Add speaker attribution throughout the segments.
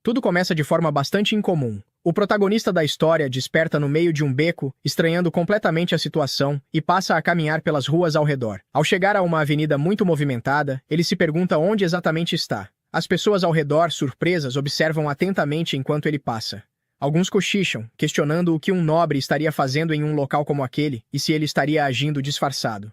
Speaker 1: Tudo começa de forma bastante incomum. O protagonista da história desperta no meio de um beco, estranhando completamente a situação, e passa a caminhar pelas ruas ao redor. Ao chegar a uma avenida muito movimentada, ele se pergunta onde exatamente está. As pessoas ao redor, surpresas, observam atentamente enquanto ele passa. Alguns cochicham, questionando o que um nobre estaria fazendo em um local como aquele e se ele estaria agindo disfarçado.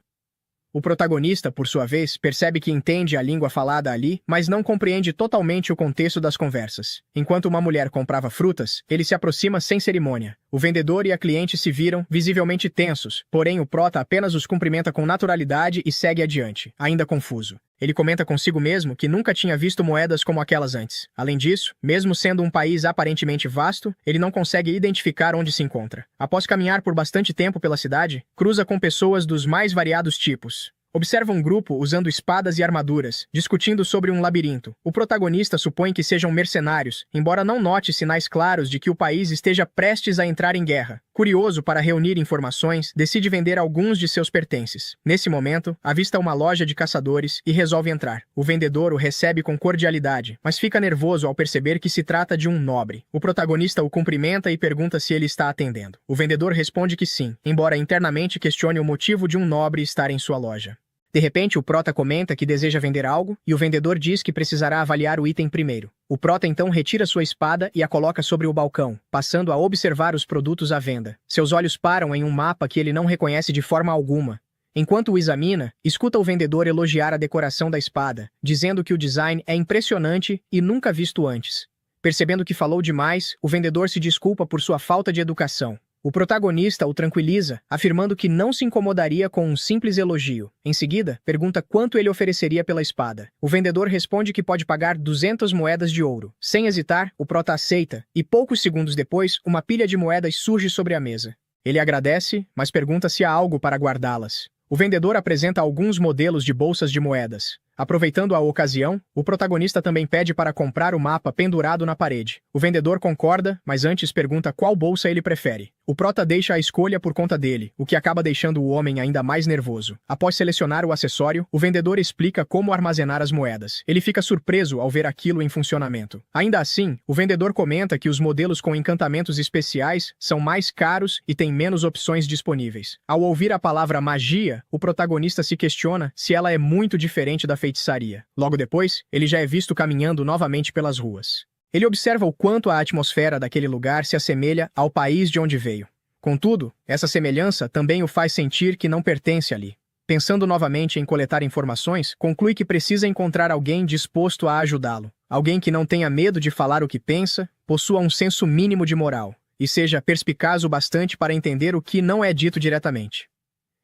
Speaker 1: O protagonista, por sua vez, percebe que entende a língua falada ali, mas não compreende totalmente o contexto das conversas. Enquanto uma mulher comprava frutas, ele se aproxima sem cerimônia. O vendedor e a cliente se viram, visivelmente tensos, porém o prota apenas os cumprimenta com naturalidade e segue adiante, ainda confuso. Ele comenta consigo mesmo que nunca tinha visto moedas como aquelas antes. Além disso, mesmo sendo um país aparentemente vasto, ele não consegue identificar onde se encontra. Após caminhar por bastante tempo pela cidade, cruza com pessoas dos mais variados tipos. Observa um grupo usando espadas e armaduras, discutindo sobre um labirinto. O protagonista supõe que sejam mercenários, embora não note sinais claros de que o país esteja prestes a entrar em guerra. Curioso para reunir informações, decide vender alguns de seus pertences. Nesse momento, avista uma loja de caçadores e resolve entrar. O vendedor o recebe com cordialidade, mas fica nervoso ao perceber que se trata de um nobre. O protagonista o cumprimenta e pergunta se ele está atendendo. O vendedor responde que sim, embora internamente questione o motivo de um nobre estar em sua loja. De repente, o prota comenta que deseja vender algo e o vendedor diz que precisará avaliar o item primeiro. O prota então retira sua espada e a coloca sobre o balcão, passando a observar os produtos à venda. Seus olhos param em um mapa que ele não reconhece de forma alguma. Enquanto o examina, escuta o vendedor elogiar a decoração da espada, dizendo que o design é impressionante e nunca visto antes. Percebendo que falou demais, o vendedor se desculpa por sua falta de educação. O protagonista o tranquiliza, afirmando que não se incomodaria com um simples elogio. Em seguida, pergunta quanto ele ofereceria pela espada. O vendedor responde que pode pagar 200 moedas de ouro. Sem hesitar, o prota aceita, e poucos segundos depois, uma pilha de moedas surge sobre a mesa. Ele agradece, mas pergunta se há algo para guardá-las. O vendedor apresenta alguns modelos de bolsas de moedas. Aproveitando a ocasião, o protagonista também pede para comprar o mapa pendurado na parede. O vendedor concorda, mas antes pergunta qual bolsa ele prefere. O prota deixa a escolha por conta dele, o que acaba deixando o homem ainda mais nervoso. Após selecionar o acessório, o vendedor explica como armazenar as moedas. Ele fica surpreso ao ver aquilo em funcionamento. Ainda assim, o vendedor comenta que os modelos com encantamentos especiais são mais caros e têm menos opções disponíveis. Ao ouvir a palavra magia, o protagonista se questiona se ela é muito diferente da feitiçaria. Logo depois, ele já é visto caminhando novamente pelas ruas. Ele observa o quanto a atmosfera daquele lugar se assemelha ao país de onde veio. Contudo, essa semelhança também o faz sentir que não pertence ali. Pensando novamente em coletar informações, conclui que precisa encontrar alguém disposto a ajudá-lo. Alguém que não tenha medo de falar o que pensa, possua um senso mínimo de moral, e seja perspicaz o bastante para entender o que não é dito diretamente.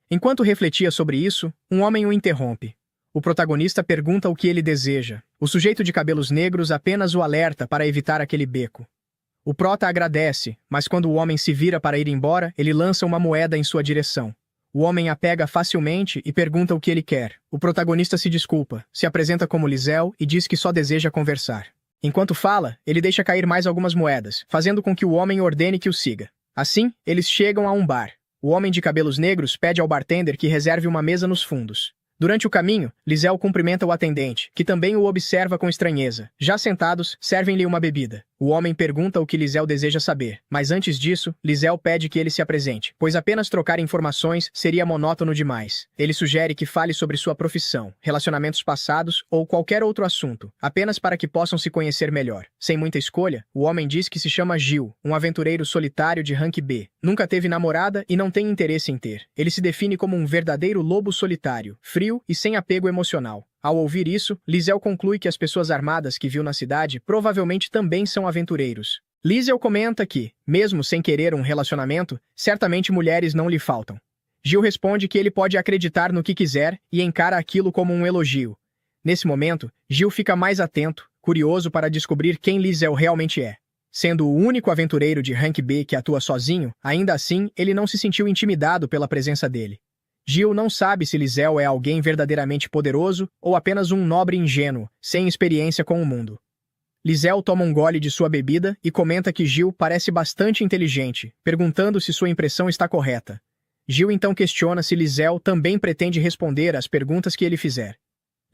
Speaker 1: Enquanto refletia sobre isso, um homem o interrompe. O protagonista pergunta o que ele deseja. O sujeito de cabelos negros apenas o alerta para evitar aquele beco. O prota agradece, mas quando o homem se vira para ir embora, ele lança uma moeda em sua direção. O homem a pega facilmente e pergunta o que ele quer. O protagonista se desculpa, se apresenta como Lisel e diz que só deseja conversar. Enquanto fala, ele deixa cair mais algumas moedas, fazendo com que o homem ordene que o siga. Assim, eles chegam a um bar. O homem de cabelos negros pede ao bartender que reserve uma mesa nos fundos. Durante o caminho, Lisel cumprimenta o atendente, que também o observa com estranheza. Já sentados, servem-lhe uma bebida. O homem pergunta o que Lisel deseja saber, mas antes disso, Lisel pede que ele se apresente, pois apenas trocar informações seria monótono demais. Ele sugere que fale sobre sua profissão, relacionamentos passados ou qualquer outro assunto, apenas para que possam se conhecer melhor. Sem muita escolha, o homem diz que se chama Gil, um aventureiro solitário de rank B. Nunca teve namorada e não tem interesse em ter. Ele se define como um verdadeiro lobo solitário, frio e sem apego emocional. Ao ouvir isso, Lisel conclui que as pessoas armadas que viu na cidade provavelmente também são aventureiros. Lisel comenta que, mesmo sem querer um relacionamento, certamente mulheres não lhe faltam. Gil responde que ele pode acreditar no que quiser e encara aquilo como um elogio. Nesse momento, Gil fica mais atento, curioso para descobrir quem Lisel realmente é. Sendo o único aventureiro de rank B que atua sozinho, ainda assim, ele não se sentiu intimidado pela presença dele. Gil não sabe se Lisel é alguém verdadeiramente poderoso ou apenas um nobre ingênuo, sem experiência com o mundo. Lisel toma um gole de sua bebida e comenta que Gil parece bastante inteligente, perguntando se sua impressão está correta. Gil então questiona se Lisel também pretende responder às perguntas que ele fizer.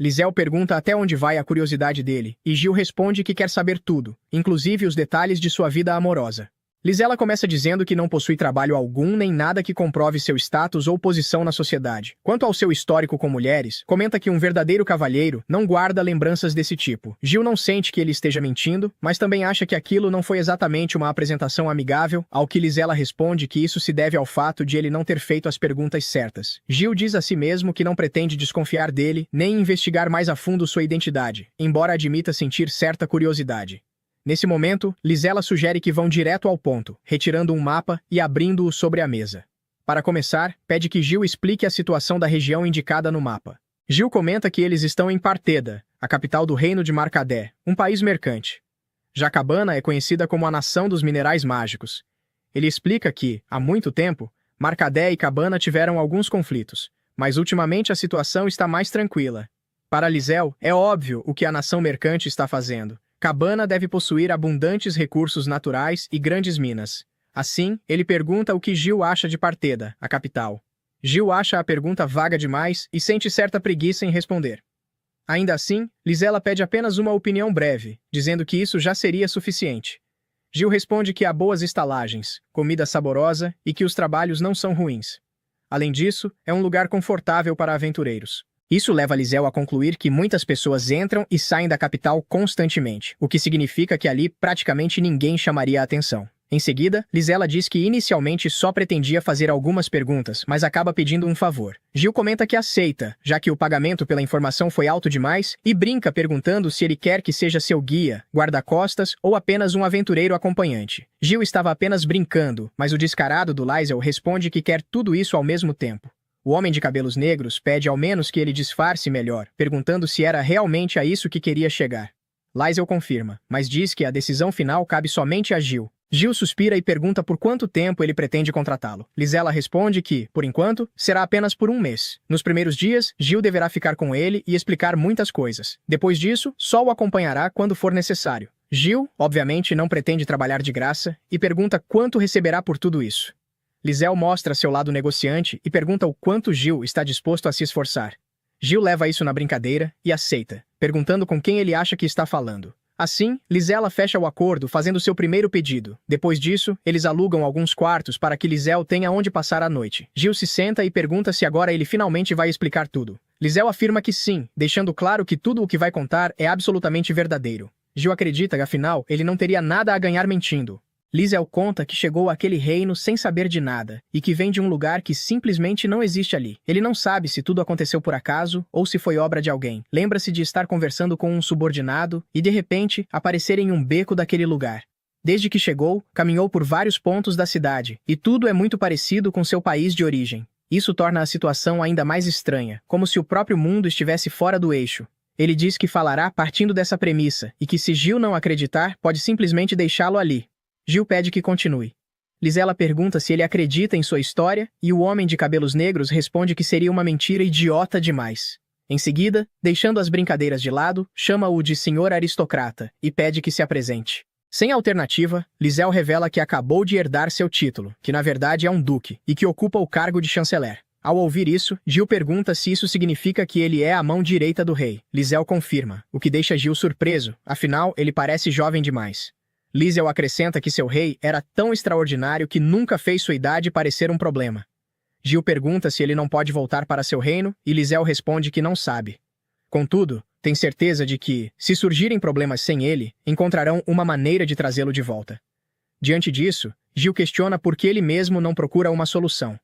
Speaker 1: Lisel pergunta até onde vai a curiosidade dele, e Gil responde que quer saber tudo, inclusive os detalhes de sua vida amorosa. Lisela começa dizendo que não possui trabalho algum nem nada que comprove seu status ou posição na sociedade. Quanto ao seu histórico com mulheres, comenta que um verdadeiro cavalheiro não guarda lembranças desse tipo. Gil não sente que ele esteja mentindo, mas também acha que aquilo não foi exatamente uma apresentação amigável, ao que Lisela responde que isso se deve ao fato de ele não ter feito as perguntas certas. Gil diz a si mesmo que não pretende desconfiar dele, nem investigar mais a fundo sua identidade, embora admita sentir certa curiosidade. Nesse momento, Lisela sugere que vão direto ao ponto, retirando um mapa e abrindo-o sobre a mesa. Para começar, pede que Gil explique a situação da região indicada no mapa. Gil comenta que eles estão em Parteda, a capital do reino de Marcadé, um país mercante. Jacabana é conhecida como a nação dos minerais mágicos. Ele explica que, há muito tempo, Marcadé e Cabana tiveram alguns conflitos, mas ultimamente a situação está mais tranquila. Para Lisel, é óbvio o que a nação mercante está fazendo. Cabana deve possuir abundantes recursos naturais e grandes minas. Assim, ele pergunta o que Gil acha de Parteda, a capital. Gil acha a pergunta vaga demais e sente certa preguiça em responder. Ainda assim, Lisela pede apenas uma opinião breve, dizendo que isso já seria suficiente. Gil responde que há boas estalagens, comida saborosa e que os trabalhos não são ruins. Além disso, é um lugar confortável para aventureiros. Isso leva Lisel a concluir que muitas pessoas entram e saem da capital constantemente, o que significa que ali praticamente ninguém chamaria a atenção. Em seguida, Lisela diz que inicialmente só pretendia fazer algumas perguntas, mas acaba pedindo um favor. Gil comenta que aceita, já que o pagamento pela informação foi alto demais, e brinca perguntando se ele quer que seja seu guia, guarda-costas ou apenas um aventureiro acompanhante. Gil estava apenas brincando, mas o descarado do Lisel responde que quer tudo isso ao mesmo tempo. O homem de cabelos negros pede ao menos que ele disfarce melhor, perguntando se era realmente a isso que queria chegar. Lisel confirma, mas diz que a decisão final cabe somente a Gil. Gil suspira e pergunta por quanto tempo ele pretende contratá-lo. Lisela responde que, por enquanto, será apenas por um mês. Nos primeiros dias, Gil deverá ficar com ele e explicar muitas coisas. Depois disso, só o acompanhará quando for necessário. Gil, obviamente, não pretende trabalhar de graça e pergunta quanto receberá por tudo isso. Lisel mostra seu lado negociante e pergunta o quanto Gil está disposto a se esforçar. Gil leva isso na brincadeira e aceita, perguntando com quem ele acha que está falando. Assim, Lisela fecha o acordo fazendo seu primeiro pedido. Depois disso, eles alugam alguns quartos para que Lisel tenha onde passar a noite. Gil se senta e pergunta se agora ele finalmente vai explicar tudo. Lisel afirma que sim, deixando claro que tudo o que vai contar é absolutamente verdadeiro. Gil acredita que, afinal, ele não teria nada a ganhar mentindo. Lisel conta que chegou àquele reino sem saber de nada, e que vem de um lugar que simplesmente não existe ali. Ele não sabe se tudo aconteceu por acaso ou se foi obra de alguém. Lembra-se de estar conversando com um subordinado e, de repente, aparecer em um beco daquele lugar. Desde que chegou, caminhou por vários pontos da cidade, e tudo é muito parecido com seu país de origem. Isso torna a situação ainda mais estranha, como se o próprio mundo estivesse fora do eixo. Ele diz que falará partindo dessa premissa, e que se Gil não acreditar, pode simplesmente deixá-lo ali. Gil pede que continue. Lisela pergunta se ele acredita em sua história, e o homem de cabelos negros responde que seria uma mentira idiota demais. Em seguida, deixando as brincadeiras de lado, chama-o de senhor aristocrata e pede que se apresente. Sem alternativa, Lisel revela que acabou de herdar seu título, que na verdade é um duque, e que ocupa o cargo de chanceler. Ao ouvir isso, Gil pergunta se isso significa que ele é a mão direita do rei. Lisel confirma, o que deixa Gil surpreso, afinal, ele parece jovem demais. Lisel acrescenta que seu rei era tão extraordinário que nunca fez sua idade parecer um problema. Gil pergunta se ele não pode voltar para seu reino e Lisel responde que não sabe. Contudo, tem certeza de que, se surgirem problemas sem ele, encontrarão uma maneira de trazê-lo de volta. Diante disso, Gil questiona por que ele mesmo não procura uma solução.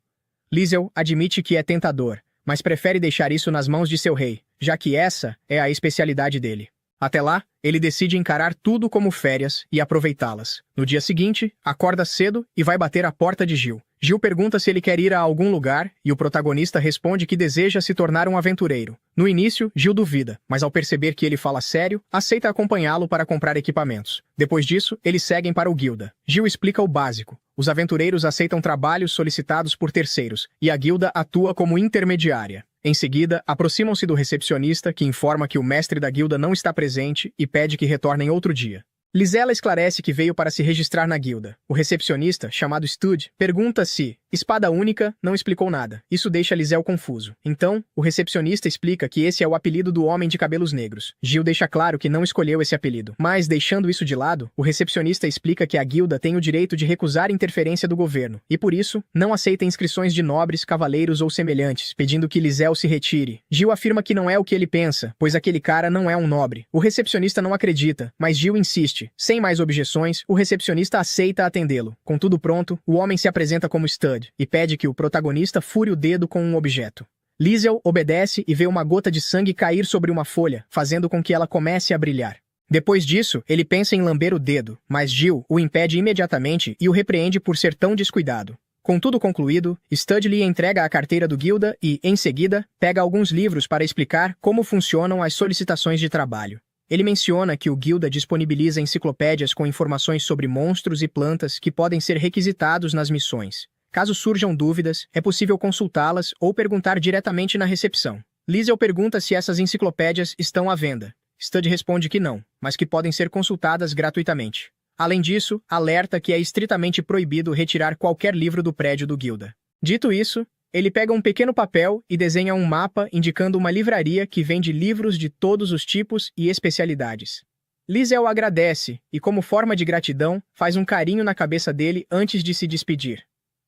Speaker 1: Lisel admite que é tentador, mas prefere deixar isso nas mãos de seu rei, já que essa é a especialidade dele. Até lá, ele decide encarar tudo como férias e aproveitá-las. No dia seguinte, acorda cedo e vai bater à porta de Gil. Gil pergunta se ele quer ir a algum lugar e o protagonista responde que deseja se tornar um aventureiro. No início, Gil duvida, mas ao perceber que ele fala sério, aceita acompanhá-lo para comprar equipamentos. Depois disso, eles seguem para o guilda. Gil explica o básico. Os aventureiros aceitam trabalhos solicitados por terceiros e a guilda atua como intermediária. Em seguida, aproximam-se do recepcionista, que informa que o mestre da guilda não está presente e pede que retornem outro dia. Lisela esclarece que veio para se registrar na guilda. O recepcionista, chamado Stud, pergunta se Espada Única não explicou nada. Isso deixa Lisel confuso. Então, o recepcionista explica que esse é o apelido do homem de cabelos negros. Gil deixa claro que não escolheu esse apelido. Mas, deixando isso de lado, o recepcionista explica que a guilda tem o direito de recusar interferência do governo, e por isso, não aceita inscrições de nobres, cavaleiros ou semelhantes, pedindo que Lisel se retire. Gil afirma que não é o que ele pensa, pois aquele cara não é um nobre. O recepcionista não acredita, mas Gil insiste. Sem mais objeções, o recepcionista aceita atendê-lo. Com tudo pronto, o homem se apresenta como Stud e pede que o protagonista fure o dedo com um objeto. Lisel obedece e vê uma gota de sangue cair sobre uma folha, fazendo com que ela comece a brilhar. Depois disso, ele pensa em lamber o dedo, mas Gil o impede imediatamente e o repreende por ser tão descuidado. Com tudo concluído, Stud lhe entrega a carteira do guilda e, em seguida, pega alguns livros para explicar como funcionam as solicitações de trabalho. Ele menciona que o guilda disponibiliza enciclopédias com informações sobre monstros e plantas que podem ser requisitados nas missões. Caso surjam dúvidas, é possível consultá-las ou perguntar diretamente na recepção. Lisel pergunta se essas enciclopédias estão à venda. Stud responde que não, mas que podem ser consultadas gratuitamente. Além disso, alerta que é estritamente proibido retirar qualquer livro do prédio do guilda. Dito isso, ele pega um pequeno papel e desenha um mapa indicando uma livraria que vende livros de todos os tipos e especialidades. Lisel agradece e, como forma de gratidão, faz um carinho na cabeça dele antes de se despedir.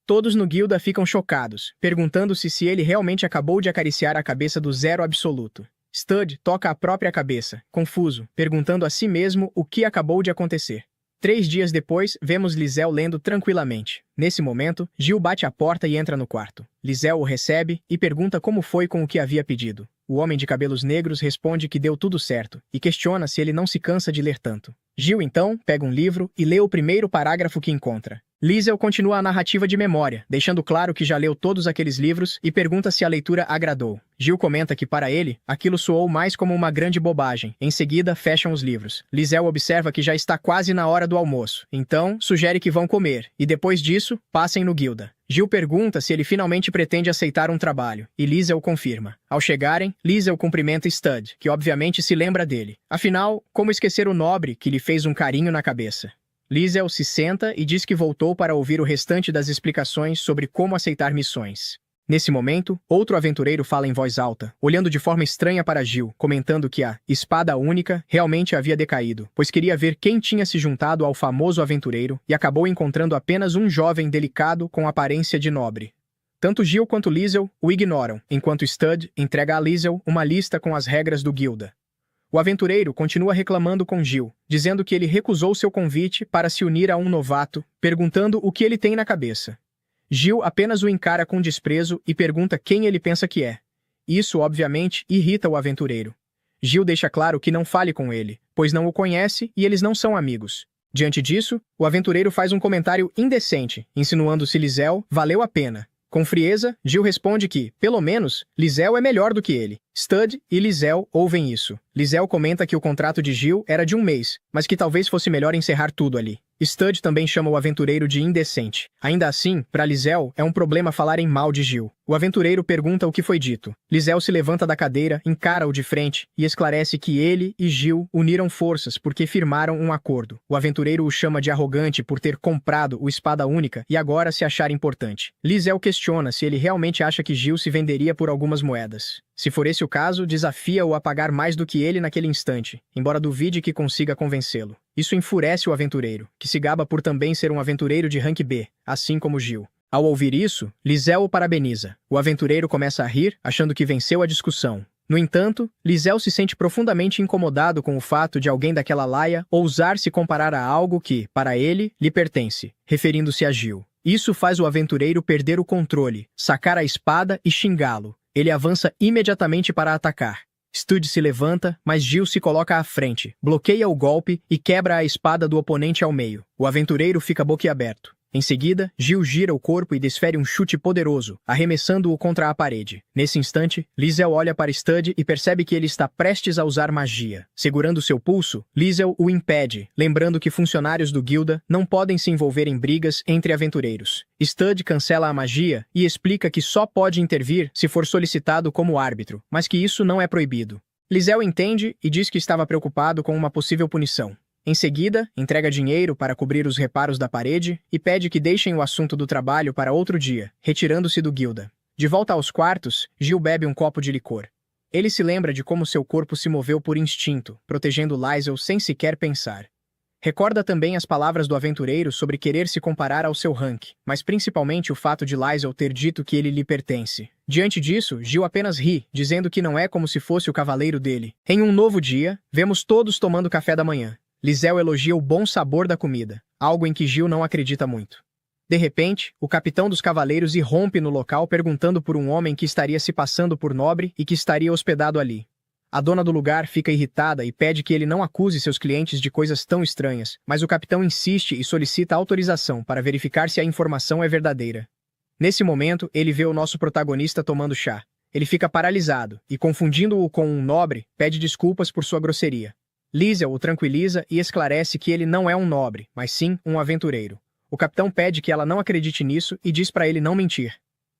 Speaker 1: Todos no guilda ficam chocados, perguntando-se se ele realmente acabou de acariciar a cabeça do Zero Absoluto. Stud toca a própria cabeça, confuso, perguntando a si mesmo o que acabou de acontecer. 3 dias depois, vemos Lisel lendo tranquilamente. Nesse momento, Gil bate à porta e entra no quarto. Lisel o recebe e pergunta como foi com o que havia pedido. O homem de cabelos negros responde que deu tudo certo e questiona se ele não se cansa de ler tanto. Gil, então, pega um livro e lê o primeiro parágrafo que encontra. Lisel continua a narrativa de memória, deixando claro que já leu todos aqueles livros e pergunta se a leitura agradou. Gil comenta que, para ele, aquilo soou mais como uma grande bobagem. Em seguida, fecham os livros. Lisel observa que já está quase na hora do almoço, então sugere que vão comer, e depois disso, passem no guilda. Gil pergunta se ele finalmente pretende aceitar um trabalho, e Lisel confirma. Ao chegarem, Lisel cumprimenta Stud, que obviamente se lembra dele. Afinal, como esquecer o nobre que lhe fez um carinho na cabeça? Lisel se senta e diz que voltou para ouvir o restante das explicações sobre como aceitar missões. Nesse momento, outro aventureiro fala em voz alta, olhando de forma estranha para Gil, comentando que a Espada Única realmente havia decaído, pois queria ver quem tinha se juntado ao famoso aventureiro e acabou encontrando apenas um jovem delicado com aparência de nobre. Tanto Gil quanto Lisel o ignoram, enquanto Stud entrega a Lisel uma lista com as regras do guilda. O aventureiro continua reclamando com Gil, dizendo que ele recusou seu convite para se unir a um novato, perguntando o que ele tem na cabeça. Gil apenas o encara com desprezo e pergunta quem ele pensa que é. Isso, obviamente, irrita o aventureiro. Gil deixa claro que não fale com ele, pois não o conhece e eles não são amigos. Diante disso, o aventureiro faz um comentário indecente, insinuando se Lisel valeu a pena. Com frieza, Gil responde que, pelo menos, Lisel é melhor do que ele. Stud e Lisel ouvem isso. Lisel comenta que o contrato de Gil era de 1 mês, mas que talvez fosse melhor encerrar tudo ali. Stud também chama o aventureiro de indecente. Ainda assim, para Lisel, é um problema falarem mal de Gil. O aventureiro pergunta o que foi dito. Lisel se levanta da cadeira, encara-o de frente e esclarece que ele e Gil uniram forças porque firmaram um acordo. O aventureiro o chama de arrogante por ter comprado o Espada Única e agora se achar importante. Lisel questiona se ele realmente acha que Gil se venderia por algumas moedas. Se for esse o caso, desafia-o a pagar mais do que ele naquele instante, embora duvide que consiga convencê-lo. Isso enfurece o aventureiro, que se gaba por também ser um aventureiro de rank B, assim como Gil. Ao ouvir isso, Lisel o parabeniza. O aventureiro começa a rir, achando que venceu a discussão. No entanto, Lisel se sente profundamente incomodado com o fato de alguém daquela laia ousar se comparar a algo que, para ele, lhe pertence, referindo-se a Gil. Isso faz o aventureiro perder o controle, sacar a espada e xingá-lo. Ele avança imediatamente para atacar. Stud se levanta, mas Gil se coloca à frente, bloqueia o golpe e quebra a espada do oponente ao meio. O aventureiro fica boquiaberto. Em seguida, Gil gira o corpo e desfere um chute poderoso, arremessando-o contra a parede. Nesse instante, Lisel olha para Stud e percebe que ele está prestes a usar magia. Segurando seu pulso, Lisel o impede, lembrando que funcionários do guilda não podem se envolver em brigas entre aventureiros. Stud cancela a magia e explica que só pode intervir se for solicitado como árbitro, mas que isso não é proibido. Lisel entende e diz que estava preocupado com uma possível punição. Em seguida, entrega dinheiro para cobrir os reparos da parede e pede que deixem o assunto do trabalho para outro dia, retirando-se do guilda. De volta aos quartos, Gil bebe um copo de licor. Ele se lembra de como seu corpo se moveu por instinto, protegendo Lae'zel sem sequer pensar. Recorda também as palavras do aventureiro sobre querer se comparar ao seu rank, mas principalmente o fato de Lae'zel ter dito que ele lhe pertence. Diante disso, Gil apenas ri, dizendo que não é como se fosse o cavaleiro dele. Em um novo dia, vemos todos tomando café da manhã. Lae'zel elogia o bom sabor da comida, algo em que Gil não acredita muito. De repente, o capitão dos cavaleiros irrompe no local perguntando por um homem que estaria se passando por nobre e que estaria hospedado ali. A dona do lugar fica irritada e pede que ele não acuse seus clientes de coisas tão estranhas, mas o capitão insiste e solicita autorização para verificar se a informação é verdadeira. Nesse momento, ele vê o nosso protagonista tomando chá. Ele fica paralisado e, confundindo-o com um nobre, pede desculpas por sua grosseria. Lae'zel o tranquiliza e esclarece que ele não é um nobre, mas sim um aventureiro. O capitão pede que ela não acredite nisso e diz para ele não mentir.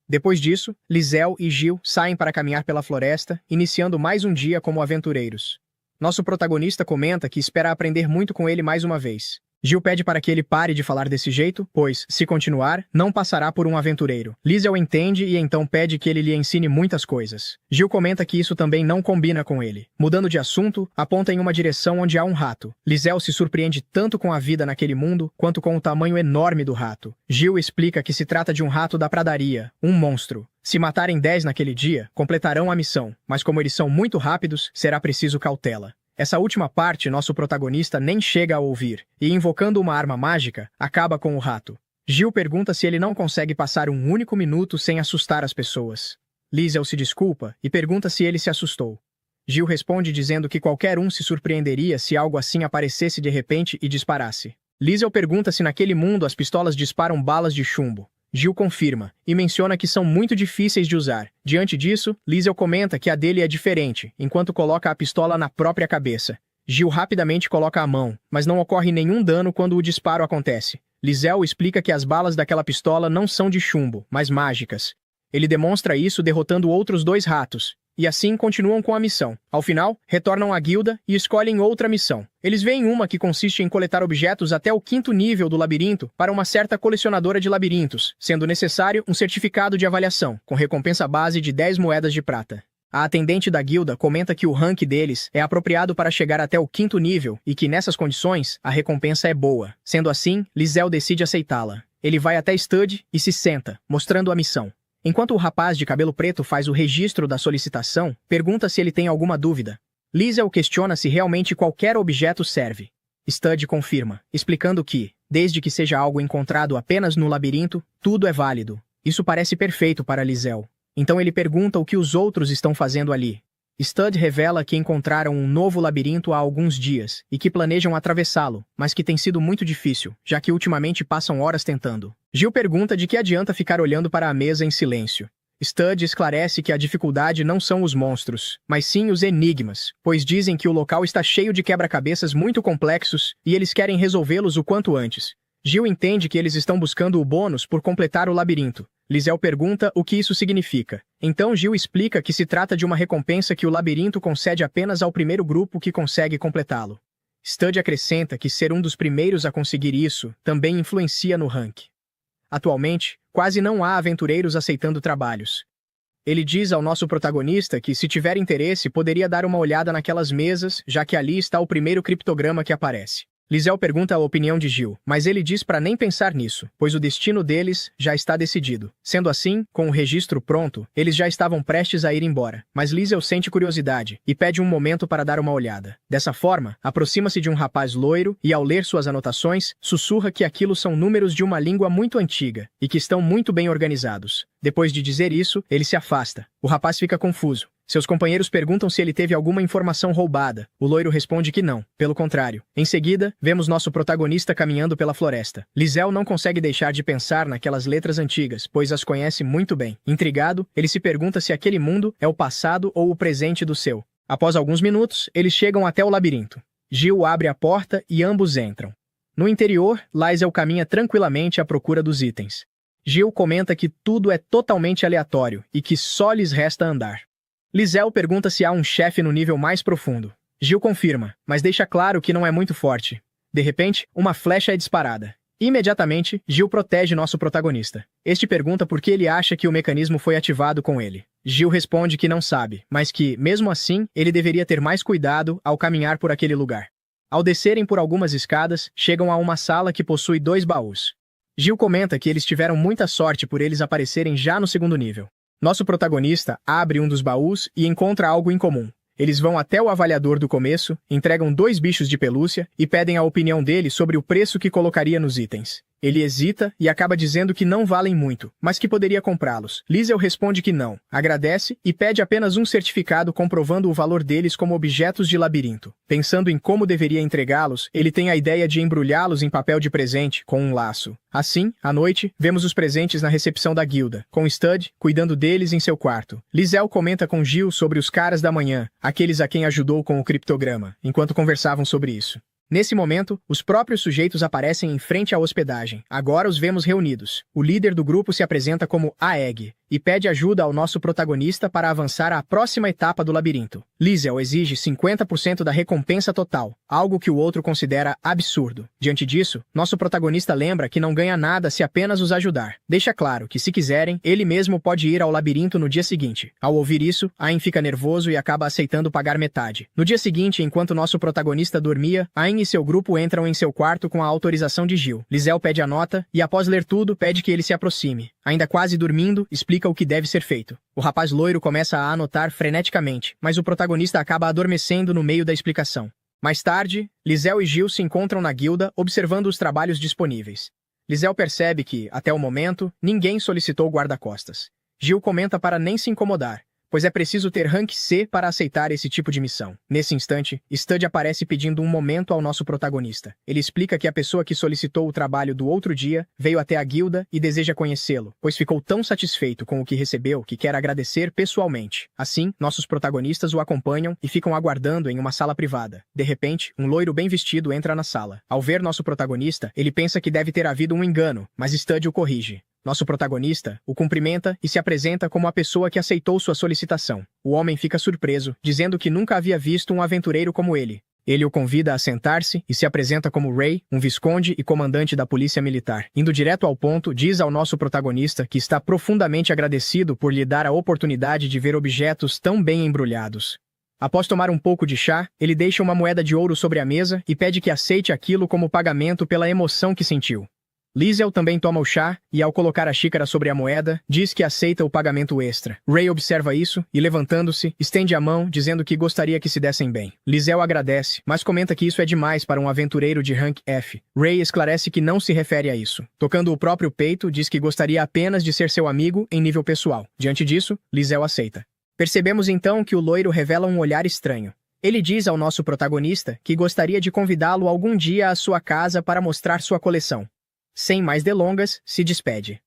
Speaker 1: Depois disso, Lae'zel e Gil saem para caminhar pela floresta, iniciando mais um dia como aventureiros. Nosso protagonista comenta que espera aprender muito com ele mais uma vez. Gil pede para que ele pare de falar desse jeito, pois, se continuar, não passará por um aventureiro. Lae'zel entende e então pede que ele lhe ensine muitas coisas. Gil comenta que isso também não combina com ele. Mudando de assunto, aponta em uma direção onde há um rato. Lae'zel se surpreende tanto com a vida naquele mundo, quanto com o tamanho enorme do rato. Gil explica que se trata de um rato da pradaria, um monstro. Se matarem 10 naquele dia, completarão a missão, mas como eles são muito rápidos, será preciso cautela. Essa última parte nosso protagonista nem chega a ouvir, e invocando uma arma mágica, acaba com o rato. Gil pergunta se ele não consegue passar um único minuto sem assustar as pessoas. Lae'zel se desculpa e pergunta se ele se assustou. Gil responde dizendo que qualquer um se surpreenderia se algo assim aparecesse de repente e disparasse. Lae'zel pergunta se naquele mundo as pistolas disparam balas de chumbo. Gil confirma, e menciona que são muito difíceis de usar. Diante disso, Lae'zel comenta que a dele é diferente, enquanto coloca a pistola na própria cabeça. Gil rapidamente coloca a mão, mas não ocorre nenhum dano quando o disparo acontece. Lae'zel explica que as balas daquela pistola não são de chumbo, mas mágicas. Ele demonstra isso derrotando outros 2 ratos, e assim continuam com a missão. Ao final, retornam à guilda e escolhem outra missão. Eles veem uma que consiste em coletar objetos até o 5º nível do labirinto para uma certa colecionadora de labirintos, sendo necessário um certificado de avaliação, com recompensa base de 10 moedas de prata. A atendente da guilda comenta que o rank deles é apropriado para chegar até o 5º nível e que, nessas condições, a recompensa é boa. Sendo assim, Lae'zel decide aceitá-la. Ele vai até Stud e se senta, mostrando a missão. Enquanto o rapaz de cabelo preto faz o registro da solicitação, pergunta se ele tem alguma dúvida. Lae'zel questiona se realmente qualquer objeto serve. Stud confirma, explicando que, desde que seja algo encontrado apenas no labirinto, tudo é válido. Isso parece perfeito para Lae'zel. Então ele pergunta o que os outros estão fazendo ali. Stud revela que encontraram um novo labirinto há alguns dias e que planejam atravessá-lo, mas que tem sido muito difícil, já que ultimamente passam horas tentando. Gil pergunta de que adianta ficar olhando para a mesa em silêncio. Stud esclarece que a dificuldade não são os monstros, mas sim os enigmas, pois dizem que o local está cheio de quebra-cabeças muito complexos e eles querem resolvê-los o quanto antes. Gil entende que eles estão buscando o bônus por completar o labirinto. Lae'zel pergunta o que isso significa. Então Gil explica que se trata de uma recompensa que o labirinto concede apenas ao primeiro grupo que consegue completá-lo. Stud acrescenta que ser um dos primeiros a conseguir isso também influencia no rank. Atualmente, quase não há aventureiros aceitando trabalhos. Ele diz ao nosso protagonista que, se tiver interesse, poderia dar uma olhada naquelas mesas, já que ali está o primeiro criptograma que aparece. Lae'zel pergunta a opinião de Gil, mas ele diz para nem pensar nisso, pois o destino deles já está decidido. Sendo assim, com o registro pronto, eles já estavam prestes a ir embora, mas Lae'zel sente curiosidade e pede um momento para dar uma olhada. Dessa forma, aproxima-se de um rapaz loiro e, ao ler suas anotações, sussurra que aquilo são números de uma língua muito antiga e que estão muito bem organizados. Depois de dizer isso, ele se afasta. O rapaz fica confuso. Seus companheiros perguntam se ele teve alguma informação roubada. O loiro responde que não, pelo contrário. Em seguida, vemos nosso protagonista caminhando pela floresta. Lae'zel não consegue deixar de pensar naquelas letras antigas, pois as conhece muito bem. Intrigado, ele se pergunta se aquele mundo é o passado ou o presente do seu. Após alguns minutos, eles chegam até o labirinto. Gil abre a porta e ambos entram. No interior, Lae'zel caminha tranquilamente à procura dos itens. Gil comenta que tudo é totalmente aleatório e que só lhes resta andar. Lae'zel pergunta se há um chefe no nível mais profundo. Gil confirma, mas deixa claro que não é muito forte. De repente, uma flecha é disparada. Imediatamente, Gil protege nosso protagonista. Este pergunta por que ele acha que o mecanismo foi ativado com ele. Gil responde que não sabe, mas que, mesmo assim, ele deveria ter mais cuidado ao caminhar por aquele lugar. Ao descerem por algumas escadas, chegam a uma sala que possui 2 baús. Gil comenta que eles tiveram muita sorte por eles aparecerem já no segundo nível. Nosso protagonista abre um dos baús e encontra algo incomum. Eles vão até o avaliador do começo, entregam 2 bichos de pelúcia e pedem a opinião dele sobre o preço que colocaria nos itens. Ele hesita e acaba dizendo que não valem muito, mas que poderia comprá-los. Liesel responde que não, agradece e pede apenas um certificado comprovando o valor deles como objetos de labirinto. Pensando em como deveria entregá-los, ele tem a ideia de embrulhá-los em papel de presente, com um laço. Assim, à noite, vemos os presentes na recepção da guilda, com Stud cuidando deles em seu quarto. Liesel comenta com Gil sobre os caras da manhã, aqueles a quem ajudou com o criptograma, enquanto conversavam sobre isso. Nesse momento, os próprios sujeitos aparecem em frente à hospedagem. Agora os vemos reunidos. O líder do grupo se apresenta como Aeg e pede ajuda ao nosso protagonista para avançar à próxima etapa do labirinto. Liesel exige 50% da recompensa total, algo que o outro considera absurdo. Diante disso, nosso protagonista lembra que não ganha nada se apenas os ajudar. Deixa claro que, se quiserem, ele mesmo pode ir ao labirinto no dia seguinte. Ao ouvir isso, Ain fica nervoso e acaba aceitando pagar metade. No dia seguinte, enquanto nosso protagonista dormia, Ain e seu grupo entram em seu quarto com a autorização de Gil. Liesel pede a nota e, após ler tudo, pede que ele se aproxime. Ainda quase dormindo, explica o que deve ser feito. O rapaz loiro começa a anotar freneticamente, mas o protagonista acaba adormecendo no meio da explicação. Mais tarde, Liesel e Gil se encontram na guilda, observando os trabalhos disponíveis. Liesel percebe que, até o momento, ninguém solicitou guarda-costas. Gil comenta para nem se incomodar, pois é preciso ter rank C para aceitar esse tipo de missão. Nesse instante, Stud aparece pedindo um momento ao nosso protagonista. Ele explica que a pessoa que solicitou o trabalho do outro dia veio até a guilda e deseja conhecê-lo, pois ficou tão satisfeito com o que recebeu que quer agradecer pessoalmente. Assim, nossos protagonistas o acompanham e ficam aguardando em uma sala privada. De repente, um loiro bem vestido entra na sala. Ao ver nosso protagonista, ele pensa que deve ter havido um engano, mas Stud o corrige. Nosso protagonista o cumprimenta e se apresenta como a pessoa que aceitou sua solicitação. O homem fica surpreso, dizendo que nunca havia visto um aventureiro como ele. Ele o convida a sentar-se e se apresenta como Ray, um visconde e comandante da polícia militar. Indo direto ao ponto, diz ao nosso protagonista que está profundamente agradecido por lhe dar a oportunidade de ver objetos tão bem embrulhados. Após tomar um pouco de chá, ele deixa uma moeda de ouro sobre a mesa e pede que aceite aquilo como pagamento pela emoção que sentiu. Liesel também toma o chá e, ao colocar a xícara sobre a moeda, diz que aceita o pagamento extra. Ray observa isso e, levantando-se, estende a mão, dizendo que gostaria que se dessem bem. Liesel agradece, mas comenta que isso é demais para um aventureiro de rank F. Ray esclarece que não se refere a isso. Tocando o próprio peito, diz que gostaria apenas de ser seu amigo em nível pessoal. Diante disso, Liesel aceita. Percebemos então que o loiro revela um olhar estranho. Ele diz ao nosso protagonista que gostaria de convidá-lo algum dia à sua casa para mostrar sua coleção. Sem mais delongas, se despede.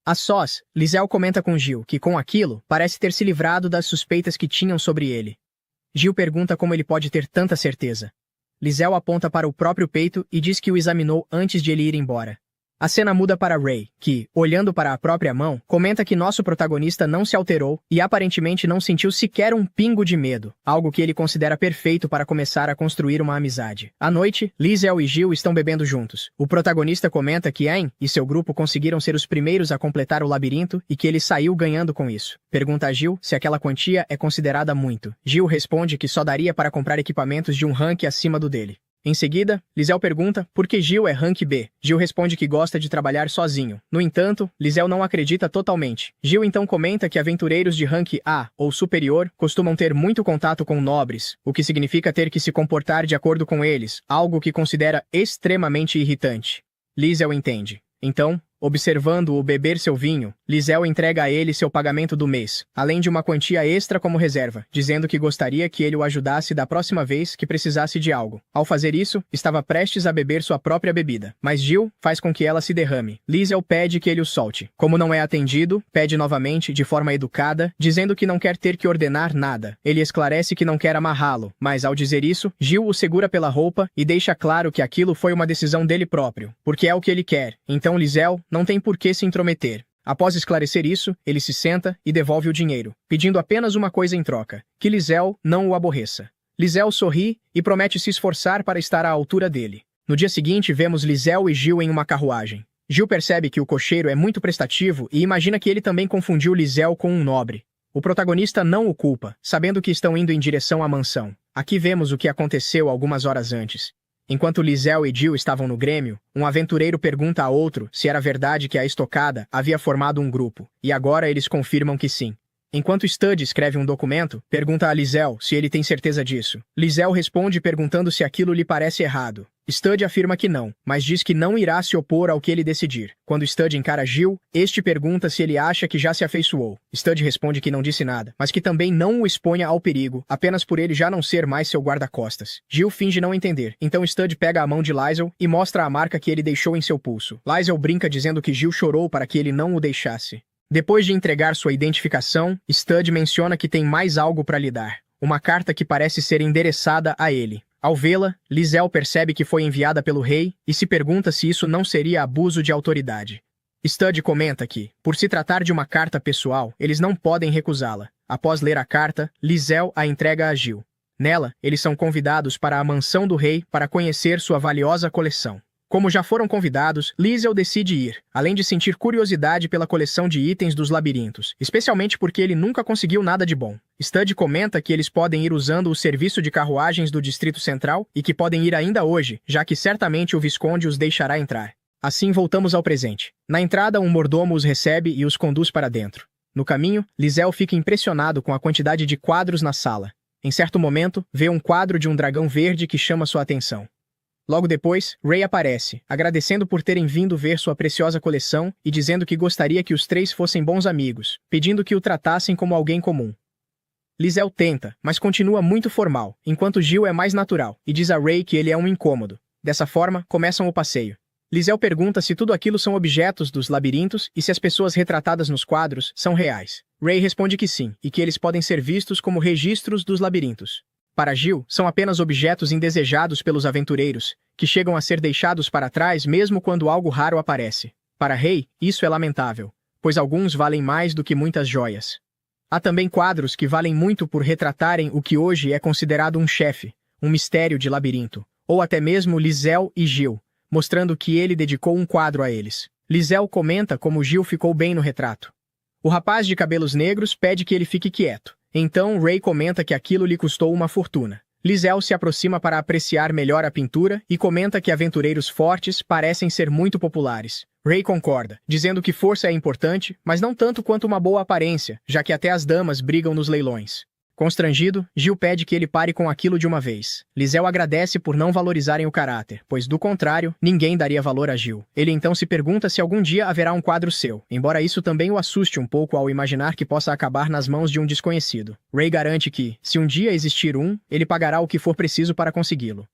Speaker 1: A sós, Liesel comenta com Gil que, com aquilo, parece ter se livrado das suspeitas que tinham sobre ele. Gil pergunta como ele pode ter tanta certeza. Liesel aponta para o próprio peito e diz que o examinou antes de ele ir embora. A cena muda para Ray, que, olhando para a própria mão, comenta que nosso protagonista não se alterou e aparentemente não sentiu sequer um pingo de medo, algo que ele considera perfeito para começar a construir uma amizade. À noite, Liesel e Gil estão bebendo juntos. O protagonista comenta que Ain e seu grupo conseguiram ser os primeiros a completar o labirinto e que ele saiu ganhando com isso. Pergunta a Gil se aquela quantia é considerada muito. Gil responde que só daria para comprar equipamentos de um rank acima do dele. Em seguida, Liesel pergunta por que Gil é rank B. Gil responde que gosta de trabalhar sozinho. No entanto, Liesel não acredita totalmente. Gil então comenta que aventureiros de rank A ou superior costumam ter muito contato com nobres, o que significa ter que se comportar de acordo com eles, algo que considera extremamente irritante. Liesel entende. Então, observando-o beber seu vinho, Liesel entrega a ele seu pagamento do mês, além de uma quantia extra como reserva, dizendo que gostaria que ele o ajudasse da próxima vez que precisasse de algo. Ao fazer isso, estava prestes a beber sua própria bebida, mas Gil faz com que ela se derrame. Liesel pede que ele o solte. Como não é atendido, pede novamente, de forma educada, dizendo que não quer ter que ordenar nada. Ele esclarece que não quer amarrá-lo, mas ao dizer isso, Gil o segura pela roupa e deixa claro que aquilo foi uma decisão dele próprio, porque é o que ele quer. Então Liesel não tem por que se intrometer. Após esclarecer isso, ele se senta e devolve o dinheiro, pedindo apenas uma coisa em troca, que Liesel não o aborreça. Liesel sorri e promete se esforçar para estar à altura dele. No dia seguinte, vemos Liesel e Gil em uma carruagem. Gil percebe que o cocheiro é muito prestativo e imagina que ele também confundiu Liesel com um nobre. O protagonista não o culpa, sabendo que estão indo em direção à mansão. Aqui vemos o que aconteceu algumas horas antes. Enquanto Liesel e Gil estavam no Grêmio, um aventureiro pergunta a outro se era verdade que a estocada havia formado um grupo, e agora eles confirmam que sim. Enquanto Stud escreve um documento, pergunta a Liesel se ele tem certeza disso. Liesel responde perguntando se aquilo lhe parece errado. Stud afirma que não, mas diz que não irá se opor ao que ele decidir. Quando Stud encara Gil, este pergunta se ele acha que já se afeiçoou. Stud responde que não disse nada, mas que também não o exponha ao perigo, apenas por ele já não ser mais seu guarda-costas. Gil finge não entender, então Stud pega a mão de Liesel e mostra a marca que ele deixou em seu pulso. Liesel brinca dizendo que Gil chorou para que ele não o deixasse. Depois de entregar sua identificação, Stud menciona que tem mais algo para lhe dar. Uma carta que parece ser endereçada a ele. Ao vê-la, Liesel percebe que foi enviada pelo rei e se pergunta se isso não seria abuso de autoridade. Stud comenta que, por se tratar de uma carta pessoal, eles não podem recusá-la. Após ler a carta, Liesel a entrega a Gil. Nela, eles são convidados para a mansão do rei para conhecer sua valiosa coleção. Como já foram convidados, Liesel decide ir, além de sentir curiosidade pela coleção de itens dos labirintos, especialmente porque ele nunca conseguiu nada de bom. Stud comenta que eles podem ir usando o serviço de carruagens do Distrito Central e que podem ir ainda hoje, já que certamente o Visconde os deixará entrar. Assim voltamos ao presente. Na entrada, um mordomo os recebe e os conduz para dentro. No caminho, Liesel fica impressionado com a quantidade de quadros na sala. Em certo momento, vê um quadro de um dragão verde que chama sua atenção. Logo depois, Ray aparece, agradecendo por terem vindo ver sua preciosa coleção e dizendo que gostaria que os três fossem bons amigos, pedindo que o tratassem como alguém comum. Liesel tenta, mas continua muito formal, enquanto Gil é mais natural e diz a Ray que ele é um incômodo. Dessa forma, começam o passeio. Liesel pergunta se tudo aquilo são objetos dos labirintos e se as pessoas retratadas nos quadros são reais. Ray responde que sim, e que eles podem ser vistos como registros dos labirintos. Para Gil, são apenas objetos indesejados pelos aventureiros, que chegam a ser deixados para trás mesmo quando algo raro aparece. Para Ray, isso é lamentável, pois alguns valem mais do que muitas joias. Há também quadros que valem muito por retratarem o que hoje é considerado um chefe, um mistério de labirinto, ou até mesmo Liesel e Gil, mostrando que ele dedicou um quadro a eles. Liesel comenta como Gil ficou bem no retrato. O rapaz de cabelos negros pede que ele fique quieto. Então, Ray comenta que aquilo lhe custou uma fortuna. Liesel se aproxima para apreciar melhor a pintura e comenta que aventureiros fortes parecem ser muito populares. Ray concorda, dizendo que força é importante, mas não tanto quanto uma boa aparência, já que até as damas brigam nos leilões. Constrangido, Gil pede que ele pare com aquilo de uma vez. Liesel agradece por não valorizarem o caráter, pois, do contrário, ninguém daria valor a Gil. Ele então se pergunta se algum dia haverá um quadro seu, embora isso também o assuste um pouco ao imaginar que possa acabar nas mãos de um desconhecido. Ray garante que, se um dia existir um, ele pagará o que for preciso para consegui-lo.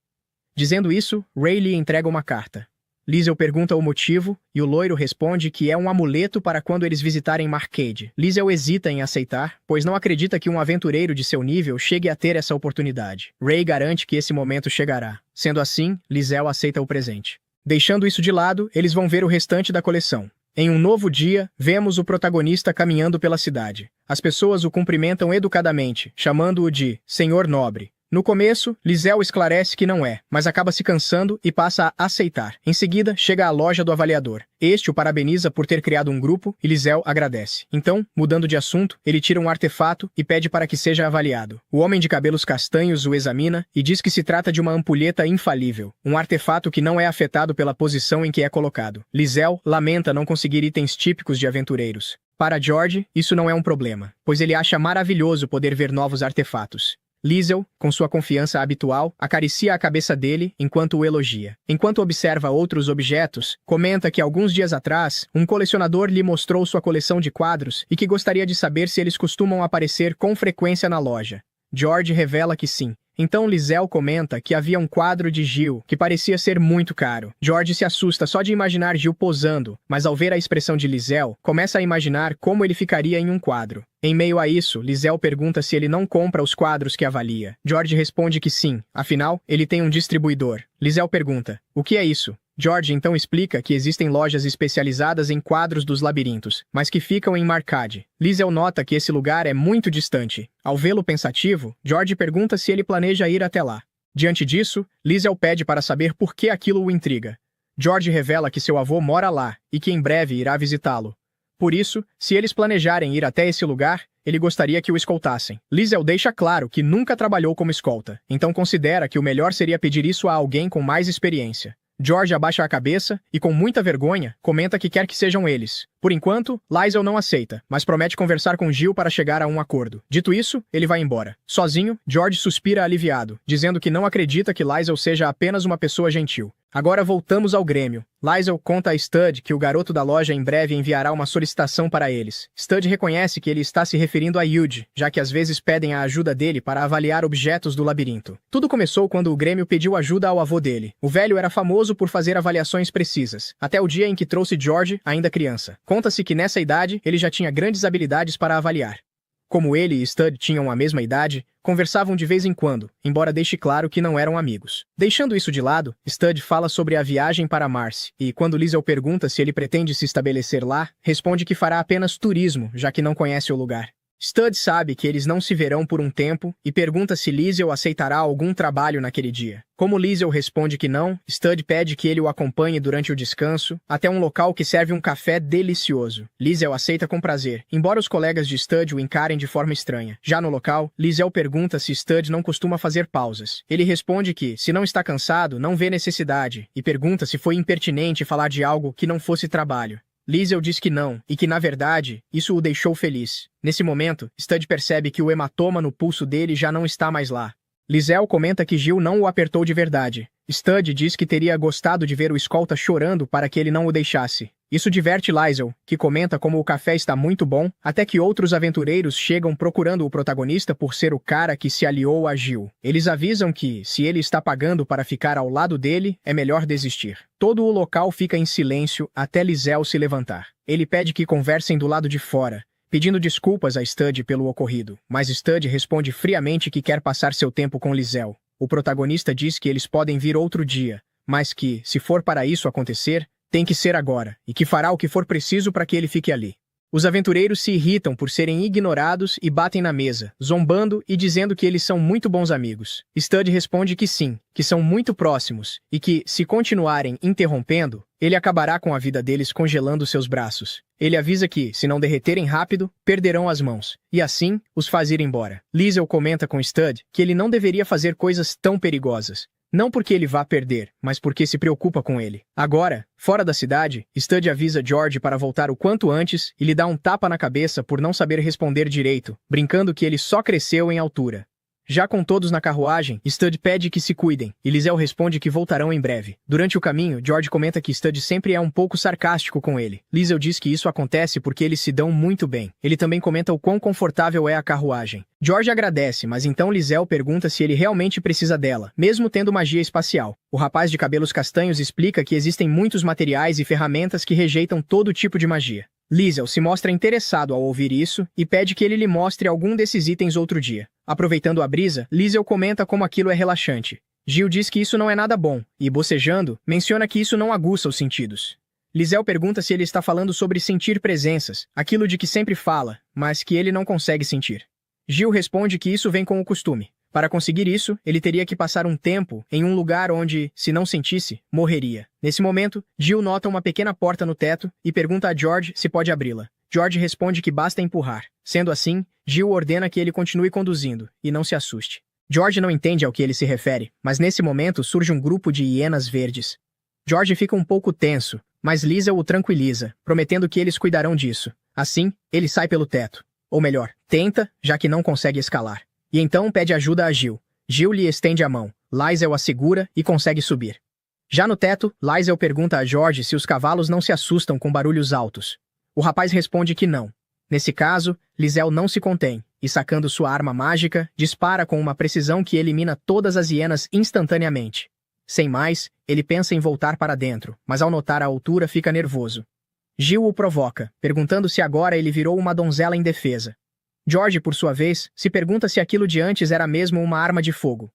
Speaker 1: Dizendo isso, Ray lhe entrega uma carta. Liesel pergunta o motivo, e o loiro responde que é um amuleto para quando eles visitarem Marcade. Liesel hesita em aceitar, pois não acredita que um aventureiro de seu nível chegue a ter essa oportunidade. Ray garante que esse momento chegará. Sendo assim, Liesel aceita o presente. Deixando isso de lado, eles vão ver o restante da coleção. Em um novo dia, vemos o protagonista caminhando pela cidade. As pessoas o cumprimentam educadamente, chamando-o de Senhor Nobre. No começo, Liesel esclarece que não é, mas acaba se cansando e passa a aceitar. Em seguida, chega à loja do avaliador. Este o parabeniza por ter criado um grupo e Liesel agradece. Então, mudando de assunto, ele tira um artefato e pede para que seja avaliado. O homem de cabelos castanhos o examina e diz que se trata de uma ampulheta infalível, um artefato que não é afetado pela posição em que é colocado. Liesel lamenta não conseguir itens típicos de aventureiros. Para George, isso não é um problema, pois ele acha maravilhoso poder ver novos artefatos. Liesel, com sua confiança habitual, acaricia a cabeça dele enquanto o elogia. Enquanto observa outros objetos, comenta que alguns dias atrás, um colecionador lhe mostrou sua coleção de quadros e que gostaria de saber se eles costumam aparecer com frequência na loja. George revela que sim. Então Liesel comenta que havia um quadro de Gil que parecia ser muito caro. George se assusta só de imaginar Gil posando, mas ao ver a expressão de Liesel, começa a imaginar como ele ficaria em um quadro. Em meio a isso, Liesel pergunta se ele não compra os quadros que avalia. George responde que sim, afinal, ele tem um distribuidor. Liesel pergunta, o que é isso? George então explica que existem lojas especializadas em quadros dos labirintos, mas que ficam em Marcade. Liesel nota que esse lugar é muito distante. Ao vê-lo pensativo, George pergunta se ele planeja ir até lá. Diante disso, Liesel pede para saber por que aquilo o intriga. George revela que seu avô mora lá e que em breve irá visitá-lo. Por isso, se eles planejarem ir até esse lugar, ele gostaria que o escoltassem. Liesel deixa claro que nunca trabalhou como escolta, então considera que o melhor seria pedir isso a alguém com mais experiência. George abaixa a cabeça e, com muita vergonha, comenta que quer que sejam eles. Por enquanto, Liesel não aceita, mas promete conversar com Jill para chegar a um acordo. Dito isso, ele vai embora. Sozinho, George suspira aliviado, dizendo que não acredita que Liesel seja apenas uma pessoa gentil. Agora voltamos ao Grêmio. Liesel conta a Stud que o garoto da loja em breve enviará uma solicitação para eles. Stud reconhece que ele está se referindo a Yuji, já que às vezes pedem a ajuda dele para avaliar objetos do labirinto. Tudo começou quando o Grêmio pediu ajuda ao avô dele. O velho era famoso por fazer avaliações precisas, até o dia em que trouxe George, ainda criança. Conta-se que nessa idade ele já tinha grandes habilidades para avaliar. Como ele e Stud tinham a mesma idade, conversavam de vez em quando, embora deixe claro que não eram amigos. Deixando isso de lado, Stud fala sobre a viagem para Mars, e quando Liesel pergunta se ele pretende se estabelecer lá, responde que fará apenas turismo, já que não conhece o lugar. Stud sabe que eles não se verão por um tempo e pergunta se Liesel aceitará algum trabalho naquele dia. Como Liesel responde que não, Stud pede que ele o acompanhe durante o descanso até um local que serve um café delicioso. Liesel aceita com prazer, embora os colegas de Stud o encarem de forma estranha. Já no local, Liesel pergunta se Stud não costuma fazer pausas. Ele responde que, se não está cansado, não vê necessidade, e pergunta se foi impertinente falar de algo que não fosse trabalho. Liesel diz que não, e que, na verdade, isso o deixou feliz. Nesse momento, Stud percebe que o hematoma no pulso dele já não está mais lá. Liesel comenta que Jill não o apertou de verdade. Stud diz que teria gostado de ver o escolta chorando para que ele não o deixasse. Isso diverte Liesel, que comenta como o café está muito bom, até que outros aventureiros chegam procurando o protagonista por ser o cara que se aliou a Jill. Eles avisam que, se ele está pagando para ficar ao lado dele, é melhor desistir. Todo o local fica em silêncio até Liesel se levantar. Ele pede que conversem do lado de fora, pedindo desculpas a Stud pelo ocorrido, mas Stud responde friamente que quer passar seu tempo com Liesel. O protagonista diz que eles podem vir outro dia, mas que, se for para isso acontecer, tem que ser agora, e que fará o que for preciso para que ele fique ali. Os aventureiros se irritam por serem ignorados e batem na mesa, zombando e dizendo que eles são muito bons amigos. Stud responde que sim, que são muito próximos, e que, se continuarem interrompendo, ele acabará com a vida deles congelando seus braços. Ele avisa que, se não derreterem rápido, perderão as mãos, e assim, os faz ir embora. Liesel comenta com Stud que ele não deveria fazer coisas tão perigosas. Não porque ele vá perder, mas porque se preocupa com ele. Agora, fora da cidade, Stud avisa George para voltar o quanto antes e lhe dá um tapa na cabeça por não saber responder direito, brincando que ele só cresceu em altura. Já com todos na carruagem, Stud pede que se cuidem, e Liesel responde que voltarão em breve. Durante o caminho, George comenta que Stud sempre é um pouco sarcástico com ele. Liesel diz que isso acontece porque eles se dão muito bem. Ele também comenta o quão confortável é a carruagem. George agradece, mas então Liesel pergunta se ele realmente precisa dela, mesmo tendo magia espacial. O rapaz de cabelos castanhos explica que existem muitos materiais e ferramentas que rejeitam todo tipo de magia. Liesel se mostra interessado ao ouvir isso e pede que ele lhe mostre algum desses itens outro dia. Aproveitando a brisa, Liesel comenta como aquilo é relaxante. Jill diz que isso não é nada bom, e, bocejando, menciona que isso não aguça os sentidos. Liesel pergunta se ele está falando sobre sentir presenças, aquilo de que sempre fala, mas que ele não consegue sentir. Jill responde que isso vem com o costume. Para conseguir isso, ele teria que passar um tempo em um lugar onde, se não sentisse, morreria. Nesse momento, Jill nota uma pequena porta no teto e pergunta a George se pode abri-la. George responde que basta empurrar. Sendo assim, Jill ordena que ele continue conduzindo, e não se assuste. George não entende ao que ele se refere, mas nesse momento surge um grupo de hienas verdes. George fica um pouco tenso, mas Liesel o tranquiliza, prometendo que eles cuidarão disso. Assim, ele sai pelo teto. Ou melhor, tenta, já que não consegue escalar. E então pede ajuda a Jill. Jill lhe estende a mão. Liesel a segura e consegue subir. Já no teto, Liesel pergunta a George se os cavalos não se assustam com barulhos altos. O rapaz responde que não. Nesse caso, Liesel não se contém, e sacando sua arma mágica, dispara com uma precisão que elimina todas as hienas instantaneamente. Sem mais, ele pensa em voltar para dentro, mas ao notar a altura fica nervoso. Jill o provoca, perguntando se agora ele virou uma donzela indefesa. George, por sua vez, se pergunta se aquilo de antes era mesmo uma arma de fogo.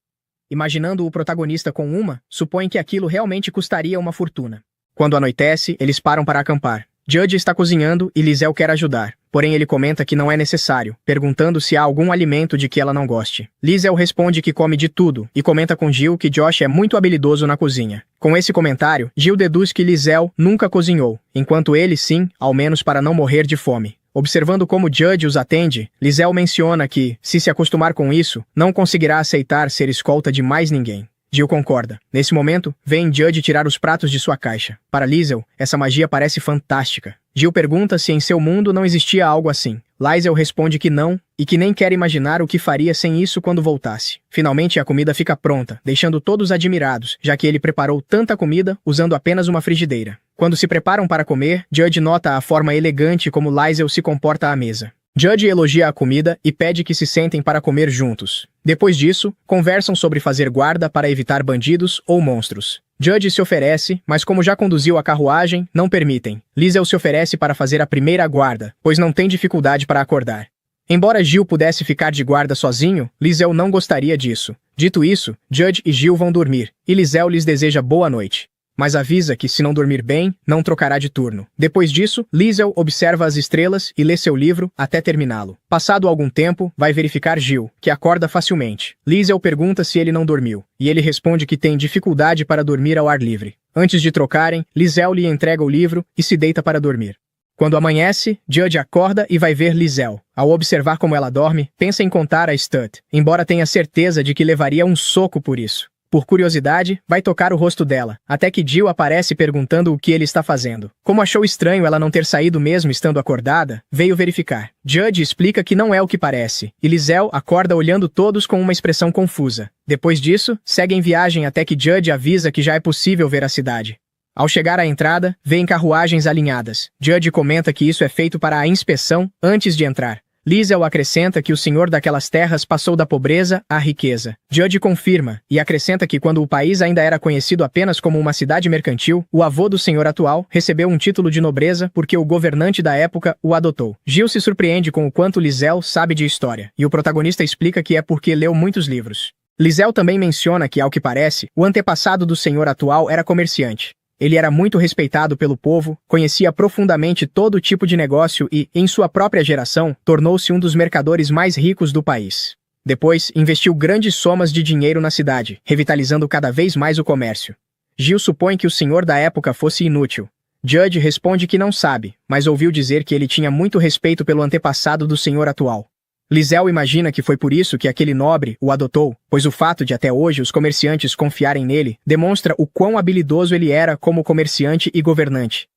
Speaker 1: Imaginando o protagonista com uma, supõe que aquilo realmente custaria uma fortuna. Quando anoitece, eles param para acampar. Judge está cozinhando e Liesel quer ajudar, porém ele comenta que não é necessário, perguntando se há algum alimento de que ela não goste. Liesel responde que come de tudo e comenta com Jill que Josh é muito habilidoso na cozinha. Com esse comentário, Jill deduz que Liesel nunca cozinhou, enquanto ele sim, ao menos para não morrer de fome. Observando como Judge os atende, Liesel menciona que, se acostumar com isso, não conseguirá aceitar ser escolta de mais ninguém. Jill concorda. Nesse momento, vem Judge tirar os pratos de sua caixa. Para Liesel, essa magia parece fantástica. Jill pergunta se em seu mundo não existia algo assim. Liesel responde que não, e que nem quer imaginar o que faria sem isso quando voltasse. Finalmente, a comida fica pronta, deixando todos admirados, já que ele preparou tanta comida usando apenas uma frigideira. Quando se preparam para comer, Judge nota a forma elegante como Liesel se comporta à mesa. Judge elogia a comida e pede que se sentem para comer juntos. Depois disso, conversam sobre fazer guarda para evitar bandidos ou monstros. Judge se oferece, mas como já conduziu a carruagem, não permitem. Liesel se oferece para fazer a primeira guarda, pois não tem dificuldade para acordar. Embora Jill pudesse ficar de guarda sozinho, Liesel não gostaria disso. Dito isso, Judge e Jill vão dormir, e Liesel lhes deseja boa noite. Mas avisa que, se não dormir bem, não trocará de turno. Depois disso, Liesel observa as estrelas e lê seu livro até terminá-lo. Passado algum tempo, vai verificar Jill, que acorda facilmente. Liesel pergunta se ele não dormiu, e ele responde que tem dificuldade para dormir ao ar livre. Antes de trocarem, Liesel lhe entrega o livro e se deita para dormir. Quando amanhece, Judge acorda e vai ver Liesel. Ao observar como ela dorme, pensa em contar a Stud, embora tenha certeza de que levaria um soco por isso. Por curiosidade, vai tocar o rosto dela, até que Jill aparece perguntando o que ele está fazendo. Como achou estranho ela não ter saído mesmo estando acordada, veio verificar. Judge explica que não é o que parece, e Liesel acorda olhando todos com uma expressão confusa. Depois disso, seguem viagem até que Judge avisa que já é possível ver a cidade. Ao chegar à entrada, vêem carruagens alinhadas. Judge comenta que isso é feito para a inspeção antes de entrar. Liesel acrescenta que o senhor daquelas terras passou da pobreza à riqueza. Judge confirma, e acrescenta que quando o país ainda era conhecido apenas como uma cidade mercantil, o avô do senhor atual recebeu um título de nobreza porque o governante da época o adotou. Jill se surpreende com o quanto Liesel sabe de história, e o protagonista explica que é porque leu muitos livros. Liesel também menciona que, ao que parece, o antepassado do senhor atual era comerciante. Ele era muito respeitado pelo povo, conhecia profundamente todo tipo de negócio e, em sua própria geração, tornou-se um dos mercadores mais ricos do país. Depois, investiu grandes somas de dinheiro na cidade, revitalizando cada vez mais o comércio. Jill supõe que o senhor da época fosse inútil. Judge responde que não sabe, mas ouviu dizer que ele tinha muito respeito pelo antepassado do senhor atual. Liesel imagina que foi por isso que aquele nobre o adotou, pois o fato de até hoje os comerciantes confiarem nele demonstra o quão habilidoso ele era como comerciante e governante.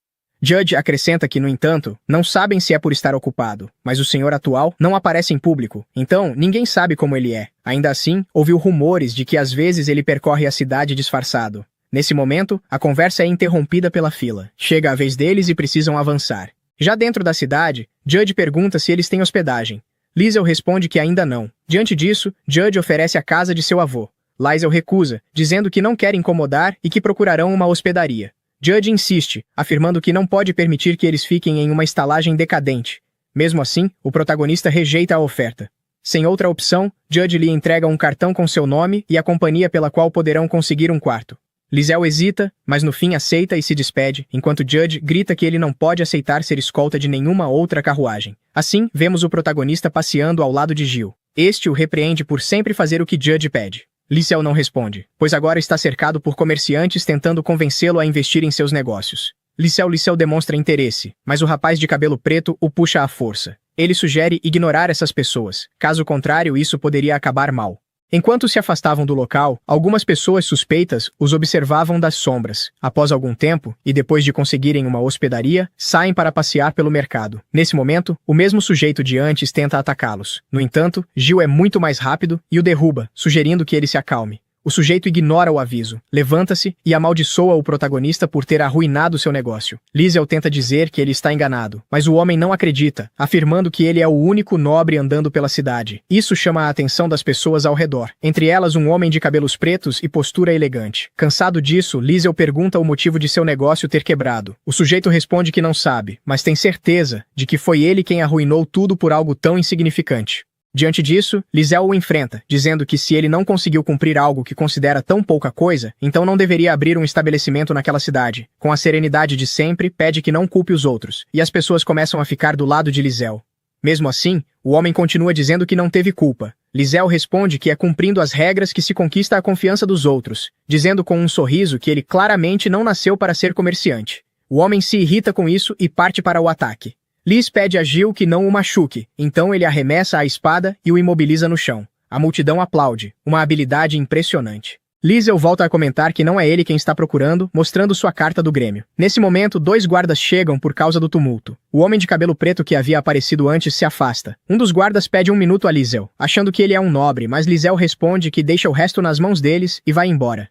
Speaker 1: Judge acrescenta que, no entanto, não sabem se é por estar ocupado, mas o senhor atual não aparece em público, então ninguém sabe como ele é. Ainda assim, ouviu rumores de que às vezes ele percorre a cidade disfarçado. Nesse momento, a conversa é interrompida pela fila. Chega a vez deles e precisam avançar. Já dentro da cidade, Judge pergunta se eles têm hospedagem. Liesel responde que ainda não. Diante disso, Judge oferece a casa de seu avô. Liesel recusa, dizendo que não quer incomodar e que procurarão uma hospedaria. Judge insiste, afirmando que não pode permitir que eles fiquem em uma estalagem decadente. Mesmo assim, o protagonista rejeita a oferta. Sem outra opção, Judge lhe entrega um cartão com seu nome e a companhia pela qual poderão conseguir um quarto. Liesel hesita, mas no fim aceita e se despede, enquanto Judge grita que ele não pode aceitar ser escolta de nenhuma outra carruagem. Assim, vemos o protagonista passeando ao lado de Jill. Este o repreende por sempre fazer o que Judge pede. Liesel não responde, pois agora está cercado por comerciantes tentando convencê-lo a investir em seus negócios. Liesel demonstra interesse, mas o rapaz de cabelo preto o puxa à força. Ele sugere ignorar essas pessoas, caso contrário isso poderia acabar mal. Enquanto se afastavam do local, algumas pessoas suspeitas os observavam das sombras. Após algum tempo, e depois de conseguirem uma hospedaria, saem para passear pelo mercado. Nesse momento, o mesmo sujeito de antes tenta atacá-los. No entanto, Jill é muito mais rápido e o derruba, sugerindo que ele se acalme. O sujeito ignora o aviso, levanta-se e amaldiçoa o protagonista por ter arruinado seu negócio. Liesel tenta dizer que ele está enganado, mas o homem não acredita, afirmando que ele é o único nobre andando pela cidade. Isso chama a atenção das pessoas ao redor, entre elas um homem de cabelos pretos e postura elegante. Cansado disso, Liesel pergunta o motivo de seu negócio ter quebrado. O sujeito responde que não sabe, mas tem certeza de que foi ele quem arruinou tudo por algo tão insignificante. Diante disso, Liesel o enfrenta, dizendo que se ele não conseguiu cumprir algo que considera tão pouca coisa, então não deveria abrir um estabelecimento naquela cidade. Com a serenidade de sempre, pede que não culpe os outros, e as pessoas começam a ficar do lado de Liesel. Mesmo assim, o homem continua dizendo que não teve culpa. Liesel responde que é cumprindo as regras que se conquista a confiança dos outros, dizendo com um sorriso que ele claramente não nasceu para ser comerciante. O homem se irrita com isso e parte para o ataque. Liz pede a Jill que não o machuque, então ele arremessa a espada e o imobiliza no chão. A multidão aplaude, uma habilidade impressionante. Liesel volta a comentar que não é ele quem está procurando, mostrando sua carta do Grêmio. Nesse momento, 2 guardas chegam por causa do tumulto. O homem de cabelo preto que havia aparecido antes se afasta. Um dos guardas pede 1 minuto a Liesel, achando que ele é um nobre, mas Liesel responde que deixa o resto nas mãos deles e vai embora.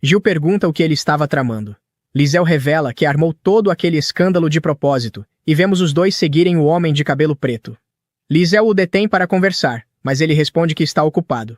Speaker 1: Jill pergunta o que ele estava tramando. Liesel revela que armou todo aquele escândalo de propósito, e vemos os dois seguirem o homem de cabelo preto. Liesel o detém para conversar, mas ele responde que está ocupado.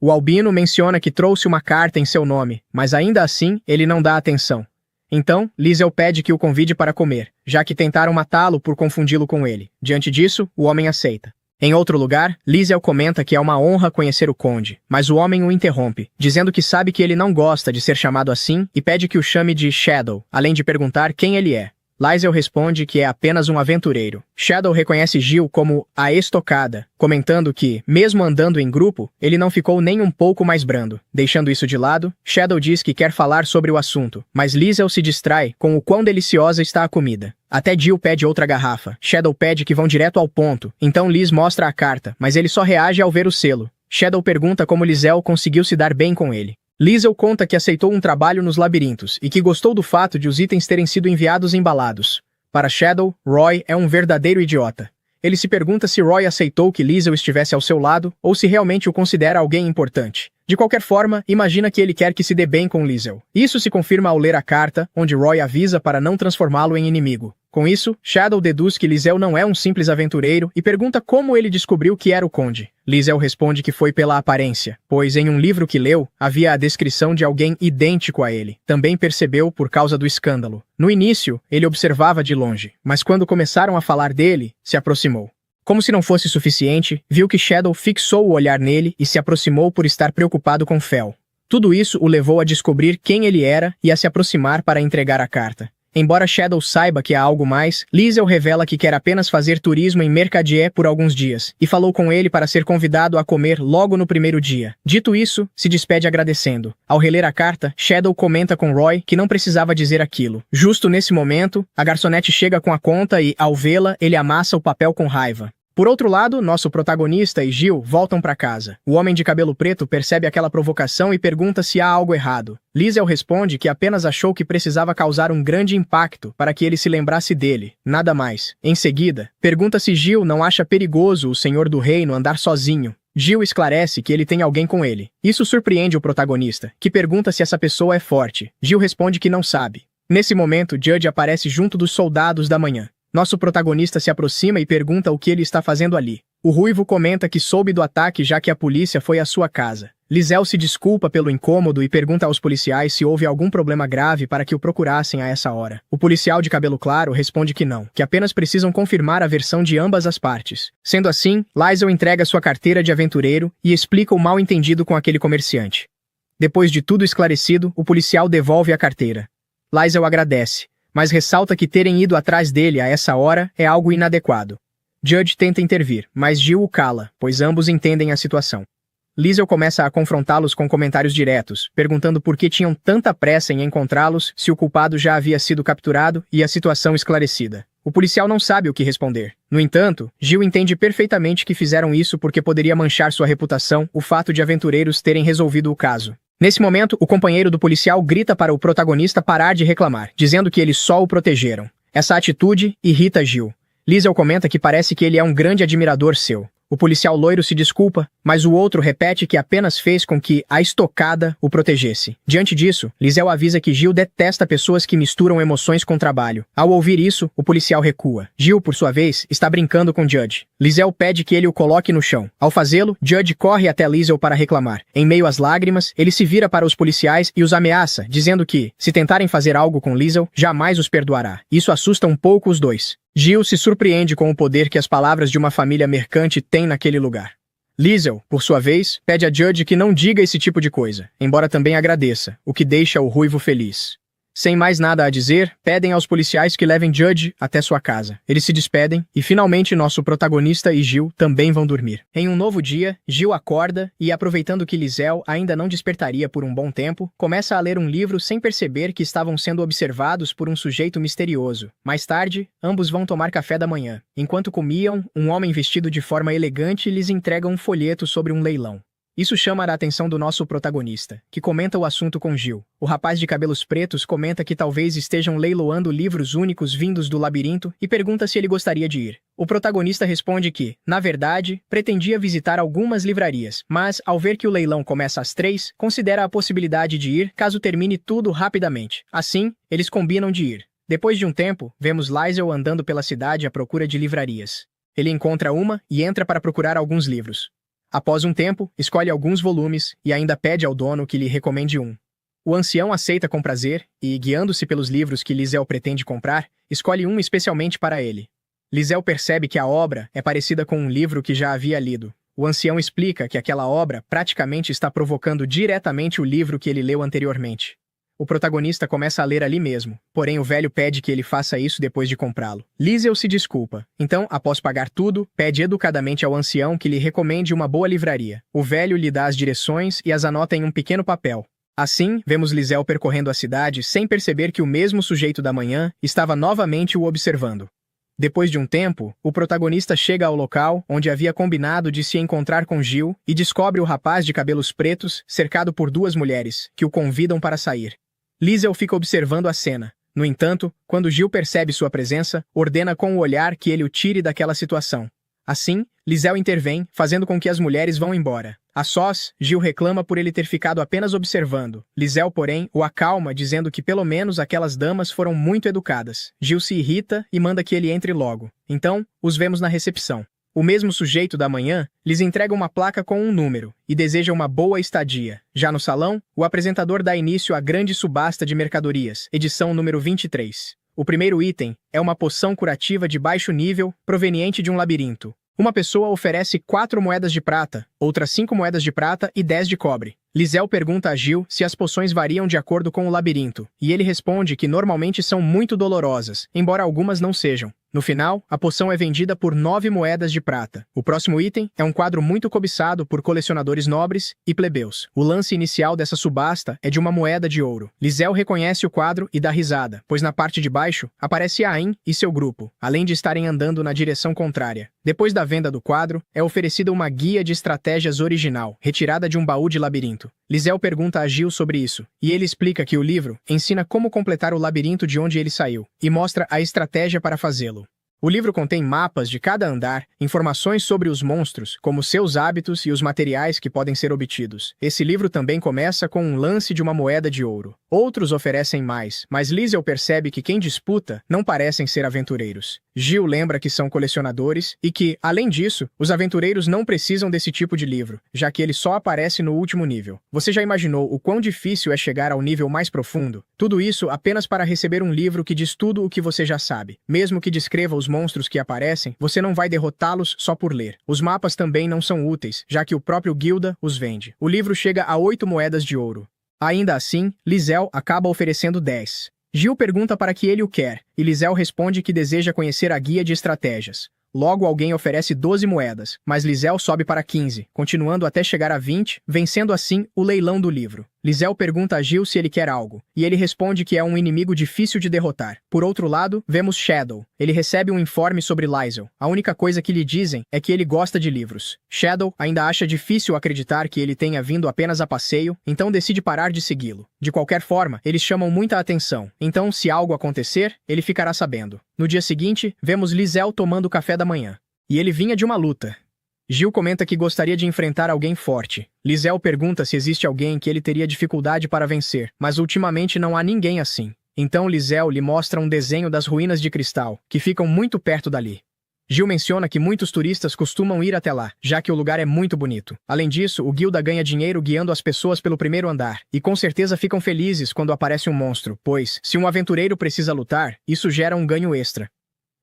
Speaker 1: O albino menciona que trouxe uma carta em seu nome, mas ainda assim ele não dá atenção. Então, Liesel pede que o convide para comer, já que tentaram matá-lo por confundi-lo com ele. Diante disso, o homem aceita. Em outro lugar, Liesel comenta que é uma honra conhecer o conde, mas o homem o interrompe, dizendo que sabe que ele não gosta de ser chamado assim e pede que o chame de Shadow, além de perguntar quem ele é. Liesel responde que é apenas um aventureiro. Shadow reconhece Jill como a estocada, comentando que, mesmo andando em grupo, ele não ficou nem um pouco mais brando. Deixando isso de lado, Shadow diz que quer falar sobre o assunto, mas Liesel se distrai com o quão deliciosa está a comida. Até Jill pede outra garrafa. Shadow pede que vão direto ao ponto, então Liz mostra a carta, mas ele só reage ao ver o selo. Shadow pergunta como Liesel conseguiu se dar bem com ele. Liesel conta que aceitou um trabalho nos labirintos e que gostou do fato de os itens terem sido enviados embalados. Para Shadow, Roy é um verdadeiro idiota. Ele se pergunta se Roy aceitou que Liesel estivesse ao seu lado ou se realmente o considera alguém importante. De qualquer forma, imagina que ele quer que se dê bem com Liesel. Isso se confirma ao ler a carta, onde Roy avisa para não transformá-lo em inimigo. Com isso, Shadow deduz que Liesel não é um simples aventureiro e pergunta como ele descobriu que era o conde. Liesel responde que foi pela aparência, pois em um livro que leu, havia a descrição de alguém idêntico a ele. Também percebeu por causa do escândalo. No início, ele observava de longe, mas quando começaram a falar dele, se aproximou. Como se não fosse suficiente, viu que Shadow fixou o olhar nele e se aproximou por estar preocupado com Fel. Tudo isso o levou a descobrir quem ele era e a se aproximar para entregar a carta. Embora Shadow saiba que há algo mais, Liesel revela que quer apenas fazer turismo em Mercadier por alguns dias, e falou com ele para ser convidado a comer logo no primeiro dia. Dito isso, se despede agradecendo. Ao reler a carta, Shadow comenta com Roy que não precisava dizer aquilo. Justo nesse momento, a garçonete chega com a conta e, ao vê-la, ele amassa o papel com raiva. Por outro lado, nosso protagonista e Jill voltam para casa. O homem de cabelo preto percebe aquela provocação e pergunta se há algo errado. Liesel responde que apenas achou que precisava causar um grande impacto para que ele se lembrasse dele, nada mais. Em seguida, pergunta se Jill não acha perigoso o senhor do reino andar sozinho. Jill esclarece que ele tem alguém com ele. Isso surpreende o protagonista, que pergunta se essa pessoa é forte. Jill responde que não sabe. Nesse momento, Judge aparece junto dos soldados da manhã. Nosso protagonista se aproxima e pergunta o que ele está fazendo ali. O ruivo comenta que soube do ataque já que a polícia foi à sua casa. Liesel se desculpa pelo incômodo e pergunta aos policiais se houve algum problema grave para que o procurassem a essa hora. O policial de cabelo claro responde que não, que apenas precisam confirmar a versão de ambas as partes. Sendo assim, Liesel entrega sua carteira de aventureiro e explica o mal-entendido com aquele comerciante. Depois de tudo esclarecido, o policial devolve a carteira. Liesel agradece, mas ressalta que terem ido atrás dele a essa hora é algo inadequado. Judge tenta intervir, mas Jill o cala, pois ambos entendem a situação. Liesel começa a confrontá-los com comentários diretos, perguntando por que tinham tanta pressa em encontrá-los se o culpado já havia sido capturado e a situação esclarecida. O policial não sabe o que responder. No entanto, Jill entende perfeitamente que fizeram isso porque poderia manchar sua reputação o fato de aventureiros terem resolvido o caso. Nesse momento, o companheiro do policial grita para o protagonista parar de reclamar, dizendo que eles só o protegeram. Essa atitude irrita Jill. Liesel comenta que parece que ele é um grande admirador seu. O policial loiro se desculpa, mas o outro repete que apenas fez com que a estocada o protegesse. Diante disso, Liesel avisa que Jill detesta pessoas que misturam emoções com trabalho. Ao ouvir isso, o policial recua. Jill, por sua vez, está brincando com Judge. Liesel pede que ele o coloque no chão. Ao fazê-lo, Judge corre até Liesel para reclamar. Em meio às lágrimas, ele se vira para os policiais e os ameaça, dizendo que, se tentarem fazer algo com Liesel, jamais os perdoará. Isso assusta um pouco os dois. Jill se surpreende com o poder que as palavras de uma família mercante têm naquele lugar. Liesel, por sua vez, pede a Judge que não diga esse tipo de coisa, embora também agradeça, o que deixa o ruivo feliz. Sem mais nada a dizer, pedem aos policiais que levem Judge até sua casa. Eles se despedem e, finalmente, nosso protagonista e Jill também vão dormir. Em um novo dia, Jill acorda e, aproveitando que Liesel ainda não despertaria por um bom tempo, começa a ler um livro sem perceber que estavam sendo observados por um sujeito misterioso. Mais tarde, ambos vão tomar café da manhã. Enquanto comiam, um homem vestido de forma elegante lhes entrega um folheto sobre um leilão. Isso chama a atenção do nosso protagonista, que comenta o assunto com Jill. O rapaz de cabelos pretos comenta que talvez estejam leiloando livros únicos vindos do labirinto e pergunta se ele gostaria de ir. O protagonista responde que, na verdade, pretendia visitar algumas livrarias, mas, ao ver que o leilão começa às 3, considera a possibilidade de ir caso termine tudo rapidamente. Assim, eles combinam de ir. Depois de um tempo, vemos Liesel andando pela cidade à procura de livrarias. Ele encontra uma e entra para procurar alguns livros. Após um tempo, escolhe alguns volumes e ainda pede ao dono que lhe recomende um. O ancião aceita com prazer e, guiando-se pelos livros que Liesel pretende comprar, escolhe um especialmente para ele. Liesel percebe que a obra é parecida com um livro que já havia lido. O ancião explica que aquela obra praticamente está provocando diretamente o livro que ele leu anteriormente. O protagonista começa a ler ali mesmo, porém o velho pede que ele faça isso depois de comprá-lo. Liesel se desculpa. Então, após pagar tudo, pede educadamente ao ancião que lhe recomende uma boa livraria. O velho lhe dá as direções e as anota em um pequeno papel. Assim, vemos Liesel percorrendo a cidade sem perceber que o mesmo sujeito da manhã estava novamente o observando. Depois de um tempo, o protagonista chega ao local onde havia combinado de se encontrar com Jill e descobre o rapaz de cabelos pretos cercado por duas mulheres, que o convidam para sair. Liesel fica observando a cena. No entanto, quando Jill percebe sua presença, ordena com o olhar que ele o tire daquela situação. Assim, Liesel intervém, fazendo com que as mulheres vão embora. A sós, Jill reclama por ele ter ficado apenas observando. Liesel, porém, o acalma, dizendo que pelo menos aquelas damas foram muito educadas. Jill se irrita e manda que ele entre logo. Então, os vemos na recepção. O mesmo sujeito da manhã lhes entrega uma placa com um número e deseja uma boa estadia. Já no salão, o apresentador dá início à grande subasta de mercadorias, edição número 23. O primeiro item é uma poção curativa de baixo nível proveniente de um labirinto. Uma pessoa oferece 4 moedas de prata, outra 5 moedas de prata e 10 de cobre. Liesel pergunta a Jill se as poções variam de acordo com o labirinto, e ele responde que normalmente são muito dolorosas, embora algumas não sejam. No final, a poção é vendida por 9 moedas de prata. O próximo item é um quadro muito cobiçado por colecionadores nobres e plebeus. O lance inicial dessa subasta é de uma moeda de ouro. Liesel reconhece o quadro e dá risada, pois na parte de baixo aparece Ain e seu grupo, além de estarem andando na direção contrária. Depois da venda do quadro, é oferecida uma guia de estratégias original, retirada de um baú de labirinto. Liesel pergunta a Jill sobre isso, e ele explica que o livro ensina como completar o labirinto de onde ele saiu, e mostra a estratégia para fazê-lo. O livro contém mapas de cada andar, informações sobre os monstros, como seus hábitos e os materiais que podem ser obtidos. Esse livro também começa com um lance de uma moeda de ouro. Outros oferecem mais, mas Liesel percebe que quem disputa não parecem ser aventureiros. Jill lembra que são colecionadores e que, além disso, os aventureiros não precisam desse tipo de livro, já que ele só aparece no último nível. Você já imaginou o quão difícil é chegar ao nível mais profundo? Tudo isso apenas para receber um livro que diz tudo o que você já sabe. Mesmo que descreva os monstros que aparecem, você não vai derrotá-los só por ler. Os mapas também não são úteis, já que o próprio Gilda os vende. O livro chega a 8 moedas de ouro. Ainda assim, Liesel acaba oferecendo 10. Jill pergunta para que ele o quer, e Liesel responde que deseja conhecer a guia de estratégias. Logo alguém oferece 12 moedas, mas Liesel sobe para 15, continuando até chegar a 20, vencendo assim o leilão do livro. Liesel pergunta a Jill se ele quer algo, e ele responde que é um inimigo difícil de derrotar. Por outro lado, vemos Shadow. Ele recebe um informe sobre Liesel. A única coisa que lhe dizem é que ele gosta de livros. Shadow ainda acha difícil acreditar que ele tenha vindo apenas a passeio, então decide parar de segui-lo. De qualquer forma, eles chamam muita atenção, então se algo acontecer, ele ficará sabendo. No dia seguinte, vemos Liesel tomando café da manhã. E ele vinha de uma luta. Jill comenta que gostaria de enfrentar alguém forte. Liesel pergunta se existe alguém que ele teria dificuldade para vencer, mas ultimamente não há ninguém assim. Então Liesel lhe mostra um desenho das ruínas de cristal, que ficam muito perto dali. Jill menciona que muitos turistas costumam ir até lá, já que o lugar é muito bonito. Além disso, o Gilda ganha dinheiro guiando as pessoas pelo primeiro andar, e com certeza ficam felizes quando aparece um monstro, pois, se um aventureiro precisa lutar, isso gera um ganho extra.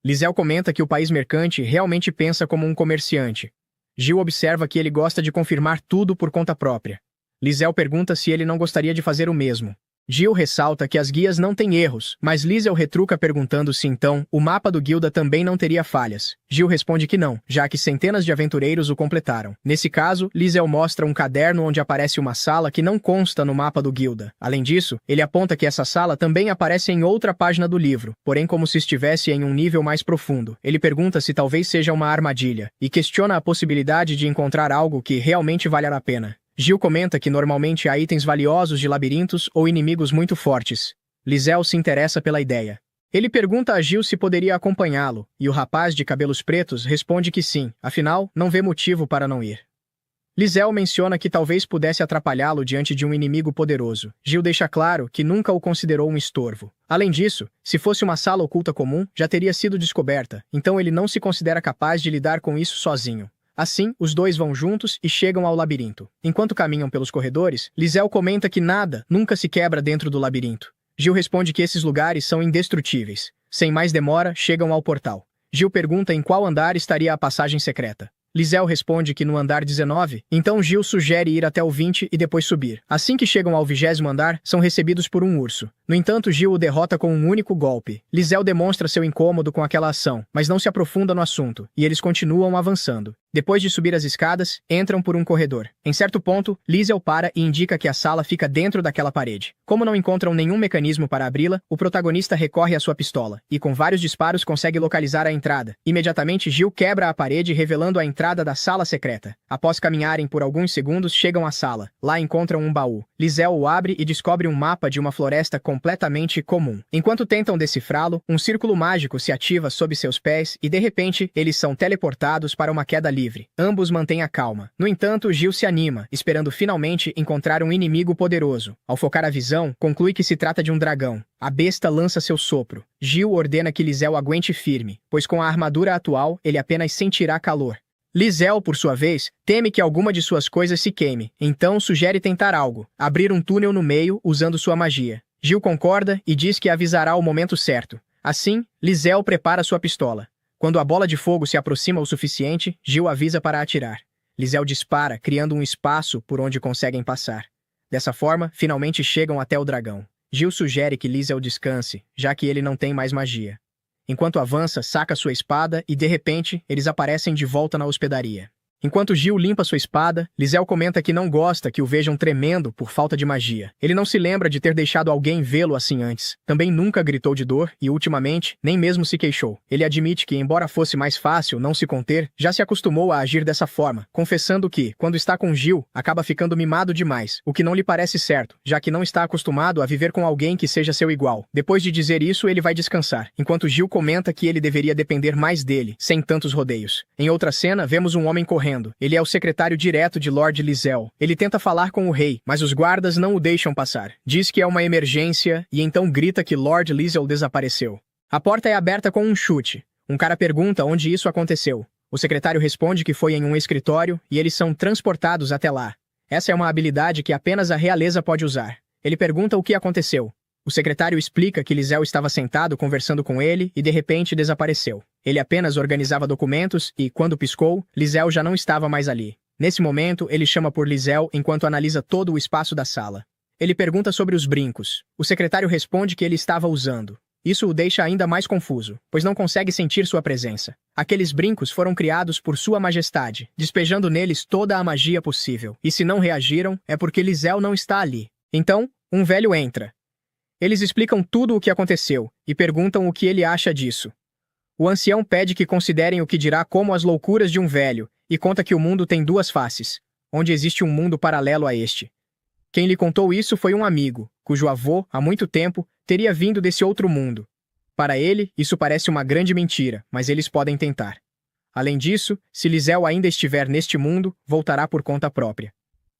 Speaker 1: Liesel comenta que o país mercante realmente pensa como um comerciante. Gil observa que ele gosta de confirmar tudo por conta própria. Liesel pergunta se ele não gostaria de fazer o mesmo. Gil ressalta que as guias não têm erros, mas Liesel retruca perguntando se então o mapa do Guilda também não teria falhas. Gil responde que não, já que centenas de aventureiros o completaram. Nesse caso, Liesel mostra um caderno onde aparece uma sala que não consta no mapa do Guilda. Além disso, ele aponta que essa sala também aparece em outra página do livro, porém como se estivesse em um nível mais profundo. Ele pergunta se talvez seja uma armadilha, e questiona a possibilidade de encontrar algo que realmente valha a pena. Gil comenta que normalmente há itens valiosos de labirintos ou inimigos muito fortes. Liesel se interessa pela ideia. Ele pergunta a Gil se poderia acompanhá-lo, e o rapaz de cabelos pretos responde que sim, afinal, não vê motivo para não ir. Liesel menciona que talvez pudesse atrapalhá-lo diante de um inimigo poderoso. Gil deixa claro que nunca o considerou um estorvo. Além disso, se fosse uma sala oculta comum, já teria sido descoberta, então ele não se considera capaz de lidar com isso sozinho. Assim, os dois vão juntos e chegam ao labirinto. Enquanto caminham pelos corredores, Liesel comenta que nada nunca se quebra dentro do labirinto. Gil responde que esses lugares são indestrutíveis. Sem mais demora, chegam ao portal. Gil pergunta em qual andar estaria a passagem secreta. Liesel responde que no andar 19, então Gil sugere ir até o 20 e depois subir. Assim que chegam ao 20º andar, são recebidos por um urso. No entanto, Gil o derrota com um único golpe. Liesel demonstra seu incômodo com aquela ação, mas não se aprofunda no assunto, e eles continuam avançando. Depois de subir as escadas, entram por um corredor. Em certo ponto, Liesel para e indica que a sala fica dentro daquela parede. Como não encontram nenhum mecanismo para abri-la, o protagonista recorre à sua pistola, e com vários disparos consegue localizar a entrada. Imediatamente, Gil quebra a parede revelando a entrada da sala secreta. Após caminharem por alguns segundos, chegam à sala. Lá encontram um baú. Liesel o abre e descobre um mapa de uma floresta completamente comum. Enquanto tentam decifrá-lo, um círculo mágico se ativa sob seus pés e, de repente, eles são teleportados para uma queda livre. Ambos mantêm a calma. No entanto, Gil se anima, esperando finalmente encontrar um inimigo poderoso. Ao focar a visão, conclui que se trata de um dragão. A besta lança seu sopro. Gil ordena que Liesel aguente firme, pois com a armadura atual, ele apenas sentirá calor. Liesel, por sua vez, teme que alguma de suas coisas se queime, então sugere tentar algo, abrir um túnel no meio usando sua magia. Gil concorda e diz que avisará o momento certo. Assim, Liesel prepara sua pistola. Quando a bola de fogo se aproxima o suficiente, Gil avisa para atirar. Liesel dispara, criando um espaço por onde conseguem passar. Dessa forma, finalmente chegam até o dragão. Gil sugere que Liesel descanse, já que ele não tem mais magia. Enquanto avança, saca sua espada e, de repente, eles aparecem de volta na hospedaria. Enquanto Gil limpa sua espada, Liesel comenta que não gosta que o vejam tremendo por falta de magia. Ele não se lembra de ter deixado alguém vê-lo assim antes. Também nunca gritou de dor e, ultimamente, nem mesmo se queixou. Ele admite que, embora fosse mais fácil não se conter, já se acostumou a agir dessa forma, confessando que, quando está com Gil, acaba ficando mimado demais, o que não lhe parece certo, já que não está acostumado a viver com alguém que seja seu igual. Depois de dizer isso, ele vai descansar, enquanto Gil comenta que ele deveria depender mais dele, sem tantos rodeios. Em outra cena, vemos um homem correndo. Ele é o secretário direto de Lord Liesel. Ele tenta falar com o rei, mas os guardas não o deixam passar. Diz que é uma emergência e então grita que Lord Liesel desapareceu. A porta é aberta com um chute. Um cara pergunta onde isso aconteceu. O secretário responde que foi em um escritório e eles são transportados até lá. Essa é uma habilidade que apenas a realeza pode usar. Ele pergunta o que aconteceu. O secretário explica que Liesel estava sentado conversando com ele e de repente desapareceu. Ele apenas organizava documentos e, quando piscou, Liesel já não estava mais ali. Nesse momento, ele chama por Liesel enquanto analisa todo o espaço da sala. Ele pergunta sobre os brincos. O secretário responde que ele estava usando. Isso o deixa ainda mais confuso, pois não consegue sentir sua presença. Aqueles brincos foram criados por Sua Majestade, despejando neles toda a magia possível. E se não reagiram, é porque Liesel não está ali. Então, um velho entra. Eles explicam tudo o que aconteceu e perguntam o que ele acha disso. O ancião pede que considerem o que dirá como as loucuras de um velho e conta que o mundo tem duas faces, onde existe um mundo paralelo a este. Quem lhe contou isso foi um amigo, cujo avô, há muito tempo, teria vindo desse outro mundo. Para ele, isso parece uma grande mentira, mas eles podem tentar. Além disso, se Liesel ainda estiver neste mundo, voltará por conta própria.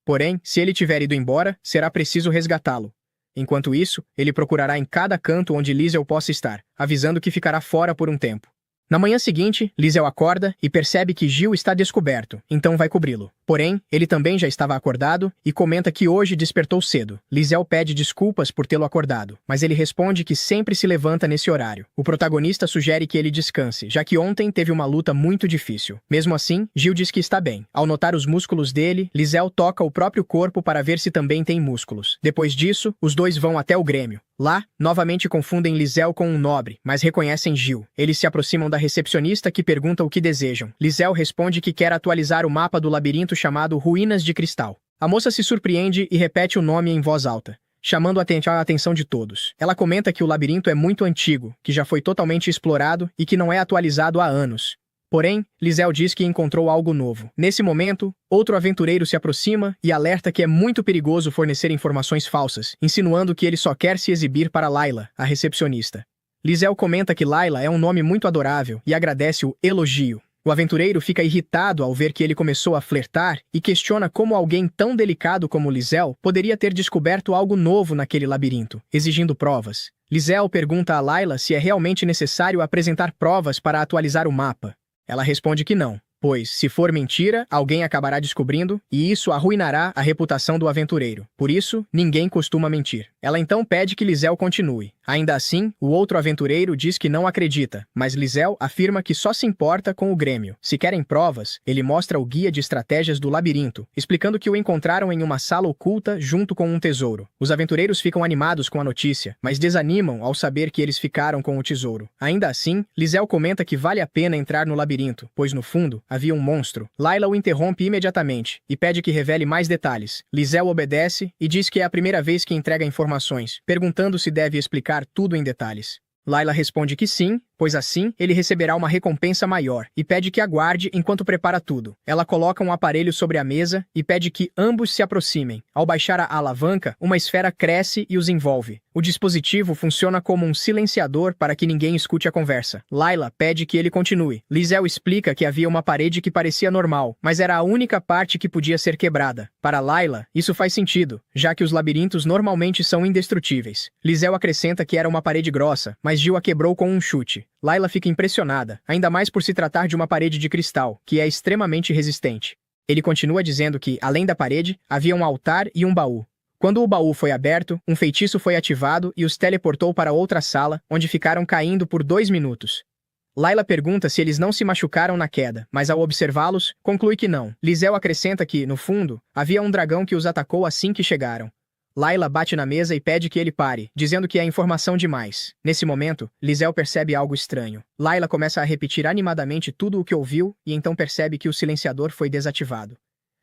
Speaker 1: Porém, se ele tiver ido embora, será preciso resgatá-lo. Enquanto isso, ele procurará em cada canto onde Liesel possa estar, avisando que ficará fora por um tempo. Na manhã seguinte, Liesel acorda e percebe que Gil está descoberto, então vai cobri-lo. Porém, ele também já estava acordado e comenta que hoje despertou cedo. Liesel pede desculpas por tê-lo acordado, mas ele responde que sempre se levanta nesse horário. O protagonista sugere que ele descanse, já que ontem teve uma luta muito difícil. Mesmo assim, Gil diz que está bem. Ao notar os músculos dele, Liesel toca o próprio corpo para ver se também tem músculos. Depois disso, os dois vão até o Grêmio. Lá, novamente confundem Liesel com um nobre, mas reconhecem Gil. Eles se aproximam da recepcionista que pergunta o que desejam. Liesel responde que quer atualizar o mapa do labirinto chamado Ruínas de Cristal. A moça se surpreende e repete o nome em voz alta, chamando a atenção de todos. Ela comenta que o labirinto é muito antigo, que já foi totalmente explorado e que não é atualizado há anos. Porém, Liesel diz que encontrou algo novo. Nesse momento, outro aventureiro se aproxima e alerta que é muito perigoso fornecer informações falsas, insinuando que ele só quer se exibir para Layla, a recepcionista. Liesel comenta que Layla é um nome muito adorável e agradece o elogio. O aventureiro fica irritado ao ver que ele começou a flertar e questiona como alguém tão delicado como Liesel poderia ter descoberto algo novo naquele labirinto, exigindo provas. Liesel pergunta a Layla se é realmente necessário apresentar provas para atualizar o mapa. Ela responde que não, pois, se for mentira, alguém acabará descobrindo e isso arruinará a reputação do aventureiro. Por isso, ninguém costuma mentir. Ela então pede que Liesel continue. Ainda assim, o outro aventureiro diz que não acredita, mas Liesel afirma que só se importa com o Grêmio. Se querem provas, ele mostra o guia de estratégias do labirinto, explicando que o encontraram em uma sala oculta junto com um tesouro. Os aventureiros ficam animados com a notícia, mas desanimam ao saber que eles ficaram com o tesouro. Ainda assim, Liesel comenta que vale a pena entrar no labirinto, pois no fundo, havia um monstro. Layla o interrompe imediatamente e pede que revele mais detalhes. Liesel obedece e diz que é a primeira vez que entrega informações, perguntando se deve explicar tudo em detalhes. Layla responde que sim, pois assim ele receberá uma recompensa maior e pede que aguarde enquanto prepara tudo. Ela coloca um aparelho sobre a mesa e pede que ambos se aproximem. Ao baixar a alavanca, uma esfera cresce e os envolve. O dispositivo funciona como um silenciador para que ninguém escute a conversa. Layla pede que ele continue. Liesel explica que havia uma parede que parecia normal, mas era a única parte que podia ser quebrada. Para Layla, isso faz sentido, já que os labirintos normalmente são indestrutíveis. Liesel acrescenta que era uma parede grossa, mas Gil a quebrou com um chute. Layla fica impressionada, ainda mais por se tratar de uma parede de cristal, que é extremamente resistente. Ele continua dizendo que, além da parede, havia um altar e um baú. Quando o baú foi aberto, um feitiço foi ativado e os teleportou para outra sala, onde ficaram caindo por 2 minutos. Layla pergunta se eles não se machucaram na queda, mas ao observá-los, conclui que não. Liesel acrescenta que, no fundo, havia um dragão que os atacou assim que chegaram. Layla bate na mesa e pede que ele pare, dizendo que é informação demais. Nesse momento, Liesel percebe algo estranho. Layla começa a repetir animadamente tudo o que ouviu e então percebe que o silenciador foi desativado.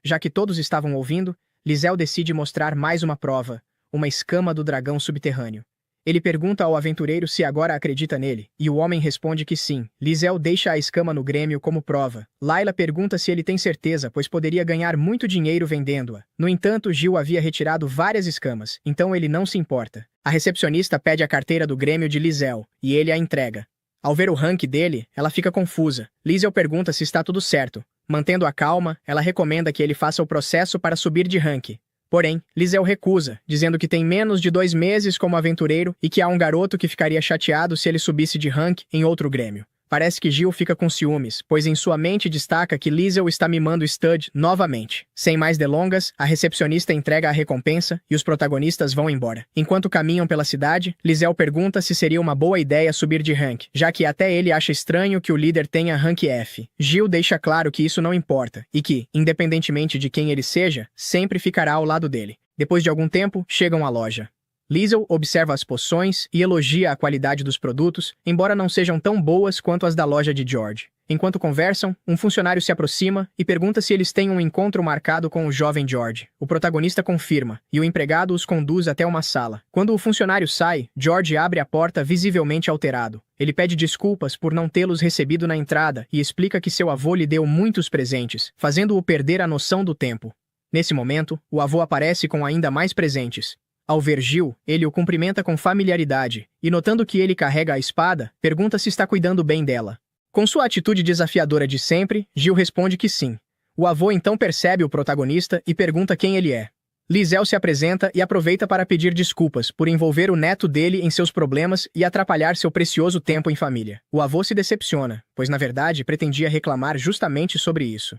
Speaker 1: Já que todos estavam ouvindo, Liesel decide mostrar mais uma prova, uma escama do dragão subterrâneo. Ele pergunta ao aventureiro se agora acredita nele, e o homem responde que sim. Liesel deixa a escama no Grêmio como prova. Layla pergunta se ele tem certeza, pois poderia ganhar muito dinheiro vendendo-a. No entanto, Gil havia retirado várias escamas, então ele não se importa. A recepcionista pede a carteira do Grêmio de Liesel, e ele a entrega. Ao ver o rank dele, ela fica confusa. Liesel pergunta se está tudo certo. Mantendo a calma, ela recomenda que ele faça o processo para subir de rank. Porém, Liesel recusa, dizendo que tem menos de 2 meses como aventureiro e que há um garoto que ficaria chateado se ele subisse de rank em outro Grêmio. Parece que Gil fica com ciúmes, pois em sua mente destaca que Liesel está mimando Stud novamente. Sem mais delongas, a recepcionista entrega a recompensa e os protagonistas vão embora. Enquanto caminham pela cidade, Liesel pergunta se seria uma boa ideia subir de rank, já que até ele acha estranho que o líder tenha rank F. Gil deixa claro que isso não importa e que, independentemente de quem ele seja, sempre ficará ao lado dele. Depois de algum tempo, chegam à loja. Liesel observa as poções e elogia a qualidade dos produtos, embora não sejam tão boas quanto as da loja de George. Enquanto conversam, um funcionário se aproxima e pergunta se eles têm um encontro marcado com o jovem George. O protagonista confirma, e o empregado os conduz até uma sala. Quando o funcionário sai, George abre a porta visivelmente alterado. Ele pede desculpas por não tê-los recebido na entrada e explica que seu avô lhe deu muitos presentes, fazendo-o perder a noção do tempo. Nesse momento, o avô aparece com ainda mais presentes. Ao ver Gil, ele o cumprimenta com familiaridade, e notando que ele carrega a espada, pergunta se está cuidando bem dela. Com sua atitude desafiadora de sempre, Gil responde que sim. O avô então percebe o protagonista e pergunta quem ele é. Liesel se apresenta e aproveita para pedir desculpas por envolver o neto dele em seus problemas e atrapalhar seu precioso tempo em família. O avô se decepciona, pois na verdade pretendia reclamar justamente sobre isso.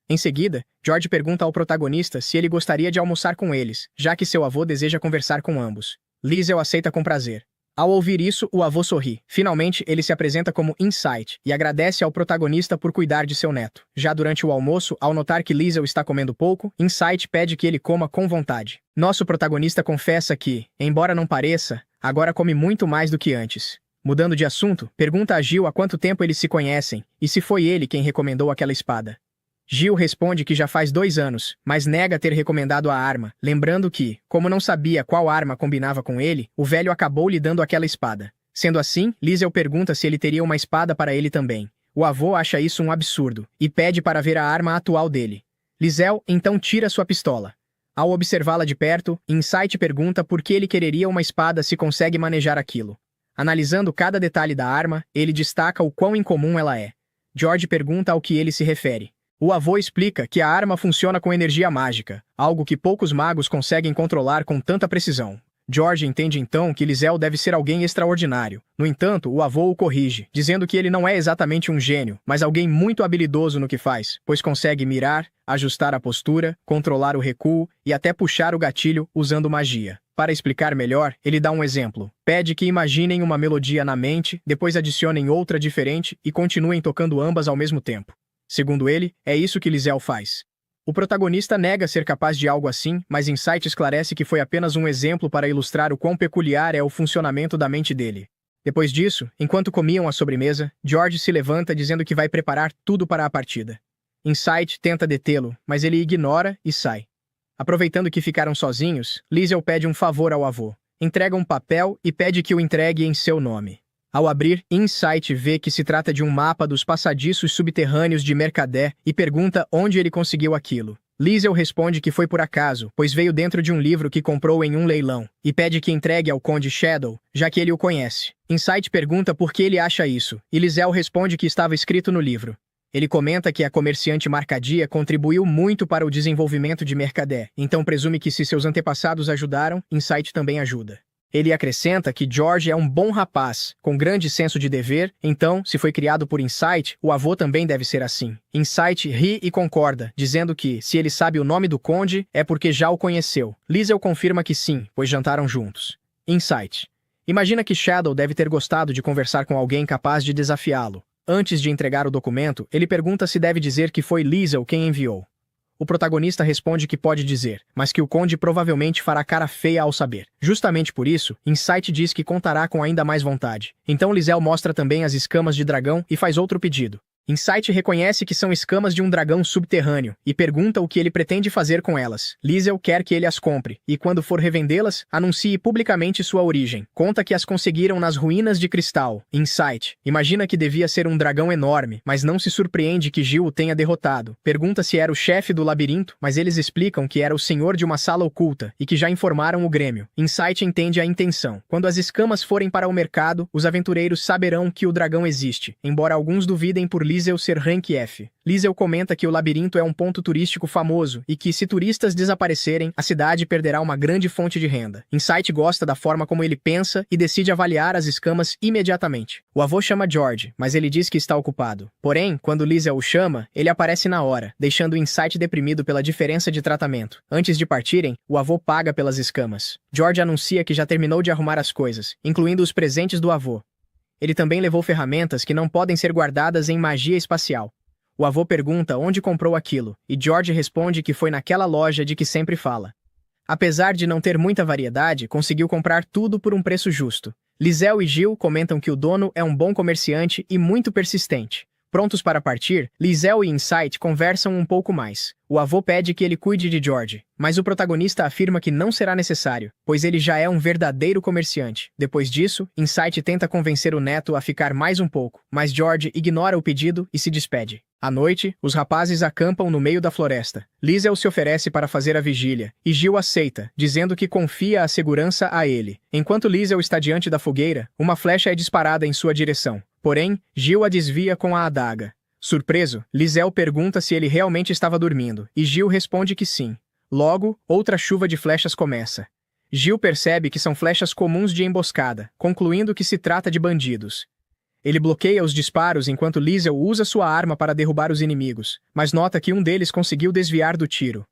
Speaker 1: Em seguida, George pergunta ao protagonista se ele gostaria de almoçar com eles, já que seu avô deseja conversar com ambos. Liesel aceita com prazer. Ao ouvir isso, o avô sorri. Finalmente, ele se apresenta como Insight e agradece ao protagonista por cuidar de seu neto. Já durante o almoço, ao notar que Liesel está comendo pouco, Insight pede que ele coma com vontade. Nosso protagonista confessa que, embora não pareça, agora come muito mais do que antes. Mudando de assunto, pergunta a Jill há quanto tempo eles se conhecem e se foi ele quem recomendou aquela espada. Jill responde que já faz 2 anos, mas nega ter recomendado a arma, lembrando que, como não sabia qual arma combinava com ele, o velho acabou lhe dando aquela espada. Sendo assim, Liesel pergunta se ele teria uma espada para ele também. O avô acha isso um absurdo, e pede para ver a arma atual dele. Liesel então tira sua pistola. Ao observá-la de perto, Insight pergunta por que ele quereria uma espada se consegue manejar aquilo. Analisando cada detalhe da arma, ele destaca o quão incomum ela é. George pergunta ao que ele se refere. O avô explica que a arma funciona com energia mágica, algo que poucos magos conseguem controlar com tanta precisão. George entende então que Liesel deve ser alguém extraordinário. No entanto, o avô o corrige, dizendo que ele não é exatamente um gênio, mas alguém muito habilidoso no que faz, pois consegue mirar, ajustar a postura, controlar o recuo e até puxar o gatilho usando magia. Para explicar melhor, ele dá um exemplo. Pede que imaginem uma melodia na mente, depois adicionem outra diferente e continuem tocando ambas ao mesmo tempo. Segundo ele, é isso que Liesel faz. O protagonista nega ser capaz de algo assim, mas Insight esclarece que foi apenas um exemplo para ilustrar o quão peculiar é o funcionamento da mente dele. Depois disso, enquanto comiam a sobremesa, George se levanta dizendo que vai preparar tudo para a partida. Insight tenta detê-lo, mas ele ignora e sai. Aproveitando que ficaram sozinhos, Liesel pede um favor ao avô. Entrega um papel e pede que o entregue em seu nome. Ao abrir, Insight vê que se trata de um mapa dos passadiços subterrâneos de Mercadé e pergunta onde ele conseguiu aquilo. Liesel responde que foi por acaso, pois veio dentro de um livro que comprou em um leilão, e pede que entregue ao Conde Shadow, já que ele o conhece. Insight pergunta por que ele acha isso, e Liesel responde que estava escrito no livro. Ele comenta que a comerciante Marcadia contribuiu muito para o desenvolvimento de Mercadé, então presume que se seus antepassados ajudaram, Insight também ajuda. Ele acrescenta que George é um bom rapaz, com grande senso de dever, então, se foi criado por Insight, o avô também deve ser assim. Insight ri e concorda, dizendo que, se ele sabe o nome do conde, é porque já o conheceu. Liesel confirma que sim, pois jantaram juntos. Insight. Imagina que Shadow deve ter gostado de conversar com alguém capaz de desafiá-lo. Antes de entregar o documento, ele pergunta se deve dizer que foi Liesel quem enviou. O protagonista responde que pode dizer, mas que o conde provavelmente fará cara feia ao saber. Justamente por isso, Insight diz que contará com ainda mais vontade. Então Liesel mostra também as escamas de dragão e faz outro pedido. Insight reconhece que são escamas de um dragão subterrâneo e pergunta o que ele pretende fazer com elas. Liesel quer que ele as compre e, quando for revendê-las, anuncie publicamente sua origem. Conta que as conseguiram nas ruínas de cristal. Insight imagina que devia ser um dragão enorme, mas não se surpreende que Jill o tenha derrotado. Pergunta se era o chefe do labirinto, mas eles explicam que era o senhor de uma sala oculta e que já informaram o Grêmio. Insight entende a intenção. Quando as escamas forem para o mercado, os aventureiros saberão que o dragão existe, embora alguns duvidem por Liesel ser Rank F. Liesel comenta que o labirinto é um ponto turístico famoso e que, se turistas desaparecerem, a cidade perderá uma grande fonte de renda. Insight gosta da forma como ele pensa e decide avaliar as escamas imediatamente. O avô chama George, mas ele diz que está ocupado. Porém, quando Liesel o chama, ele aparece na hora, deixando Insight deprimido pela diferença de tratamento. Antes de partirem, o avô paga pelas escamas. George anuncia que já terminou de arrumar as coisas, incluindo os presentes do avô. Ele também levou ferramentas que não podem ser guardadas em magia espacial. O avô pergunta onde comprou aquilo, e George responde que foi naquela loja de que sempre fala. Apesar de não ter muita variedade, conseguiu comprar tudo por um preço justo. Liesel e Jill comentam que o dono é um bom comerciante e muito persistente. Prontos para partir, Liesel e Insight conversam um pouco mais. O avô pede que ele cuide de George, mas o protagonista afirma que não será necessário, pois ele já é um verdadeiro comerciante. Depois disso, Insight tenta convencer o neto a ficar mais um pouco, mas George ignora o pedido e se despede. À noite, os rapazes acampam no meio da floresta. Liesel se oferece para fazer a vigília, e Jill aceita, dizendo que confia a segurança a ele. Enquanto Liesel está diante da fogueira, uma flecha é disparada em sua direção. Porém, Jill a desvia com a adaga. Surpreso, Liesel pergunta se ele realmente estava dormindo, e Jill responde que sim. Logo, outra chuva de flechas começa. Jill percebe que são flechas comuns de emboscada, concluindo que se trata de bandidos. Ele bloqueia os disparos enquanto Liesel usa sua arma para derrubar os inimigos, mas nota que um deles conseguiu desviar do tiro.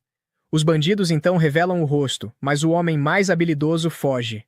Speaker 1: Os bandidos então revelam o rosto, mas o homem mais habilidoso foge.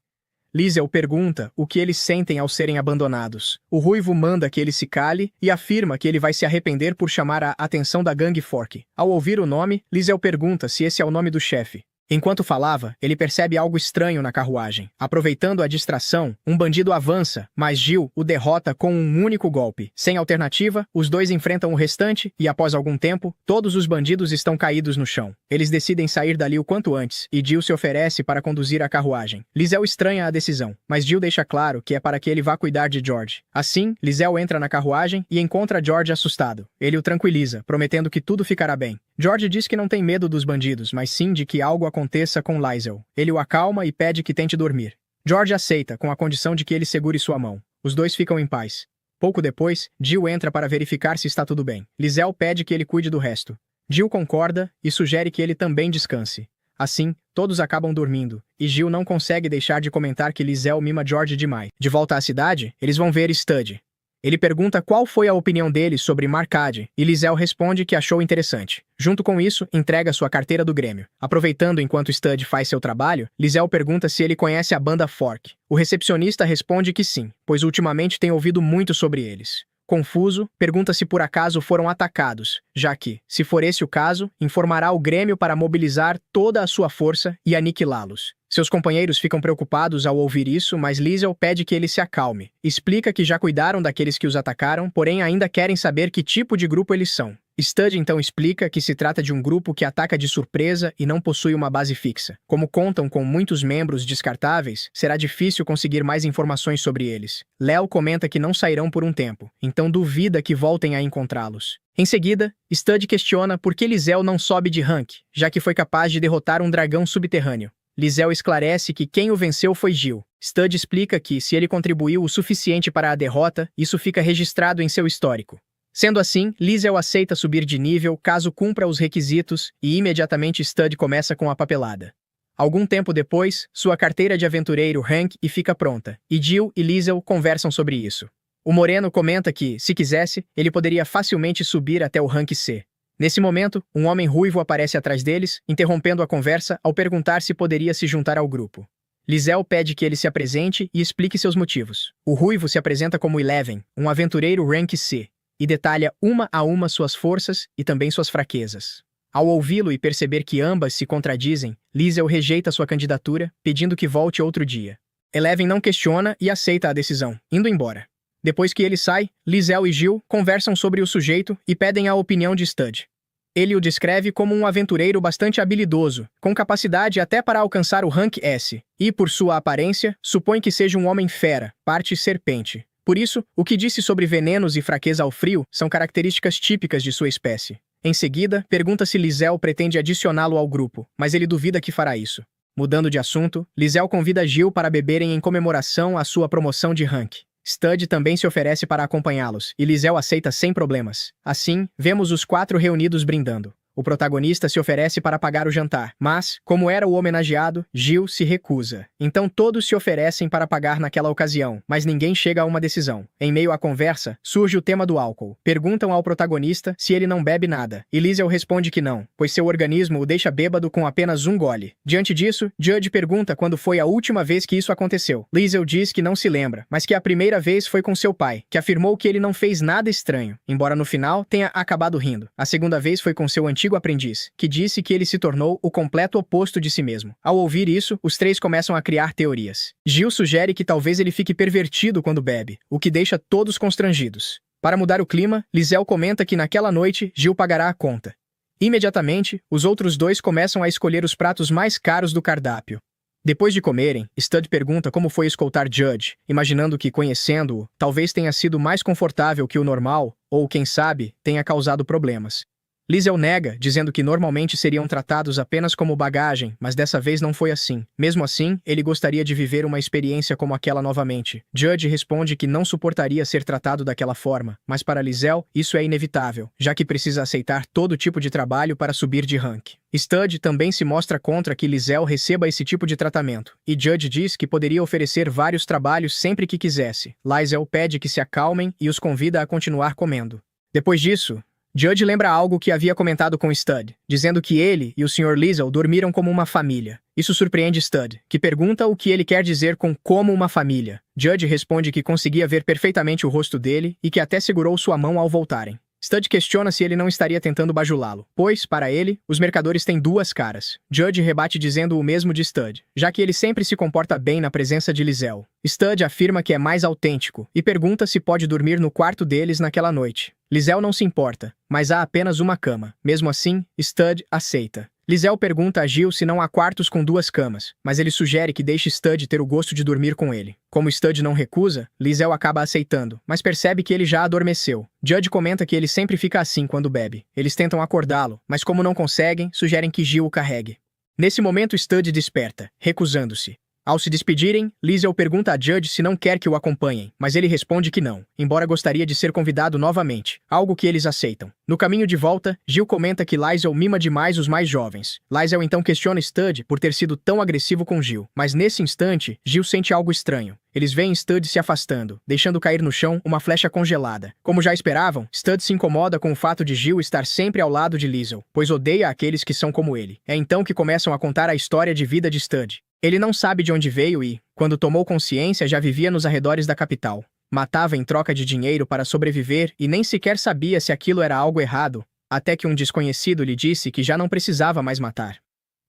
Speaker 1: Liesel pergunta o que eles sentem ao serem abandonados. O ruivo manda que ele se cale e afirma que ele vai se arrepender por chamar a atenção da gangue Fork. Ao ouvir o nome, Liesel pergunta se esse é o nome do chefe. Enquanto falava, ele percebe algo estranho na carruagem. Aproveitando a distração, um bandido avança, mas Jill o derrota com um único golpe. Sem alternativa, os dois enfrentam o restante e, após algum tempo, todos os bandidos estão caídos no chão. Eles decidem sair dali o quanto antes, e Jill se oferece para conduzir a carruagem. Liesel estranha a decisão, mas Jill deixa claro que é para que ele vá cuidar de George. Assim, Liesel entra na carruagem e encontra George assustado. Ele o tranquiliza, prometendo que tudo ficará bem. George diz que não tem medo dos bandidos, mas sim de que algo aconteça com Liesel. Ele o acalma e pede que tente dormir. George aceita, com a condição de que ele segure sua mão. Os dois ficam em paz. Pouco depois, Jill entra para verificar se está tudo bem. Liesel pede que ele cuide do resto. Jill concorda e sugere que ele também descanse. Assim, todos acabam dormindo, e Jill não consegue deixar de comentar que Liesel mima George demais. De volta à cidade, eles vão ver Stud. Ele pergunta qual foi a opinião dele sobre Marcade, e Liesel responde que achou interessante. Junto com isso, entrega sua carteira do Grêmio. Aproveitando enquanto Stud faz seu trabalho, Liesel pergunta se ele conhece a banda Fork. O recepcionista responde que sim, pois ultimamente tem ouvido muito sobre eles. Confuso, pergunta se por acaso foram atacados, já que, se for esse o caso, informará o Grêmio para mobilizar toda a sua força e aniquilá-los. Seus companheiros ficam preocupados ao ouvir isso, mas Liesel pede que ele se acalme. Explica que já cuidaram daqueles que os atacaram, porém ainda querem saber que tipo de grupo eles são. Stud então explica que se trata de um grupo que ataca de surpresa e não possui uma base fixa. Como contam com muitos membros descartáveis, será difícil conseguir mais informações sobre eles. Léo comenta que não sairão por um tempo, então duvida que voltem a encontrá-los. Em seguida, Stud questiona por que Liesel não sobe de rank, já que foi capaz de derrotar um dragão subterrâneo. Liesel esclarece que quem o venceu foi Jill. Stud explica que, se ele contribuiu o suficiente para a derrota, isso fica registrado em seu histórico. Sendo assim, Liesel aceita subir de nível caso cumpra os requisitos e imediatamente Stud começa com a papelada. Algum tempo depois, sua carteira de aventureiro rank e fica pronta, e Jill e Liesel conversam sobre isso. O Moreno comenta que, se quisesse, ele poderia facilmente subir até o rank C. Nesse momento, um homem ruivo aparece atrás deles, interrompendo a conversa ao perguntar se poderia se juntar ao grupo. Liesel pede que ele se apresente e explique seus motivos. O ruivo se apresenta como Eleven, um aventureiro rank C, e detalha uma a uma suas forças e também suas fraquezas. Ao ouvi-lo e perceber que ambas se contradizem, Liesel rejeita sua candidatura, pedindo que volte outro dia. Eleven não questiona e aceita a decisão, indo embora. Depois que ele sai, Liesel e Jill conversam sobre o sujeito e pedem a opinião de Stud. Ele o descreve como um aventureiro bastante habilidoso, com capacidade até para alcançar o rank S, e, por sua aparência, supõe que seja um homem fera, parte serpente. Por isso, o que disse sobre venenos e fraqueza ao frio são características típicas de sua espécie. Em seguida, pergunta se Liesel pretende adicioná-lo ao grupo, mas ele duvida que fará isso. Mudando de assunto, Liesel convida Jill para beberem em comemoração à sua promoção de rank. Stud também se oferece para acompanhá-los, e Liesel aceita sem problemas. Assim, vemos os quatro reunidos brindando. O protagonista se oferece para pagar o jantar, mas, como era o homenageado, Jill se recusa. Então todos se oferecem para pagar naquela ocasião, mas ninguém chega a uma decisão. Em meio à conversa, surge o tema do álcool. Perguntam ao protagonista se ele não bebe nada, e Liesel responde que não, pois seu organismo o deixa bêbado com apenas um gole. Diante disso, Judge pergunta quando foi a última vez que isso aconteceu. Liesel diz que não se lembra, mas que a primeira vez foi com seu pai, que afirmou que ele não fez nada estranho, embora no final tenha acabado rindo. A segunda vez foi com seu antigo aprendiz, que disse que ele se tornou o completo oposto de si mesmo. Ao ouvir isso, os três começam a criar teorias. Jill sugere que talvez ele fique pervertido quando bebe, o que deixa todos constrangidos. Para mudar o clima, Liesel comenta que naquela noite, Jill pagará a conta. Imediatamente, os outros dois começam a escolher os pratos mais caros do cardápio. Depois de comerem, Stud pergunta como foi escoltar Judge, imaginando que, conhecendo-o, talvez tenha sido mais confortável que o normal, ou, quem sabe, tenha causado problemas. Liesel nega, dizendo que normalmente seriam tratados apenas como bagagem, mas dessa vez não foi assim. Mesmo assim, ele gostaria de viver uma experiência como aquela novamente. Judge responde que não suportaria ser tratado daquela forma, mas para Liesel, isso é inevitável, já que precisa aceitar todo tipo de trabalho para subir de rank. Stud também se mostra contra que Liesel receba esse tipo de tratamento, e Judge diz que poderia oferecer vários trabalhos sempre que quisesse. Liesel pede que se acalmem e os convida a continuar comendo. Depois disso, Judge lembra algo que havia comentado com Stud, dizendo que ele e o Sr. Liesel dormiram como uma família. Isso surpreende Stud, que pergunta o que ele quer dizer com como uma família. Judge responde que conseguia ver perfeitamente o rosto dele e que até segurou sua mão ao voltarem. Stud questiona se ele não estaria tentando bajulá-lo, pois, para ele, os mercadores têm duas caras. Judge rebate dizendo o mesmo de Stud, já que ele sempre se comporta bem na presença de Liesel. Stud afirma que é mais autêntico e pergunta se pode dormir no quarto deles naquela noite. Liesel não se importa, mas há apenas uma cama. Mesmo assim, Stud aceita. Liesel pergunta a Jill se não há quartos com duas camas, mas ele sugere que deixe Stud ter o gosto de dormir com ele. Como Stud não recusa, Liesel acaba aceitando, mas percebe que ele já adormeceu. Judge comenta que ele sempre fica assim quando bebe. Eles tentam acordá-lo, mas como não conseguem, sugerem que Jill o carregue. Nesse momento, Stud desperta, recusando-se. Ao se despedirem, Liesel pergunta a Judge se não quer que o acompanhem, mas ele responde que não, embora gostaria de ser convidado novamente, algo que eles aceitam. No caminho de volta, Jill comenta que Liesel mima demais os mais jovens. Liesel então questiona Stud por ter sido tão agressivo com Jill, mas nesse instante, Jill sente algo estranho. Eles veem Stud se afastando, deixando cair no chão uma flecha congelada. Como já esperavam, Stud se incomoda com o fato de Jill estar sempre ao lado de Liesel, pois odeia aqueles que são como ele. É então que começam a contar a história de vida de Stud. Ele não sabe de onde veio e, quando tomou consciência, já vivia nos arredores da capital. Matava em troca de dinheiro para sobreviver e nem sequer sabia se aquilo era algo errado, até que um desconhecido lhe disse que já não precisava mais matar.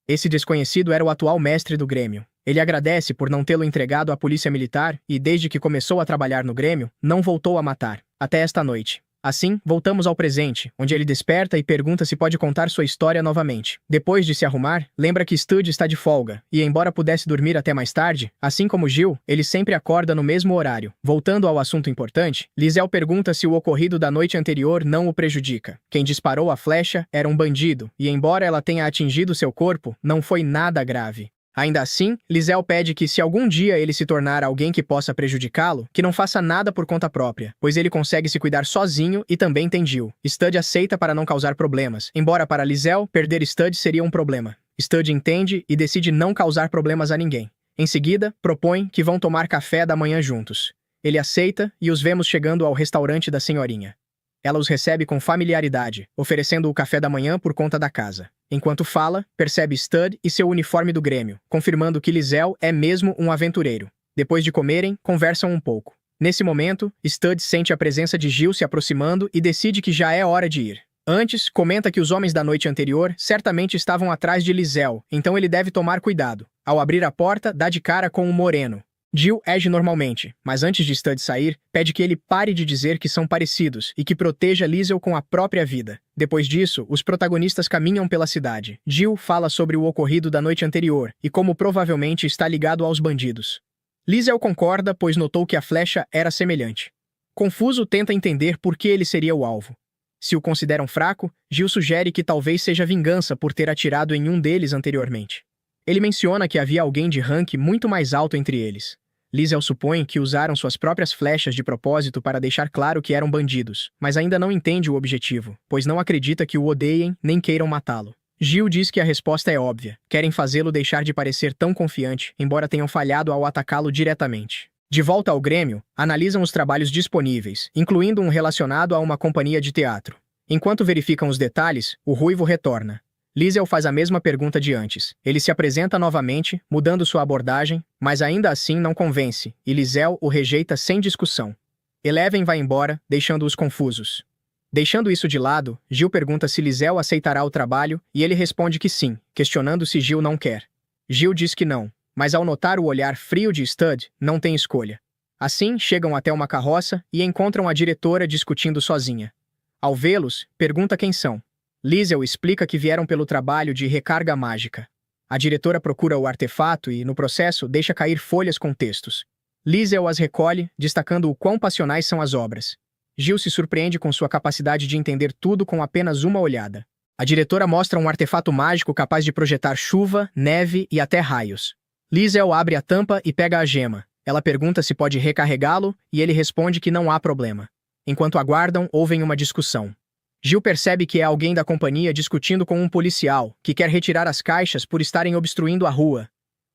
Speaker 1: Esse desconhecido era o atual mestre do Grêmio. Ele agradece por não tê-lo entregado à polícia militar e, desde que começou a trabalhar no Grêmio, não voltou a matar, até esta noite. Assim, voltamos ao presente, onde ele desperta e pergunta se pode contar sua história novamente. Depois de se arrumar, lembra que Stud está de folga, e embora pudesse dormir até mais tarde, assim como Jill, ele sempre acorda no mesmo horário. Voltando ao assunto importante, Liesel pergunta se o ocorrido da noite anterior não o prejudica. Quem disparou a flecha era um bandido, e embora ela tenha atingido seu corpo, não foi nada grave. Ainda assim, Liesel pede que se algum dia ele se tornar alguém que possa prejudicá-lo, que não faça nada por conta própria, pois ele consegue se cuidar sozinho e também tem Jill. Stud aceita para não causar problemas, embora para Liesel, perder Stud seria um problema. Stud entende e decide não causar problemas a ninguém. Em seguida, propõe que vão tomar café da manhã juntos. Ele aceita e os vemos chegando ao restaurante da senhorinha. Ela os recebe com familiaridade, oferecendo o café da manhã por conta da casa. Enquanto fala, percebe Stud e seu uniforme do Grêmio, confirmando que Liesel é mesmo um aventureiro. Depois de comerem, conversam um pouco. Nesse momento, Stud sente a presença de Jill se aproximando e decide que já é hora de ir. Antes, comenta que os homens da noite anterior certamente estavam atrás de Liesel, então ele deve tomar cuidado. Ao abrir a porta, dá de cara com um moreno. Jill age normalmente, mas antes de Stud sair, pede que ele pare de dizer que são parecidos e que proteja Liesel com a própria vida. Depois disso, os protagonistas caminham pela cidade. Jill fala sobre o ocorrido da noite anterior e como provavelmente está ligado aos bandidos. Liesel concorda, pois notou que a flecha era semelhante. Confuso, tenta entender por que ele seria o alvo. Se o consideram fraco, Jill sugere que talvez seja vingança por ter atirado em um deles anteriormente. Ele menciona que havia alguém de rank muito mais alto entre eles. Liesel supõe que usaram suas próprias flechas de propósito para deixar claro que eram bandidos, mas ainda não entende o objetivo, pois não acredita que o odeiem nem queiram matá-lo. Jill diz que a resposta é óbvia. Querem fazê-lo deixar de parecer tão confiante, embora tenham falhado ao atacá-lo diretamente. De volta ao Grêmio, analisam os trabalhos disponíveis, incluindo um relacionado a uma companhia de teatro. Enquanto verificam os detalhes, o ruivo retorna. Liesel faz a mesma pergunta de antes. Ele se apresenta novamente, mudando sua abordagem, mas ainda assim não convence, e Liesel o rejeita sem discussão. Eleven vai embora, deixando-os confusos. Deixando isso de lado, Jill pergunta se Liesel aceitará o trabalho, e ele responde que sim, questionando se Jill não quer. Jill diz que não, mas ao notar o olhar frio de Stud, não tem escolha. Assim, chegam até uma carroça e encontram a diretora discutindo sozinha. Ao vê-los, pergunta quem são. Liesel explica que vieram pelo trabalho de recarga mágica. A diretora procura o artefato e, no processo, deixa cair folhas com textos. Liesel as recolhe, destacando o quão passionais são as obras. Gil se surpreende com sua capacidade de entender tudo com apenas uma olhada. A diretora mostra um artefato mágico capaz de projetar chuva, neve e até raios. Liesel abre a tampa e pega a gema. Ela pergunta se pode recarregá-lo e ele responde que não há problema. Enquanto aguardam, ouvem uma discussão. Gil percebe que é alguém da companhia discutindo com um policial, que quer retirar as caixas por estarem obstruindo a rua.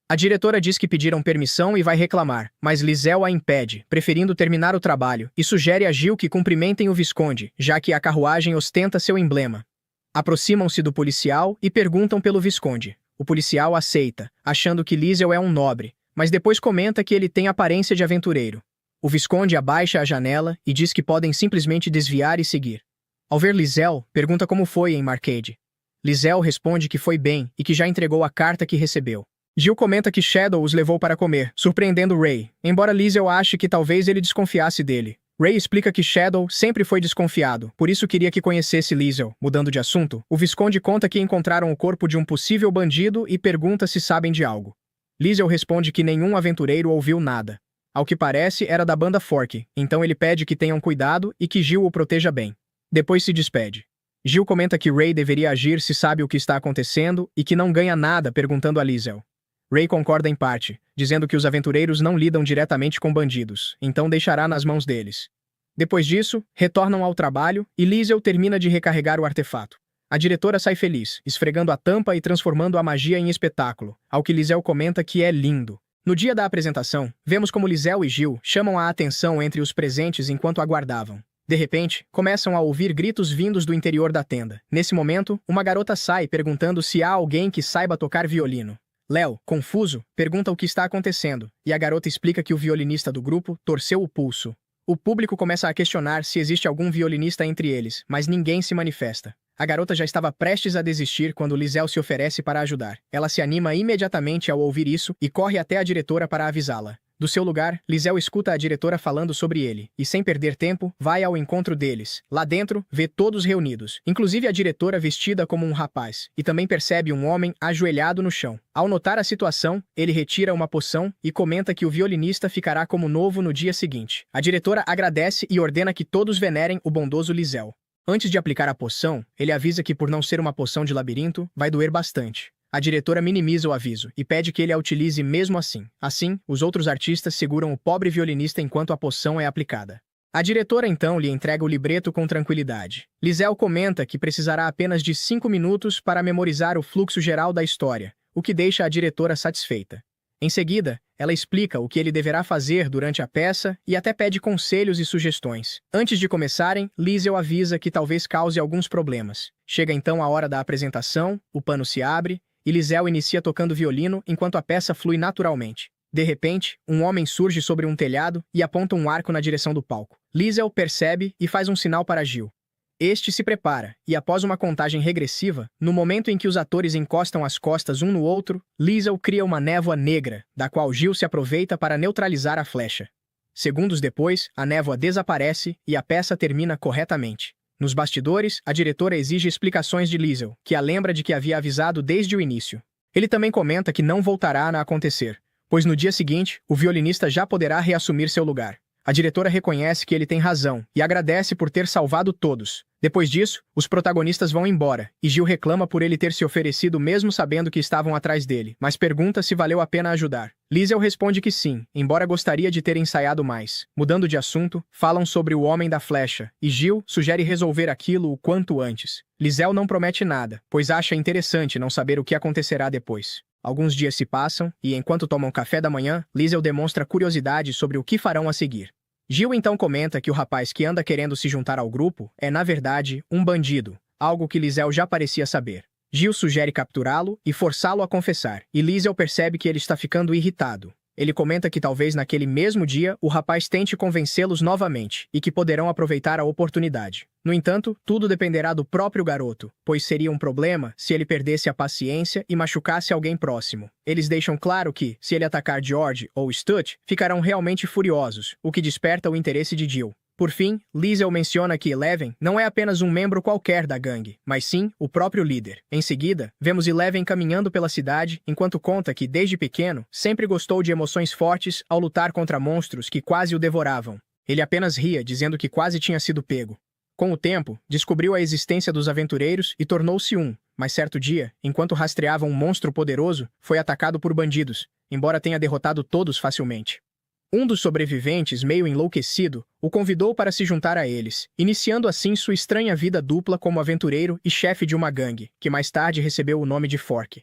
Speaker 1: A diretora diz que pediram permissão e vai reclamar, mas Liesel a impede, preferindo terminar o trabalho, e sugere a Gil que cumprimentem o Visconde, já que a carruagem ostenta seu emblema. Aproximam-se do policial e perguntam pelo Visconde. O policial aceita, achando que Liesel é um nobre, mas depois comenta que ele tem aparência de aventureiro. O Visconde abaixa a janela e diz que podem simplesmente desviar e seguir. Ao ver Liesel, pergunta como foi em Marcade. Liesel responde que foi bem e que já entregou a carta que recebeu. Gil comenta que Shadow os levou para comer, surpreendendo Ray, embora Liesel ache que talvez ele desconfiasse dele. Ray explica que Shadow sempre foi desconfiado, por isso queria que conhecesse Liesel. Mudando de assunto, o Visconde conta que encontraram o corpo de um possível bandido e pergunta se sabem de algo. Liesel responde que nenhum aventureiro ouviu nada. Ao que parece, era da banda Fork, então ele pede que tenham cuidado e que Gil o proteja bem. Depois se despede. Gil comenta que Ray deveria agir se sabe o que está acontecendo e que não ganha nada perguntando a Liesel. Ray concorda em parte, dizendo que os aventureiros não lidam diretamente com bandidos, então deixará nas mãos deles. Depois disso, retornam ao trabalho e Liesel termina de recarregar o artefato. A diretora sai feliz, esfregando a tampa e transformando a magia em espetáculo, ao que Liesel comenta que é lindo. No dia da apresentação, vemos como Liesel e Gil chamam a atenção entre os presentes enquanto aguardavam. De repente, começam a ouvir gritos vindos do interior da tenda. Nesse momento, uma garota sai perguntando se há alguém que saiba tocar violino. Léo, confuso, pergunta o que está acontecendo, e a garota explica que o violinista do grupo torceu o pulso. O público começa a questionar se existe algum violinista entre eles, mas ninguém se manifesta. A garota já estava prestes a desistir quando Liesel se oferece para ajudar. Ela se anima imediatamente ao ouvir isso e corre até a diretora para avisá-la. Do seu lugar, Liesel escuta a diretora falando sobre ele, e sem perder tempo, vai ao encontro deles. Lá dentro, vê todos reunidos, inclusive a diretora vestida como um rapaz, e também percebe um homem ajoelhado no chão. Ao notar a situação, ele retira uma poção e comenta que o violinista ficará como novo no dia seguinte. A diretora agradece e ordena que todos venerem o bondoso Liesel. Antes de aplicar a poção, ele avisa que por não ser uma poção de labirinto, vai doer bastante. A diretora minimiza o aviso e pede que ele a utilize mesmo assim. Assim, os outros artistas seguram o pobre violinista enquanto a poção é aplicada. A diretora então lhe entrega o libreto com tranquilidade. Liesel comenta que precisará apenas de 5 minutos para memorizar o fluxo geral da história, o que deixa a diretora satisfeita. Em seguida, ela explica o que ele deverá fazer durante a peça e até pede conselhos e sugestões. Antes de começarem, Liesel avisa que talvez cause alguns problemas. Chega então a hora da apresentação, o pano se abre, e Liesel inicia tocando violino enquanto a peça flui naturalmente. De repente, um homem surge sobre um telhado e aponta um arco na direção do palco. Liesel percebe e faz um sinal para Gil. Este se prepara, e após uma contagem regressiva, no momento em que os atores encostam as costas um no outro, Liesel cria uma névoa negra, da qual Gil se aproveita para neutralizar a flecha. Segundos depois, a névoa desaparece e a peça termina corretamente. Nos bastidores, a diretora exige explicações de Liesel, que a lembra de que havia avisado desde o início. Ele também comenta que não voltará a acontecer, pois no dia seguinte, o violinista já poderá reassumir seu lugar. A diretora reconhece que ele tem razão e agradece por ter salvado todos. Depois disso, os protagonistas vão embora, e Gil reclama por ele ter se oferecido mesmo sabendo que estavam atrás dele, mas pergunta se valeu a pena ajudar. Liesel responde que sim, embora gostaria de ter ensaiado mais. Mudando de assunto, falam sobre o Homem da Flecha, e Gil sugere resolver aquilo o quanto antes. Liesel não promete nada, pois acha interessante não saber o que acontecerá depois. Alguns dias se passam, e enquanto tomam café da manhã, Liesel demonstra curiosidade sobre o que farão a seguir. Gil então comenta que o rapaz que anda querendo se juntar ao grupo é, na verdade, um bandido, algo que Liesel já parecia saber. Gil sugere capturá-lo e forçá-lo a confessar, e Liesel percebe que ele está ficando irritado. Ele comenta que talvez naquele mesmo dia o rapaz tente convencê-los novamente e que poderão aproveitar a oportunidade. No entanto, tudo dependerá do próprio garoto, pois seria um problema se ele perdesse a paciência e machucasse alguém próximo. Eles deixam claro que, se ele atacar George ou Stutch, ficarão realmente furiosos, o que desperta o interesse de Gil. Por fim, Liesel menciona que Eleven não é apenas um membro qualquer da gangue, mas sim o próprio líder. Em seguida, vemos Eleven caminhando pela cidade enquanto conta que, desde pequeno, sempre gostou de emoções fortes ao lutar contra monstros que quase o devoravam. Ele apenas ria, dizendo que quase tinha sido pego. Com o tempo, descobriu a existência dos aventureiros e tornou-se um, mas certo dia, enquanto rastreava um monstro poderoso, foi atacado por bandidos, embora tenha derrotado todos facilmente. Um dos sobreviventes, meio enlouquecido, o convidou para se juntar a eles, iniciando assim sua estranha vida dupla como aventureiro e chefe de uma gangue, que mais tarde recebeu o nome de Fork.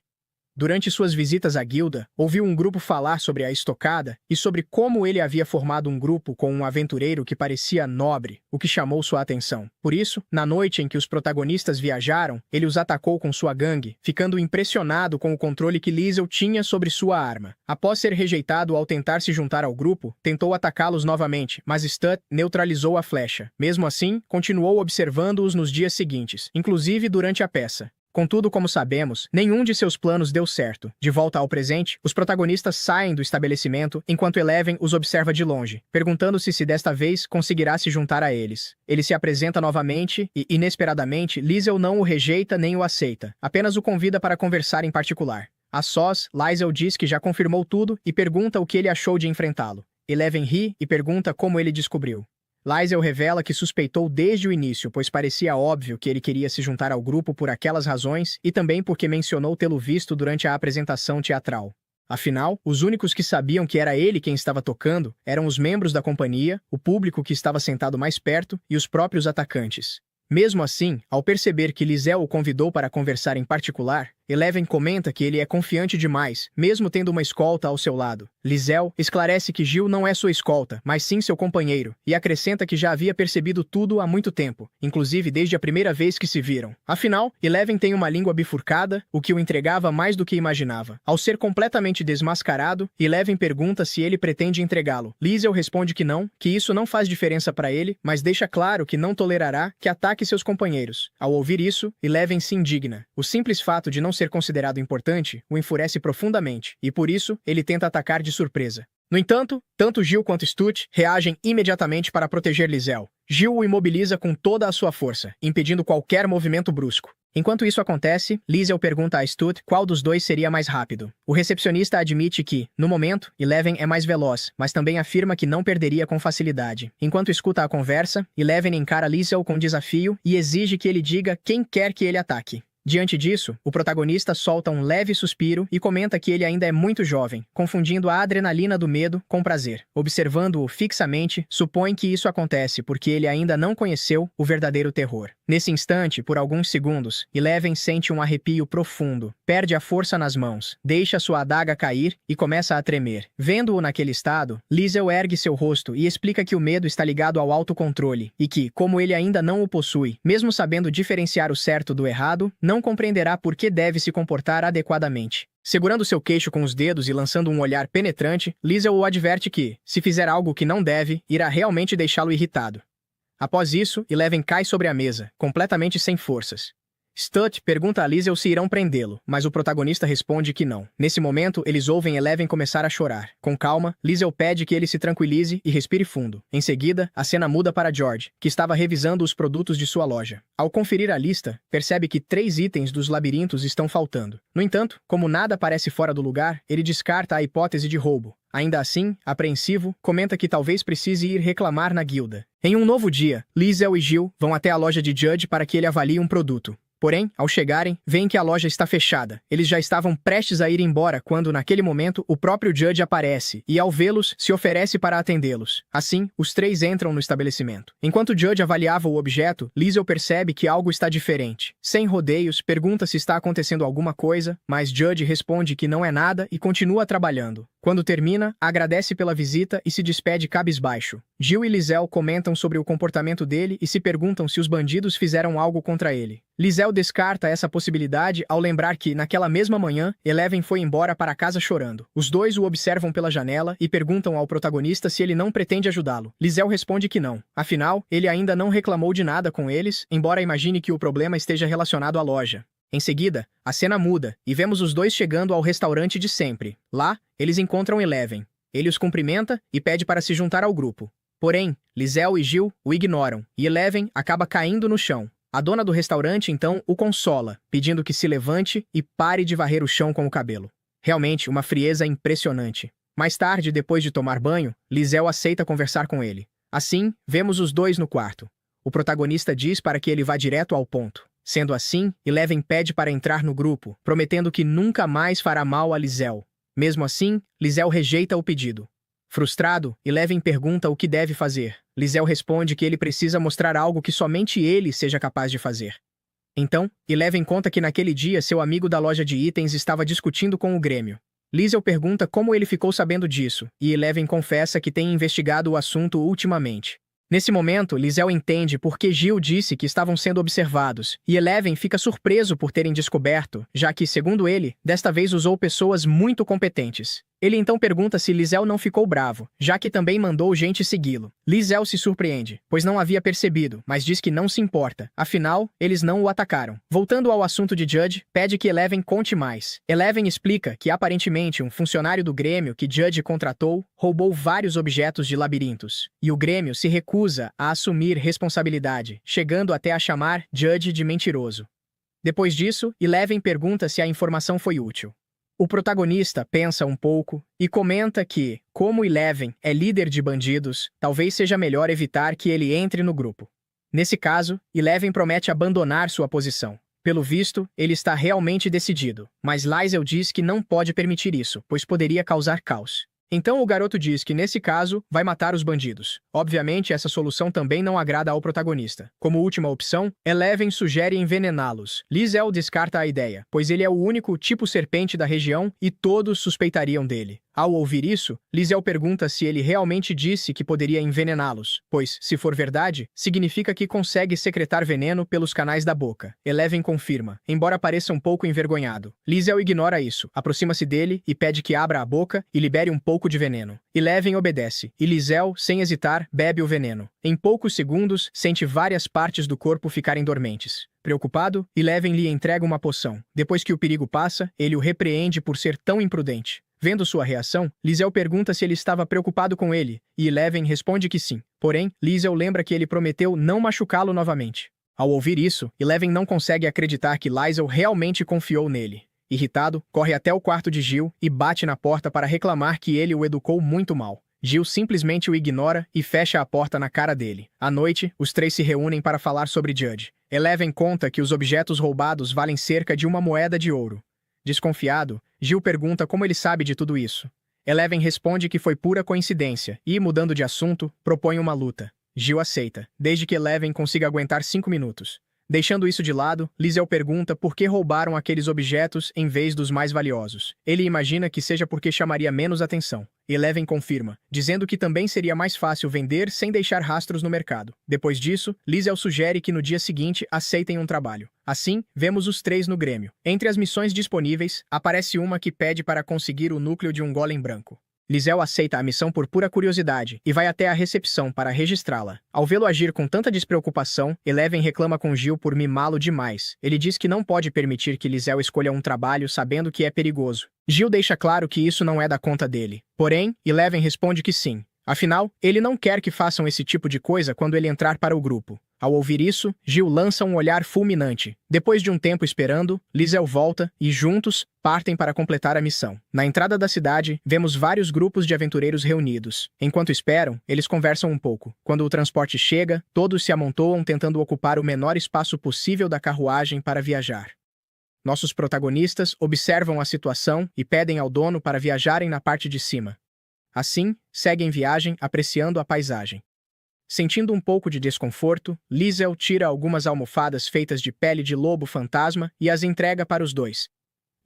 Speaker 1: Durante suas visitas à guilda, ouviu um grupo falar sobre a estocada e sobre como ele havia formado um grupo com um aventureiro que parecia nobre, o que chamou sua atenção. Por isso, na noite em que os protagonistas viajaram, ele os atacou com sua gangue, ficando impressionado com o controle que Liesel tinha sobre sua arma. Após ser rejeitado ao tentar se juntar ao grupo, tentou atacá-los novamente, mas Stutt neutralizou a flecha. Mesmo assim, continuou observando-os nos dias seguintes, inclusive durante a peça. Contudo, como sabemos, nenhum de seus planos deu certo. De volta ao presente, os protagonistas saem do estabelecimento enquanto Eleven os observa de longe, perguntando-se se desta vez conseguirá se juntar a eles. Ele se apresenta novamente e, inesperadamente, Liesel não o rejeita nem o aceita, apenas o convida para conversar em particular. A sós, Liesel diz que já confirmou tudo e pergunta o que ele achou de enfrentá-lo. Eleven ri e pergunta como ele descobriu. Liesel revela que suspeitou desde o início, pois parecia óbvio que ele queria se juntar ao grupo por aquelas razões e também porque mencionou tê-lo visto durante a apresentação teatral. Afinal, os únicos que sabiam que era ele quem estava tocando eram os membros da companhia, o público que estava sentado mais perto e os próprios atacantes. Mesmo assim, ao perceber que Liesel o convidou para conversar em particular, Eleven comenta que ele é confiante demais, mesmo tendo uma escolta ao seu lado. Liesel esclarece que Gil não é sua escolta, mas sim seu companheiro, e acrescenta que já havia percebido tudo há muito tempo, inclusive desde a primeira vez que se viram. Afinal, Eleven tem uma língua bifurcada, o que o entregava mais do que imaginava. Ao ser completamente desmascarado, Eleven pergunta se ele pretende entregá-lo. Liesel responde que não, que isso não faz diferença para ele, mas deixa claro que não tolerará que ataque seus companheiros. Ao ouvir isso, Eleven se indigna. O simples fato de não ser considerado importante o enfurece profundamente, e por isso ele tenta atacar de surpresa. No entanto, tanto Gil quanto Stutt reagem imediatamente para proteger Liesel. Gil o imobiliza com toda a sua força, impedindo qualquer movimento brusco. Enquanto isso acontece, Liesel pergunta a Stutt qual dos dois seria mais rápido. O recepcionista admite que, no momento, Eleven é mais veloz, mas também afirma que não perderia com facilidade. Enquanto escuta a conversa, Eleven encara Liesel com desafio e exige que ele diga quem quer que ele ataque. Diante disso, o protagonista solta um leve suspiro e comenta que ele ainda é muito jovem, confundindo a adrenalina do medo com prazer. Observando-o fixamente, supõe que isso acontece porque ele ainda não conheceu o verdadeiro terror. Nesse instante, por alguns segundos, Eleven sente um arrepio profundo, perde a força nas mãos, deixa sua adaga cair e começa a tremer. Vendo-o naquele estado, Liesel ergue seu rosto e explica que o medo está ligado ao autocontrole e que, como ele ainda não o possui, mesmo sabendo diferenciar o certo do errado, não compreenderá por que deve se comportar adequadamente. Segurando seu queixo com os dedos e lançando um olhar penetrante, Liesel o adverte que, se fizer algo que não deve, irá realmente deixá-lo irritado. Após isso, Eleven cai sobre a mesa, completamente sem forças. Stutt pergunta a Liesel se irão prendê-lo, mas o protagonista responde que não. Nesse momento, eles ouvem Eleven começar a chorar. Com calma, Liesel pede que ele se tranquilize e respire fundo. Em seguida, a cena muda para George, que estava revisando os produtos de sua loja. Ao conferir a lista, percebe que 3 itens dos labirintos estão faltando. No entanto, como nada parece fora do lugar, ele descarta a hipótese de roubo. Ainda assim, apreensivo, comenta que talvez precise ir reclamar na guilda. Em um novo dia, Liesel e Gil vão até a loja de Judge para que ele avalie um produto. Porém, ao chegarem, veem que a loja está fechada. Eles já estavam prestes a ir embora quando, naquele momento, o próprio Judge aparece e, ao vê-los, se oferece para atendê-los. Assim, os 3 entram no estabelecimento. Enquanto Judge avaliava o objeto, Liesel percebe que algo está diferente. Sem rodeios, pergunta se está acontecendo alguma coisa, mas Judge responde que não é nada e continua trabalhando. Quando termina, agradece pela visita e se despede cabisbaixo. Gil e Liesel comentam sobre o comportamento dele e se perguntam se os bandidos fizeram algo contra ele. Liesel descarta essa possibilidade ao lembrar que, naquela mesma manhã, Eleven foi embora para casa chorando. Os dois o observam pela janela e perguntam ao protagonista se ele não pretende ajudá-lo. Liesel responde que não. Afinal, ele ainda não reclamou de nada com eles, embora imagine que o problema esteja relacionado à loja. Em seguida, a cena muda e vemos os dois chegando ao restaurante de sempre. Lá, eles encontram Eleven. Ele os cumprimenta e pede para se juntar ao grupo. Porém, Liesel e Gil o ignoram e Eleven acaba caindo no chão. A dona do restaurante, então, o consola, pedindo que se levante e pare de varrer o chão com o cabelo. Realmente, uma frieza impressionante. Mais tarde, depois de tomar banho, Liesel aceita conversar com ele. Assim, vemos os dois no quarto. O protagonista diz para que ele vá direto ao ponto. Sendo assim, Eleven pede para entrar no grupo, prometendo que nunca mais fará mal a Lizel. Mesmo assim, Lizel rejeita o pedido. Frustrado, Eleven pergunta o que deve fazer. Lizel responde que ele precisa mostrar algo que somente ele seja capaz de fazer. Então, Eleven conta que naquele dia seu amigo da loja de itens estava discutindo com o Grêmio. Lizel pergunta como ele ficou sabendo disso, e Eleven confessa que tem investigado o assunto ultimamente. Nesse momento, Lizel entende por que Gil disse que estavam sendo observados, e Eleven fica surpreso por terem descoberto, já que, segundo ele, desta vez usou pessoas muito competentes. Ele então pergunta se Lizel não ficou bravo, já que também mandou gente segui-lo. Lizel se surpreende, pois não havia percebido, mas diz que não se importa, afinal, eles não o atacaram. Voltando ao assunto de Judge, pede que Eleven conte mais. Eleven explica que aparentemente um funcionário do Grêmio que Judge contratou roubou vários objetos de labirintos, e o Grêmio se recusa a assumir responsabilidade, chegando até a chamar Judge de mentiroso. Depois disso, Eleven pergunta se a informação foi útil. O protagonista pensa um pouco e comenta que, como Eleven é líder de bandidos, talvez seja melhor evitar que ele entre no grupo. Nesse caso, Eleven promete abandonar sua posição. Pelo visto, ele está realmente decidido, mas Lizel diz que não pode permitir isso, pois poderia causar caos. Então o garoto diz que, nesse caso, vai matar os bandidos. Obviamente, essa solução também não agrada ao protagonista. Como última opção, Eleven sugere envenená-los. Lizel descarta a ideia, pois ele é o único tipo serpente da região e todos suspeitariam dele. Ao ouvir isso, Lizel pergunta se ele realmente disse que poderia envenená-los, pois, se for verdade, significa que consegue secretar veneno pelos canais da boca. Eleven confirma, embora pareça um pouco envergonhado. Lizel ignora isso, aproxima-se dele e pede que abra a boca e libere um pouco de veneno. Eleven obedece, e Lizel, sem hesitar, bebe o veneno. Em poucos segundos, sente várias partes do corpo ficarem dormentes. Preocupado, Eleven lhe entrega uma poção. Depois que o perigo passa, ele o repreende por ser tão imprudente. Vendo sua reação, Lizel pergunta se ele estava preocupado com ele, e Eleven responde que sim. Porém, Lizel lembra que ele prometeu não machucá-lo novamente. Ao ouvir isso, Eleven não consegue acreditar que Lizel realmente confiou nele. Irritado, corre até o quarto de Gil e bate na porta para reclamar que ele o educou muito mal. Gil simplesmente o ignora e fecha a porta na cara dele. À noite, os três se reúnem para falar sobre Judge. Eleven conta que os objetos roubados valem cerca de 1 moeda de ouro. Desconfiado, Gil pergunta como ele sabe de tudo isso. Eleven responde que foi pura coincidência e, mudando de assunto, propõe uma luta. Gil aceita, desde que Eleven consiga aguentar 5 minutos. Deixando isso de lado, Lizel pergunta por que roubaram aqueles objetos em vez dos mais valiosos. Ele imagina que seja porque chamaria menos atenção. Eleven confirma, dizendo que também seria mais fácil vender sem deixar rastros no mercado. Depois disso, Lizel sugere que no dia seguinte aceitem um trabalho. Assim, vemos os três no Grêmio. Entre as missões disponíveis, aparece uma que pede para conseguir o núcleo de um golem branco. Lizel aceita a missão por pura curiosidade e vai até a recepção para registrá-la. Ao vê-lo agir com tanta despreocupação, Eleven reclama com Gil por mimá-lo demais. Ele diz que não pode permitir que Lizel escolha um trabalho sabendo que é perigoso. Gil deixa claro que isso não é da conta dele. Porém, Eleven responde que sim. Afinal, ele não quer que façam esse tipo de coisa quando ele entrar para o grupo. Ao ouvir isso, Gil lança um olhar fulminante. Depois de um tempo esperando, Lizel volta e, juntos, partem para completar a missão. Na entrada da cidade, vemos vários grupos de aventureiros reunidos. Enquanto esperam, eles conversam um pouco. Quando o transporte chega, todos se amontoam tentando ocupar o menor espaço possível da carruagem para viajar. Nossos protagonistas observam a situação e pedem ao dono para viajarem na parte de cima. Assim, seguem viagem apreciando a paisagem. Sentindo um pouco de desconforto, Lizel tira algumas almofadas feitas de pele de lobo fantasma e as entrega para os dois.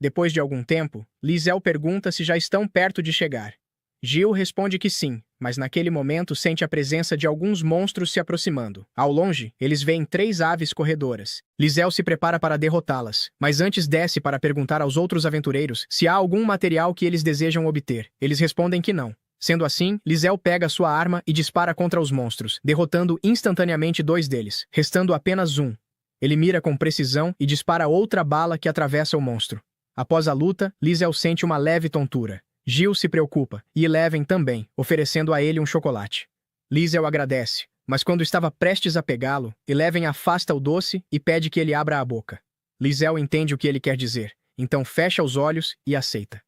Speaker 1: Depois de algum tempo, Lizel pergunta se já estão perto de chegar. Gil responde que sim, mas naquele momento sente a presença de alguns monstros se aproximando. Ao longe, eles veem 3 aves corredoras. Lizel se prepara para derrotá-las, mas antes desce para perguntar aos outros aventureiros se há algum material que eles desejam obter. Eles respondem que não. Sendo assim, Lizel pega sua arma e dispara contra os monstros, derrotando instantaneamente 2 deles, restando apenas um. Ele mira com precisão e dispara outra bala que atravessa o monstro. Após a luta, Lizel sente uma leve tontura. Gil se preocupa, e Eleven também, oferecendo a ele um chocolate. Lizel agradece, mas quando estava prestes a pegá-lo, Eleven afasta o doce e pede que ele abra a boca. Lizel entende o que ele quer dizer, então fecha os olhos e aceita.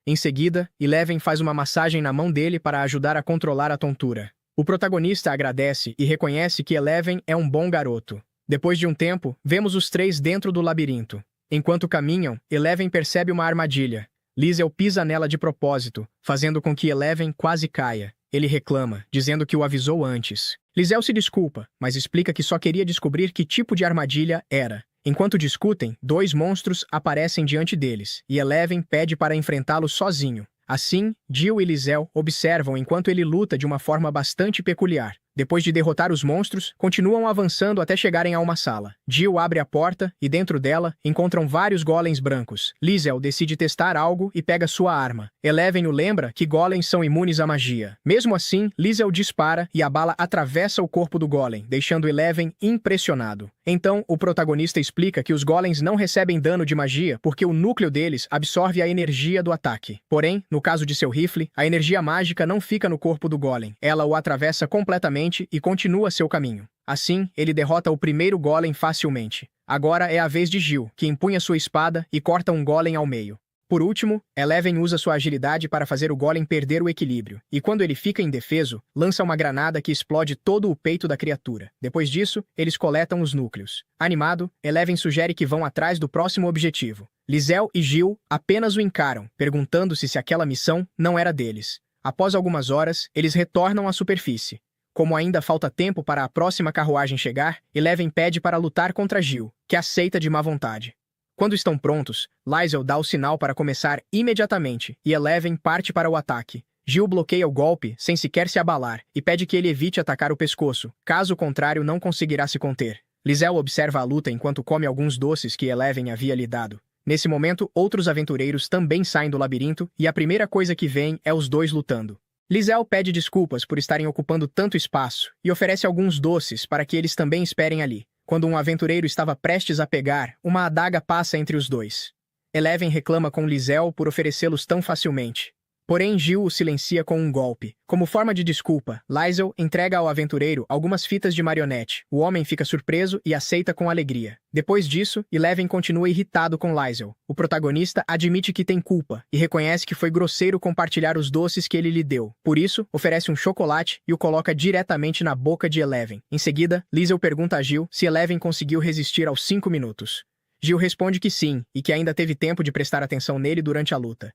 Speaker 1: Em seguida, Eleven faz uma massagem na mão dele para ajudar a controlar a tontura. O protagonista agradece e reconhece que Eleven é um bom garoto. Depois de um tempo, vemos os três dentro do labirinto. Enquanto caminham, Eleven percebe uma armadilha. Liesel pisa nela de propósito, fazendo com que Eleven quase caia. Ele reclama, dizendo que o avisou antes. Liesel se desculpa, mas explica que só queria descobrir que tipo de armadilha era. Enquanto discutem, dois monstros aparecem diante deles, e Eleven pede para enfrentá-los sozinho. Assim, Jill e Liesel observam enquanto ele luta de uma forma bastante peculiar. Depois de derrotar os monstros, continuam avançando até chegarem a uma sala. Jill abre a porta e dentro dela encontram vários golems brancos. Liesel decide testar algo e pega sua arma. Eleven o lembra que golems são imunes à magia. Mesmo assim, Liesel dispara e a bala atravessa o corpo do golem, deixando Eleven impressionado. Então, o protagonista explica que os golems não recebem dano de magia porque o núcleo deles absorve a energia do ataque. Porém, no caso de seu rifle, a energia mágica não fica no corpo do golem. Ela o atravessa completamente e continua seu caminho. Assim, ele derrota o primeiro golem facilmente. Agora é a vez de Jill, que empunha sua espada e corta um golem ao meio. Por último, Eleven usa sua agilidade para fazer o golem perder o equilíbrio, e quando ele fica indefeso, lança uma granada que explode todo o peito da criatura. Depois disso, eles coletam os núcleos. Animado, Eleven sugere que vão atrás do próximo objetivo. Liesel e Jill apenas o encaram, perguntando-se se aquela missão não era deles. Após algumas horas, eles retornam à superfície. Como ainda falta tempo para a próxima carruagem chegar, Eleven pede para lutar contra Jill, que aceita de má vontade. Quando estão prontos, Liesel dá o sinal para começar imediatamente e Eleven parte para o ataque. Jill bloqueia o golpe sem sequer se abalar e pede que ele evite atacar o pescoço, caso contrário não conseguirá se conter. Liesel observa a luta enquanto come alguns doces que Eleven havia lhe dado. Nesse momento, outros aventureiros também saem do labirinto e a primeira coisa que veem é os dois lutando. Liesel pede desculpas por estarem ocupando tanto espaço e oferece alguns doces para que eles também esperem ali. Quando um aventureiro estava prestes a pegar, uma adaga passa entre os dois. Eleven reclama com Liesel por oferecê-los tão facilmente. Porém, Jill o silencia com um golpe. Como forma de desculpa, Liesel entrega ao aventureiro algumas fitas de marionete. O homem fica surpreso e aceita com alegria. Depois disso, Eleven continua irritado com Liesel. O protagonista admite que tem culpa e reconhece que foi grosseiro compartilhar os doces que ele lhe deu. Por isso, oferece um chocolate e o coloca diretamente na boca de Eleven. Em seguida, Liesel pergunta a Jill se Eleven conseguiu resistir aos 5 minutos. Jill responde que sim, e que ainda teve tempo de prestar atenção nele durante a luta.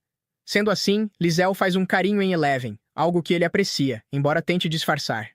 Speaker 1: Sendo assim, Liesel faz um carinho em Eleven, algo que ele aprecia, embora tente disfarçar.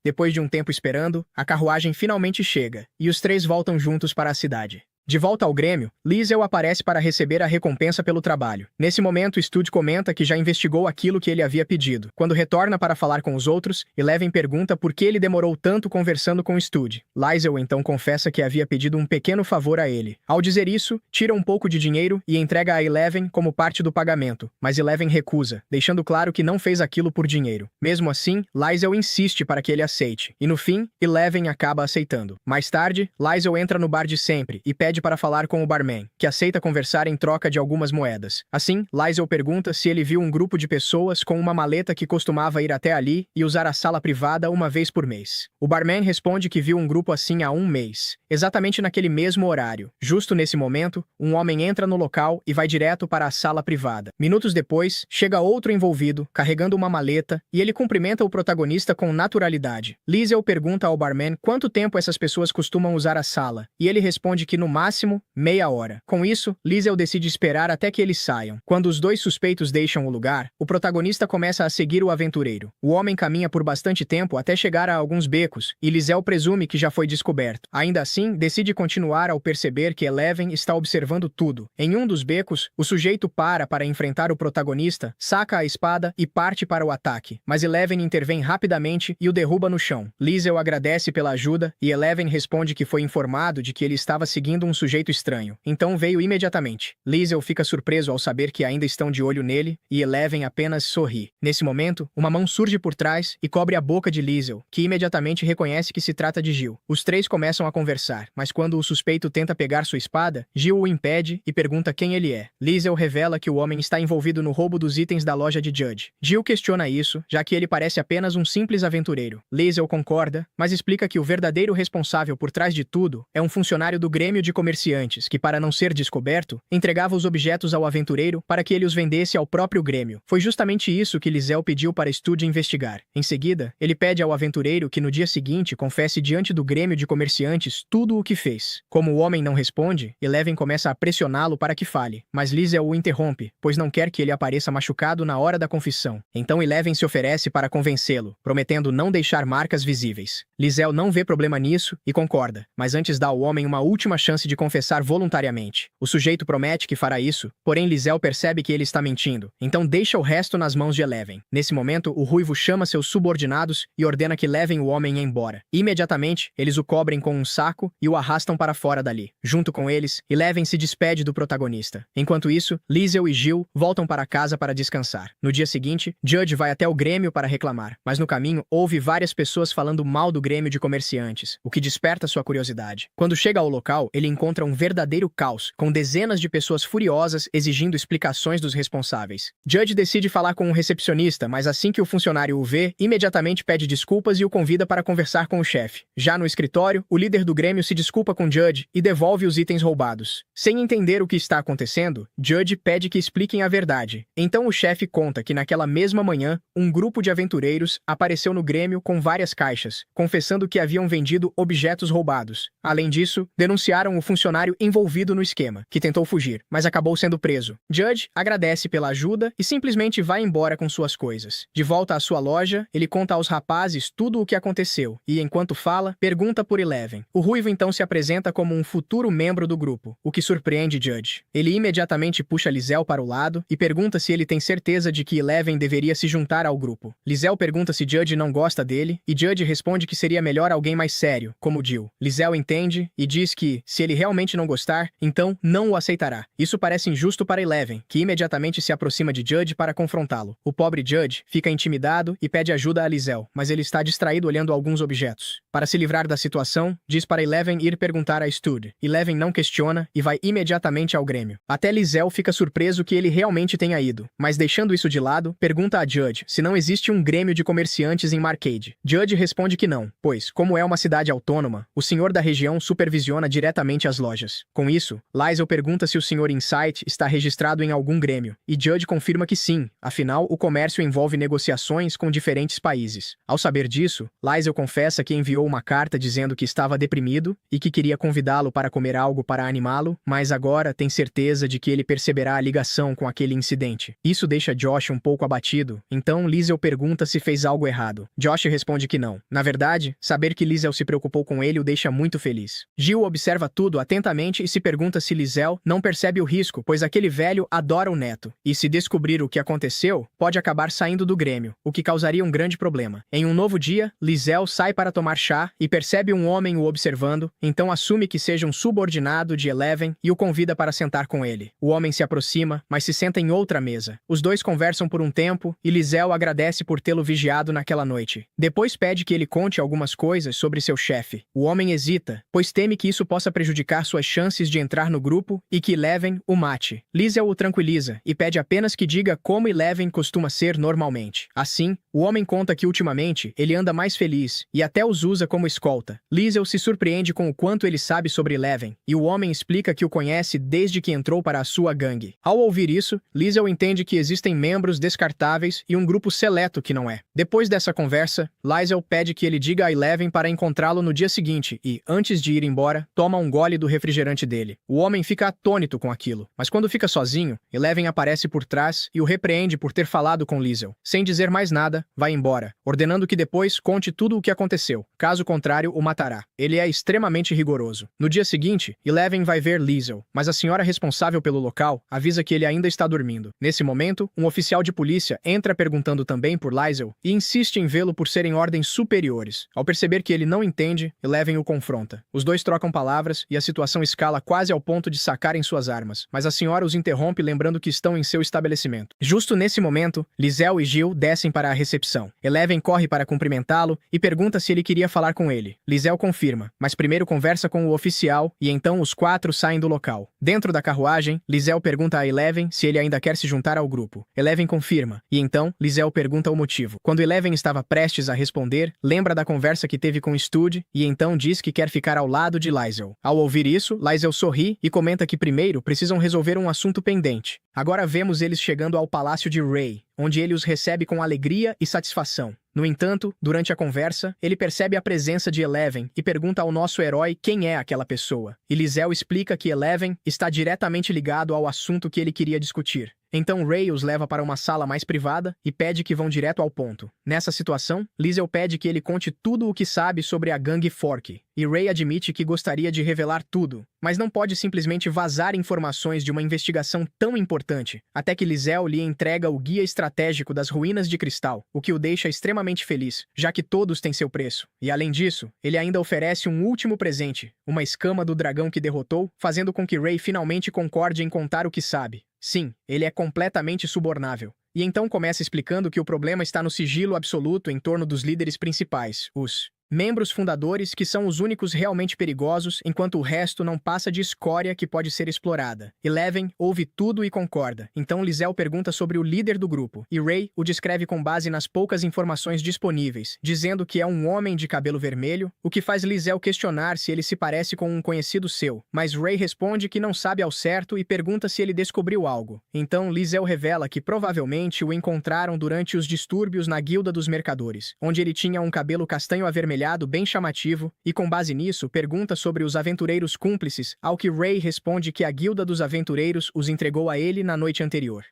Speaker 1: Depois de um tempo esperando, a carruagem finalmente chega, e os três voltam juntos para a cidade. De volta ao Grêmio, Liesel aparece para receber a recompensa pelo trabalho. Nesse momento, Stud comenta que já investigou aquilo que ele havia pedido. Quando retorna para falar com os outros, Eleven pergunta por que ele demorou tanto conversando com Stud. Liesel então confessa que havia pedido um pequeno favor a ele. Ao dizer isso, tira um pouco de dinheiro e entrega a Eleven como parte do pagamento, mas Eleven recusa, deixando claro que não fez aquilo por dinheiro. Mesmo assim, Liesel insiste para que ele aceite, e no fim, Eleven acaba aceitando. Mais tarde, Liesel entra no bar de sempre e pede para falar com o barman, que aceita conversar em troca de algumas moedas. Assim, Liesel pergunta se ele viu um grupo de pessoas com uma maleta que costumava ir até ali e usar a sala privada uma vez por mês. O barman responde que viu um grupo assim há um mês, exatamente naquele mesmo horário. Justo nesse momento, um homem entra no local e vai direto para a sala privada. Minutos depois, chega outro envolvido, carregando uma maleta, e ele cumprimenta o protagonista com naturalidade. Liesel pergunta ao barman quanto tempo essas pessoas costumam usar a sala, e ele responde que no máximo, meia hora. Com isso, Liesel decide esperar até que eles saiam. Quando os dois suspeitos deixam o lugar, o protagonista começa a seguir o aventureiro. O homem caminha por bastante tempo até chegar a alguns becos, e Liesel presume que já foi descoberto. Ainda assim, decide continuar ao perceber que Eleven está observando tudo. Em um dos becos, o sujeito para enfrentar o protagonista, saca a espada e parte para o ataque, mas Eleven intervém rapidamente e o derruba no chão. Liesel agradece pela ajuda e Eleven responde que foi informado de que ele estava seguindo um sujeito estranho, então veio imediatamente. Liesel fica surpreso ao saber que ainda estão de olho nele e Eleven apenas sorri. Nesse momento, uma mão surge por trás e cobre a boca de Liesel, que imediatamente reconhece que se trata de Jill. Os três começam a conversar, mas quando o suspeito tenta pegar sua espada, Jill o impede e pergunta quem ele é. Liesel revela que o homem está envolvido no roubo dos itens da loja de Judge. Jill questiona isso, já que ele parece apenas um simples aventureiro. Liesel concorda, mas explica que o verdadeiro responsável por trás de tudo é um funcionário do Grêmio de Comerciantes comerciantes que, para não ser descoberto, entregava os objetos ao aventureiro para que ele os vendesse ao próprio grêmio. Foi justamente isso que Lisel pediu para Stud investigar. Em seguida, ele pede ao aventureiro que no dia seguinte confesse diante do grêmio de comerciantes tudo o que fez. Como o homem não responde, Eleven começa a pressioná-lo para que fale, mas Lisel o interrompe, pois não quer que ele apareça machucado na hora da confissão. Então Eleven se oferece para convencê-lo, prometendo não deixar marcas visíveis. Lisel não vê problema nisso e concorda, mas antes dá ao homem uma última chance de confessar voluntariamente. O sujeito promete que fará isso, porém Lisel percebe que ele está mentindo, então deixa o resto nas mãos de Eleven. Nesse momento, o ruivo chama seus subordinados e ordena que levem o homem embora. Imediatamente, eles o cobrem com um saco e o arrastam para fora dali. Junto com eles, Eleven se despede do protagonista. Enquanto isso, Lisel e Jill voltam para casa para descansar. No dia seguinte, Judge vai até o grêmio para reclamar, mas no caminho ouve várias pessoas falando mal do grêmio de comerciantes, o que desperta sua curiosidade. Quando chega ao local, ele encontra um verdadeiro caos, com dezenas de pessoas furiosas exigindo explicações dos responsáveis. Judge decide falar com um recepcionista, mas assim que o funcionário o vê, imediatamente pede desculpas e o convida para conversar com o chefe. Já no escritório, o líder do grêmio se desculpa com Judge e devolve os itens roubados. Sem entender o que está acontecendo, Judge pede que expliquem a verdade. Então o chefe conta que naquela mesma manhã, um grupo de aventureiros apareceu no grêmio com várias caixas, confessando que haviam vendido objetos roubados. Além disso, denunciaram o funcionário envolvido no esquema, que tentou fugir, mas acabou sendo preso. Judge agradece pela ajuda e simplesmente vai embora com suas coisas. De volta à sua loja, ele conta aos rapazes tudo o que aconteceu e, enquanto fala, pergunta por Eleven. O ruivo então se apresenta como um futuro membro do grupo, o que surpreende Judge. Ele imediatamente puxa Lisel para o lado e pergunta se ele tem certeza de que Eleven deveria se juntar ao grupo. Lisel pergunta se Judge não gosta dele e Judge responde que seria melhor alguém mais sério, como Jill. Lisel entende e diz que, se ele realmente não gostar, então não o aceitará. Isso parece injusto para Eleven, que imediatamente se aproxima de Judge para confrontá-lo. O pobre Judge fica intimidado e pede ajuda a Lisel, mas ele está distraído olhando alguns objetos. Para se livrar da situação, diz para Eleven ir perguntar a Stud. Eleven não questiona e vai imediatamente ao grêmio. Até Lisel fica surpreso que ele realmente tenha ido, mas deixando isso de lado, pergunta a Judge se não existe um grêmio de comerciantes em Marcade. Judge responde que não, pois, como é uma cidade autônoma, o senhor da região supervisiona diretamente as lojas. Com isso, Lisel pergunta se o senhor Insight está registrado em algum grêmio, e Judge confirma que sim, afinal, o comércio envolve negociações com diferentes países. Ao saber disso, Lisel confessa que enviou uma carta dizendo que estava deprimido e que queria convidá-lo para comer algo para animá-lo, mas agora tem certeza de que ele perceberá a ligação com aquele incidente. Isso deixa Josh um pouco abatido, então Lisel pergunta se fez algo errado. Josh responde que não. Na verdade, saber que Lisel se preocupou com ele o deixa muito feliz. Jill observa tudo atentamente e se pergunta se Lisel não percebe o risco, pois aquele velho adora o neto, e se descobrir o que aconteceu, pode acabar saindo do grêmio, o que causaria um grande problema. Em um novo dia, Lisel sai para tomar chá e percebe um homem o observando, então assume que seja um subordinado de Eleven e o convida para sentar com ele. O homem se aproxima, mas se senta em outra mesa. Os dois conversam por um tempo e Lisel agradece por tê-lo vigiado naquela noite. Depois pede que ele conte algumas coisas sobre seu chefe. O homem hesita, pois teme que isso possa prejudicar suas chances de entrar no grupo e que Eleven o mate. Lisel o tranquiliza e pede apenas que diga como Eleven costuma ser normalmente. Assim, o homem conta que ultimamente ele anda mais feliz e até os usa como escolta. Lisel se surpreende com o quanto ele sabe sobre Eleven, e o homem explica que o conhece desde que entrou para a sua gangue. Ao ouvir isso, Lisel entende que existem membros descartáveis e um grupo seleto que não é. Depois dessa conversa, Lisel pede que ele diga a Eleven para encontrá-lo no dia seguinte e, antes de ir embora, toma um gole do refrigerante dele. O homem fica atônito com aquilo, mas quando fica sozinho, Eleven aparece por trás e o repreende por ter falado com Lisel. Sem dizer mais nada, vai embora, ordenando que depois conte tudo o que aconteceu. Caso contrário, o matará. Ele é extremamente rigoroso. No dia seguinte, Eleven vai ver Lisel, mas a senhora responsável pelo local avisa que ele ainda está dormindo. Nesse momento, um oficial de polícia entra perguntando também por Lisel e insiste em vê-lo por serem ordens superiores. Ao perceber que ele não entende, Eleven o confronta. Os dois trocam palavras e a situação escala quase ao ponto de sacarem suas armas, mas a senhora os interrompe lembrando que estão em seu estabelecimento. Justo nesse momento, Lisel e Jill descem para a recepção. Eleven corre para cumprimentá-lo e pergunta se ele queria falar com ele. Lisel confirma, mas primeiro conversa com o oficial e então os quatro saem do local. Dentro da carruagem, Lisel pergunta a Eleven se ele ainda quer se juntar ao grupo. Eleven confirma, e então Lisel pergunta o motivo. Quando Eleven estava prestes a responder, lembra da conversa que teve com Stud e então diz que quer ficar ao lado de Lisel. Ao ouvir isso, Liesel sorri e comenta que primeiro precisam resolver um assunto pendente. Agora vemos eles chegando ao palácio de Ray, onde ele os recebe com alegria e satisfação. No entanto, durante a conversa, ele percebe a presença de Eleven e pergunta ao nosso herói quem é aquela pessoa. E Liesel explica que Eleven está diretamente ligado ao assunto que ele queria discutir. Então Ray os leva para uma sala mais privada e pede que vão direto ao ponto. Nessa situação, Liesel pede que ele conte tudo o que sabe sobre a gangue Fork. E Ray admite que gostaria de revelar tudo, mas não pode simplesmente vazar informações de uma investigação tão importante, até que Liesel lhe entrega o guia estratégico das ruínas de cristal, o que o deixa extremamente feliz, já que todos têm seu preço. E além disso, ele ainda oferece um último presente, uma escama do dragão que derrotou, fazendo com que Ray finalmente concorde em contar o que sabe. Sim, ele é completamente subornável. E então começa explicando que o problema está no sigilo absoluto em torno dos líderes principais, os membros fundadores, que são os únicos realmente perigosos, enquanto o resto não passa de escória que pode ser explorada. Eleven ouve tudo e concorda. Então Liesel pergunta sobre o líder do grupo, e Ray o descreve com base nas poucas informações disponíveis, dizendo que é um homem de cabelo vermelho, o que faz Liesel questionar se ele se parece com um conhecido seu. Mas Ray responde que não sabe ao certo e pergunta se ele descobriu algo. Então Liesel revela que provavelmente o encontraram durante os distúrbios na Guilda dos Mercadores, onde ele tinha um cabelo castanho avermelhado bem chamativo, e com base nisso pergunta sobre os aventureiros cúmplices, ao que Ray responde que a Guilda dos Aventureiros os entregou a ele na noite anterior.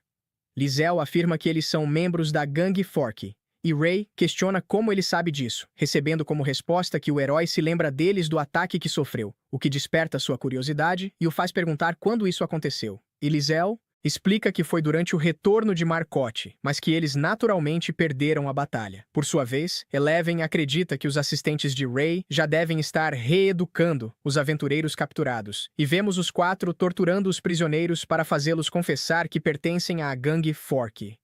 Speaker 1: Liesel afirma que eles são membros da gangue Fork, e Ray questiona como ele sabe disso, recebendo como resposta que o herói se lembra deles do ataque que sofreu, o que desperta sua curiosidade e o faz perguntar quando isso aconteceu. E Liesel explica que foi durante o retorno de Marcotte, mas que eles naturalmente perderam a batalha. Por sua vez, Eleven acredita que os assistentes de Ray já devem estar reeducando os aventureiros capturados, e vemos os quatro torturando os prisioneiros para fazê-los confessar que pertencem à gangue Fork.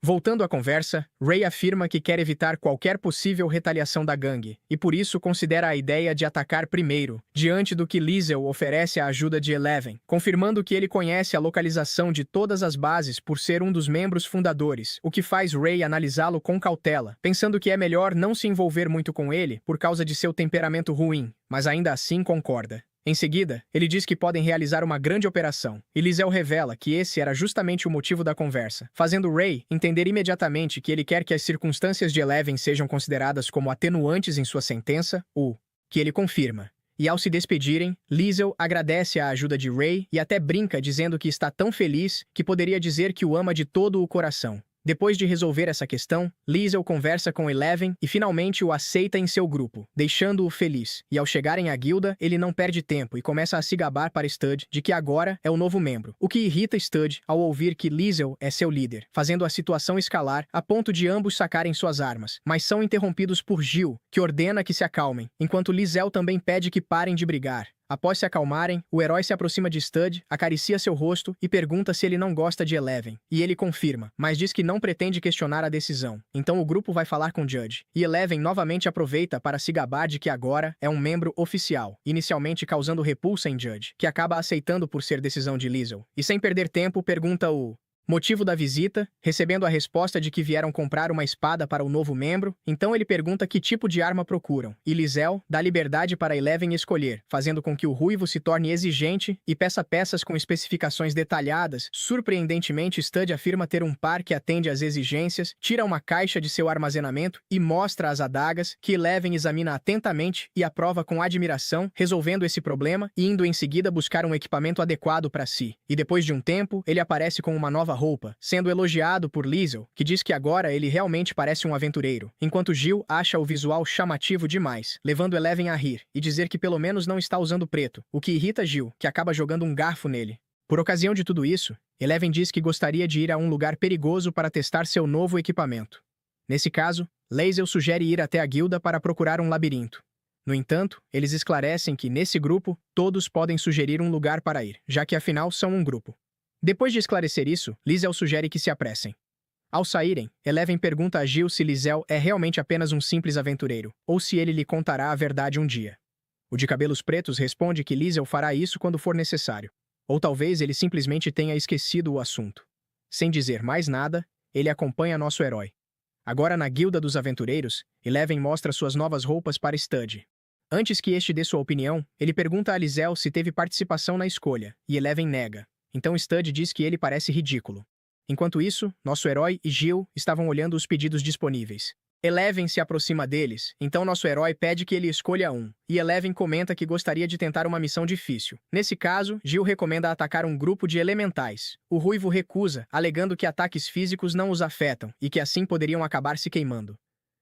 Speaker 1: Voltando à conversa, Ray afirma que quer evitar qualquer possível retaliação da gangue, e por isso considera a ideia de atacar primeiro, diante do que Liesel oferece a ajuda de Eleven, confirmando que ele conhece a localização de todas as bases por ser um dos membros fundadores, o que faz Ray analisá-lo com cautela, pensando que é melhor não se envolver muito com ele por causa de seu temperamento ruim, mas ainda assim concorda. Em seguida, ele diz que podem realizar uma grande operação, e Liesel revela que esse era justamente o motivo da conversa, fazendo Ray entender imediatamente que ele quer que as circunstâncias de Eleven sejam consideradas como atenuantes em sua sentença, o que ele confirma. E ao se despedirem, Liesel agradece a ajuda de Ray e até brinca dizendo que está tão feliz que poderia dizer que o ama de todo o coração. Depois de resolver essa questão, Liesel conversa com Eleven e finalmente o aceita em seu grupo, deixando-o feliz. E ao chegarem à guilda, ele não perde tempo e começa a se gabar para Stud de que agora é o novo membro, o que irrita Stud ao ouvir que Liesel é seu líder, fazendo a situação escalar a ponto de ambos sacarem suas armas, mas são interrompidos por Jill, que ordena que se acalmem, enquanto Liesel também pede que parem de brigar. Após se acalmarem, o herói se aproxima de Stud, acaricia seu rosto e pergunta se ele não gosta de Eleven. E ele confirma, mas diz que não pretende questionar a decisão. Então o grupo vai falar com Judge. E Eleven novamente aproveita para se gabar de que agora é um membro oficial, inicialmente causando repulsa em Judge, que acaba aceitando por ser decisão de Liesel. E sem perder tempo, pergunta o motivo da visita, recebendo a resposta de que vieram comprar uma espada para o novo membro, então ele pergunta que tipo de arma procuram, e Liesel dá liberdade para Eleven escolher, fazendo com que o ruivo se torne exigente e peça peças com especificações detalhadas. Surpreendentemente, Stud afirma ter um par que atende às exigências, tira uma caixa de seu armazenamento e mostra as adagas, que Eleven examina atentamente e aprova com admiração, resolvendo esse problema e indo em seguida buscar um equipamento adequado para si. E depois de um tempo, ele aparece com uma nova roupa, sendo elogiado por Liesel, que diz que agora ele realmente parece um aventureiro, enquanto Jill acha o visual chamativo demais, levando Eleven a rir e dizer que pelo menos não está usando preto, o que irrita Jill, que acaba jogando um garfo nele. Por ocasião de tudo isso, Eleven diz que gostaria de ir a um lugar perigoso para testar seu novo equipamento. Nesse caso, Liesel sugere ir até a guilda para procurar um labirinto. No entanto, eles esclarecem que, nesse grupo, todos podem sugerir um lugar para ir, já que afinal são um grupo. Depois de esclarecer isso, Liesel sugere que se apressem. Ao saírem, Eleven pergunta a Jill se Liesel é realmente apenas um simples aventureiro, ou se ele lhe contará a verdade um dia. O de cabelos pretos responde que Liesel fará isso quando for necessário. Ou talvez ele simplesmente tenha esquecido o assunto. Sem dizer mais nada, ele acompanha nosso herói. Agora na Guilda dos Aventureiros, Eleven mostra suas novas roupas para Stud. Antes que este dê sua opinião, ele pergunta a Lizel se teve participação na escolha, e Eleven nega. Então Stud diz que ele parece ridículo. Enquanto isso, nosso herói e Jill estavam olhando os pedidos disponíveis. Eleven se aproxima deles, então nosso herói pede que ele escolha um, e Eleven comenta que gostaria de tentar uma missão difícil. Nesse caso, Jill recomenda atacar um grupo de elementais. O ruivo recusa, alegando que ataques físicos não os afetam, e que assim poderiam acabar se queimando.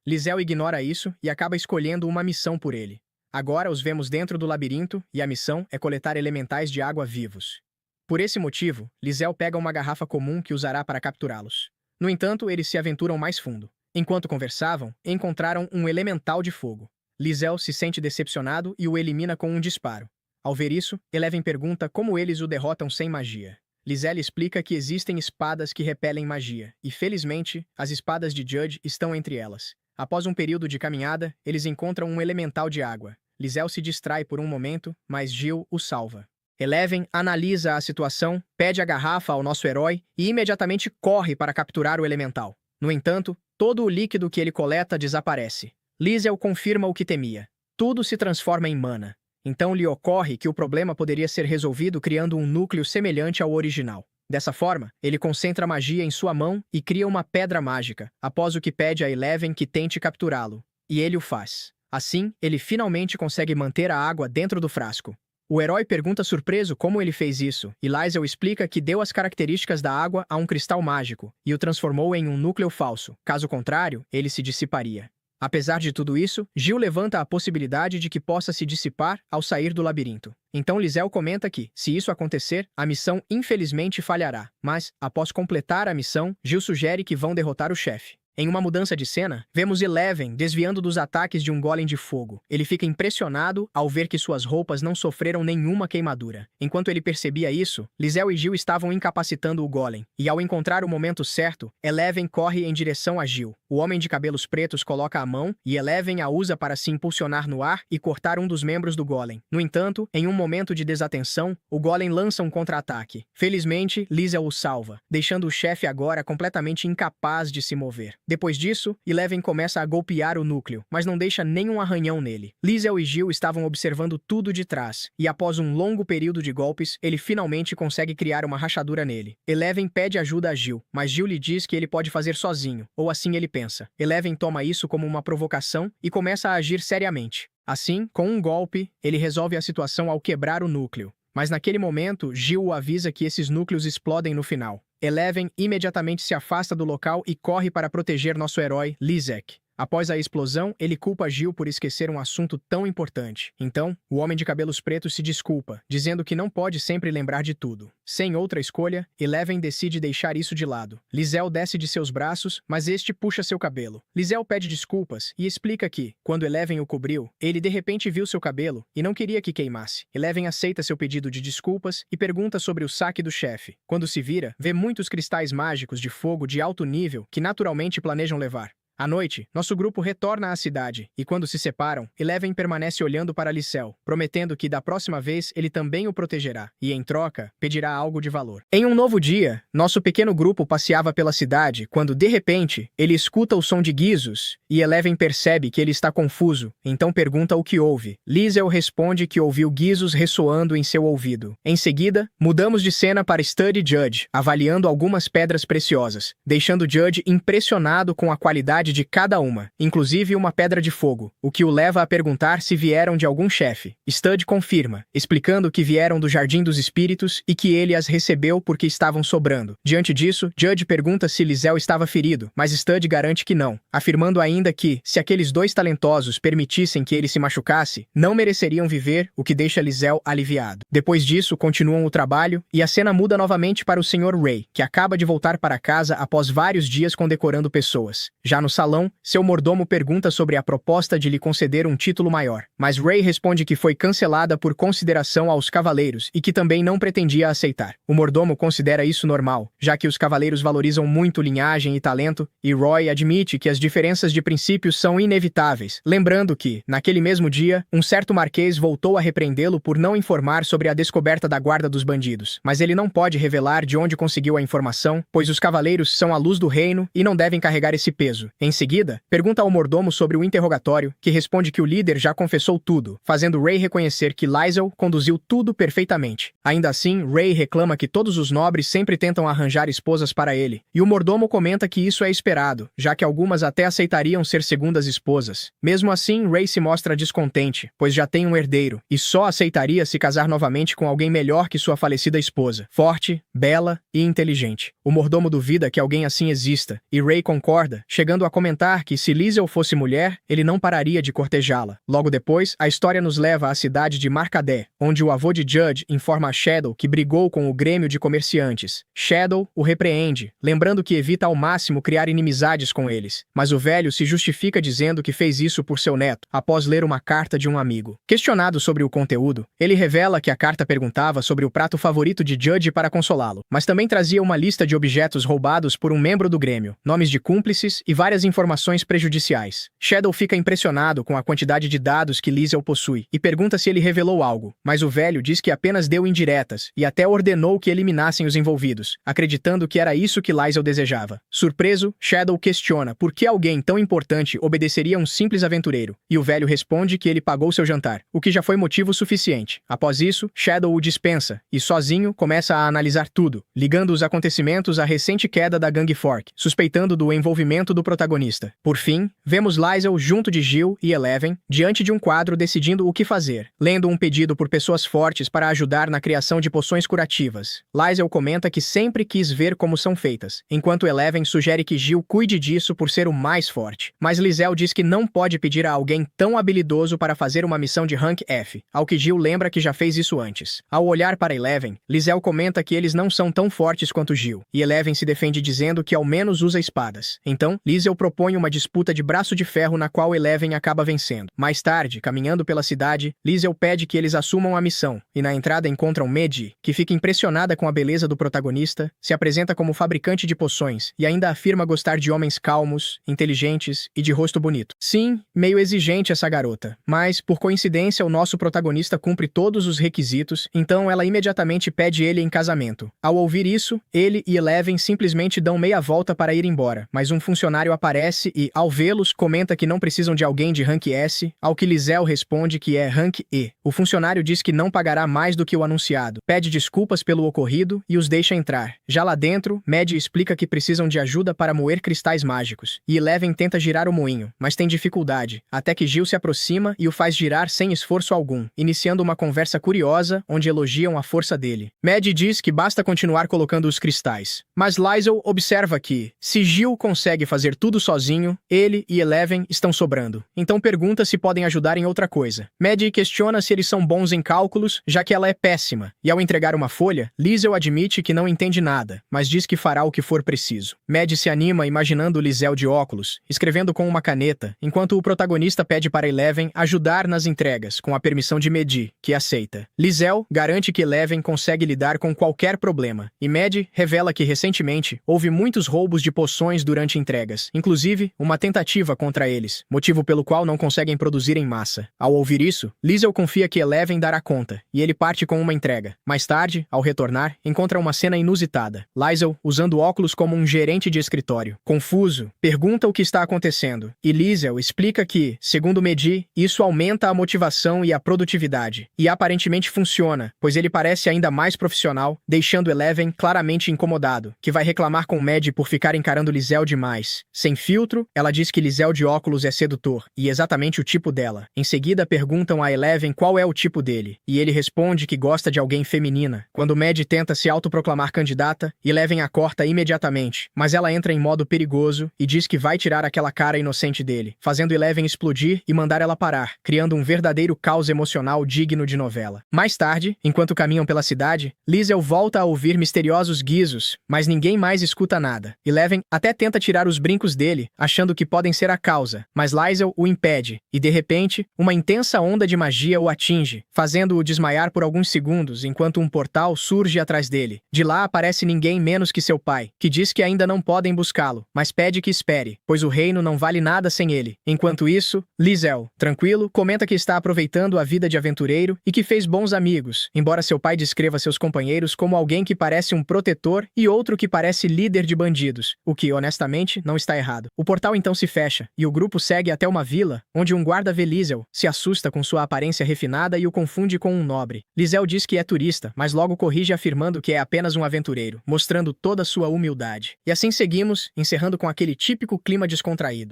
Speaker 1: Lizel ignora isso e acaba escolhendo uma missão por ele. Agora os vemos dentro do labirinto, e a missão é coletar elementais de água vivos. Por esse motivo, Lizel pega uma garrafa comum que usará para capturá-los. No entanto, eles se aventuram mais fundo. Enquanto conversavam, encontraram um elemental de fogo. Lizel se sente decepcionado e o elimina com um disparo. Ao ver isso, Eleven pergunta como eles o derrotam sem magia. Lizel explica que existem espadas que repelem magia, e felizmente, as espadas de Judge estão entre elas. Após um período de caminhada, eles encontram um elemental de água. Lizel se distrai por um momento, mas Jill o salva. Eleven analisa a situação, pede a garrafa ao nosso herói e imediatamente corre para capturar o elemental. No entanto, todo o líquido que ele coleta desaparece. Lizel confirma o que temia. Tudo se transforma em mana. Então lhe ocorre que o problema poderia ser resolvido criando um núcleo semelhante ao original. Dessa forma, ele concentra magia em sua mão e cria uma pedra mágica, após o que pede a Eleven que tente capturá-lo. E ele o faz. Assim, ele finalmente consegue manter a água dentro do frasco. O herói pergunta surpreso como ele fez isso, e Lizel explica que deu as características da água a um cristal mágico e o transformou em um núcleo falso. Caso contrário, ele se dissiparia. Apesar de tudo isso, Jill levanta a possibilidade de que possa se dissipar ao sair do labirinto. Então Lizel comenta que, se isso acontecer, a missão infelizmente falhará. Mas, após completar a missão, Jill sugere que vão derrotar o chefe. Em uma mudança de cena, vemos Eleven desviando dos ataques de um golem de fogo. Ele fica impressionado ao ver que suas roupas não sofreram nenhuma queimadura. Enquanto ele percebia isso, Lizel e Jill estavam incapacitando o golem. E ao encontrar o momento certo, Eleven corre em direção a Jill. O homem de cabelos pretos coloca a mão e Eleven a usa para se impulsionar no ar e cortar um dos membros do golem. No entanto, em um momento de desatenção, o golem lança um contra-ataque. Felizmente, Lizel o salva, deixando o chefe agora completamente incapaz de se mover. Depois disso, Eleven começa a golpear o núcleo, mas não deixa nenhum arranhão nele. Lizel e Jill estavam observando tudo de trás, e após um longo período de golpes, ele finalmente consegue criar uma rachadura nele. Eleven pede ajuda a Jill, mas Jill lhe diz que ele pode fazer sozinho, ou assim ele pensa. Eleven toma isso como uma provocação e começa a agir seriamente. Assim, com um golpe, ele resolve a situação ao quebrar o núcleo. Mas naquele momento, Jill o avisa que esses núcleos explodem no final. Eleven imediatamente se afasta do local e corre para proteger nosso herói, Lizek. Após a explosão, ele culpa Jill por esquecer um assunto tão importante. Então, o homem de cabelos pretos se desculpa, dizendo que não pode sempre lembrar de tudo. Sem outra escolha, Eleven decide deixar isso de lado. Lizel desce de seus braços, mas este puxa seu cabelo. Lizel pede desculpas e explica que, quando Eleven o cobriu, ele de repente viu seu cabelo e não queria que queimasse. Eleven aceita seu pedido de desculpas e pergunta sobre o saque do chefe. Quando se vira, vê muitos cristais mágicos de fogo de alto nível que naturalmente planejam levar. À noite, nosso grupo retorna à cidade, e quando se separam, Eleven permanece olhando para Lizel, prometendo que da próxima vez ele também o protegerá, e em troca, pedirá algo de valor. Em um novo dia, nosso pequeno grupo passeava pela cidade, quando de repente, ele escuta o som de guizos, e Eleven percebe que ele está confuso, então pergunta o que houve. Lizel responde que ouviu guizos ressoando em seu ouvido. Em seguida, mudamos de cena para Stud e Judge, avaliando algumas pedras preciosas, deixando Judge impressionado com a qualidade de cada uma, inclusive uma pedra de fogo, o que o leva a perguntar se vieram de algum chefe. Stud confirma, explicando que vieram do Jardim dos Espíritos e que ele as recebeu porque estavam sobrando. Diante disso, Judge pergunta se Lizel estava ferido, mas Stud garante que não, afirmando ainda que, se aqueles dois talentosos permitissem que ele se machucasse, não mereceriam viver, o que deixa Lizel aliviado. Depois disso, continuam o trabalho, e a cena muda novamente para o Sr. Ray, que acaba de voltar para casa após vários dias condecorando pessoas. Já no salão, seu mordomo pergunta sobre a proposta de lhe conceder um título maior, mas Ray responde que foi cancelada por consideração aos cavaleiros e que também não pretendia aceitar. O mordomo considera isso normal, já que os cavaleiros valorizam muito linhagem e talento, e Roy admite que as diferenças de princípios são inevitáveis, lembrando que, naquele mesmo dia, um certo marquês voltou a repreendê-lo por não informar sobre a descoberta da guarda dos bandidos, mas ele não pode revelar de onde conseguiu a informação, pois os cavaleiros são a luz do reino e não devem carregar esse peso. Em seguida, pergunta ao mordomo sobre o interrogatório, que responde que o líder já confessou tudo, fazendo Ray reconhecer que Liesel conduziu tudo perfeitamente. Ainda assim, Ray reclama que todos os nobres sempre tentam arranjar esposas para ele, e o mordomo comenta que isso é esperado, já que algumas até aceitariam ser segundas esposas. Mesmo assim, Ray se mostra descontente, pois já tem um herdeiro, e só aceitaria se casar novamente com alguém melhor que sua falecida esposa, forte, bela e inteligente. O mordomo duvida que alguém assim exista, e Ray concorda, chegando a comentar que se Liesel fosse mulher, ele não pararia de cortejá-la. Logo depois, a história nos leva à cidade de Markadé, onde o avô de Judge informa a Shadow que brigou com o grêmio de comerciantes. Shadow o repreende, lembrando que evita ao máximo criar inimizades com eles, mas o velho se justifica dizendo que fez isso por seu neto, após ler uma carta de um amigo. Questionado sobre o conteúdo, ele revela que a carta perguntava sobre o prato favorito de Judge para consolá-lo, mas também trazia uma lista de objetos roubados por um membro do grêmio, nomes de cúmplices e várias informações prejudiciais. Shadow fica impressionado com a quantidade de dados que Liesel possui e pergunta se ele revelou algo, mas o velho diz que apenas deu indiretas e até ordenou que eliminassem os envolvidos, acreditando que era isso que Liesel desejava. Surpreso, Shadow questiona por que alguém tão importante obedeceria a um simples aventureiro, e o velho responde que ele pagou seu jantar, o que já foi motivo suficiente. Após isso, Shadow o dispensa e, sozinho, começa a analisar tudo, ligando os acontecimentos à recente queda da gangue Fork, suspeitando do envolvimento do protagonista. Por fim, vemos Liesel junto de Jill e Eleven, diante de um quadro decidindo o que fazer, lendo um pedido por pessoas fortes para ajudar na criação de poções curativas. Liesel comenta que sempre quis ver como são feitas, enquanto Eleven sugere que Jill cuide disso por ser o mais forte. Mas Liesel diz que não pode pedir a alguém tão habilidoso para fazer uma missão de Rank F, ao que Jill lembra que já fez isso antes. Ao olhar para Eleven, Liesel comenta que eles não são tão fortes quanto Jill, e Eleven se defende dizendo que ao menos usa espadas. Então, Liesel propõe uma disputa de braço de ferro na qual Eleven acaba vencendo. Mais tarde, caminhando pela cidade, Liesel pede que eles assumam a missão, e na entrada encontram Medi, que fica impressionada com a beleza do protagonista, se apresenta como fabricante de poções e ainda afirma gostar de homens calmos, inteligentes e de rosto bonito. Sim, meio exigente essa garota, mas, por coincidência, o nosso protagonista cumpre todos os requisitos, então ela imediatamente pede ele em casamento. Ao ouvir isso, ele e Eleven simplesmente dão meia volta para ir embora, mas um funcionário aparece e, ao vê-los, comenta que não precisam de alguém de Rank S, ao que Liesel responde que é Rank E. O funcionário diz que não pagará mais do que o anunciado, pede desculpas pelo ocorrido e os deixa entrar. Já lá dentro, Medi explica que precisam de ajuda para moer cristais mágicos, e Eleven tenta girar o moinho, mas tem dificuldade, até que Jill se aproxima e o faz girar sem esforço algum, iniciando uma conversa curiosa onde elogiam a força dele. Medi diz que basta continuar colocando os cristais, mas Liesel observa que, se Jill consegue fazer tudo sozinho, ele e Eleven estão sobrando. Então pergunta se podem ajudar em outra coisa. Medi questiona se eles são bons em cálculos, já que ela é péssima, e ao entregar uma folha, Liesel admite que não entende nada, mas diz que fará o que for preciso. Medi se anima imaginando Liesel de óculos, escrevendo com uma caneta, enquanto o protagonista pede para Eleven ajudar nas entregas, com a permissão de Medi, que aceita. Liesel garante que Eleven consegue lidar com qualquer problema, e Medi revela que recentemente houve muitos roubos de poções durante entregas, inclusive uma tentativa contra eles, motivo pelo qual não conseguem produzir em massa. Ao ouvir isso, Liesel confia que Eleven dará conta, e ele parte com uma entrega. Mais tarde, ao retornar, encontra uma cena inusitada. Liesel, usando óculos como um gerente de escritório. Confuso, pergunta o que está acontecendo, e Liesel explica que, segundo Medi, isso aumenta a motivação e a produtividade. E aparentemente funciona, pois ele parece ainda mais profissional, deixando Eleven claramente incomodado, que vai reclamar com Medi por ficar encarando Liesel demais. Sem filtro, ela diz que Liesel de óculos é sedutor, e exatamente o tipo dela. Em seguida, perguntam a Eleven qual é o tipo dele, e ele responde que gosta de alguém feminina. Quando Medi tenta se autoproclamar candidata, Eleven a corta imediatamente, mas ela entra em modo perigoso e diz que vai tirar aquela cara inocente dele, fazendo Eleven explodir e mandar ela parar, criando um verdadeiro caos emocional digno de novela. Mais tarde, enquanto caminham pela cidade, Liesel volta a ouvir misteriosos guizos, mas ninguém mais escuta nada. Eleven até tenta tirar os brincos dele, achando que podem ser a causa, mas Liesel o impede, e de repente, uma intensa onda de magia o atinge, fazendo-o desmaiar por alguns segundos enquanto um portal surge atrás dele. De lá aparece ninguém menos que seu pai, que diz que ainda não podem buscá-lo, mas pede que espere, pois o reino não vale nada sem ele. Enquanto isso, Liesel, tranquilo, comenta que está aproveitando a vida de aventureiro e que fez bons amigos, embora seu pai descreva seus companheiros como alguém que parece um protetor e outro que parece líder de bandidos, o que, honestamente, não está errado. errado. O portal então se fecha, e o grupo segue até uma vila, onde um guarda vê Liesel, se assusta com sua aparência refinada e o confunde com um nobre. Liesel diz que é turista, mas logo corrige afirmando que é apenas um aventureiro, mostrando toda sua humildade. E assim seguimos, encerrando com aquele típico clima descontraído.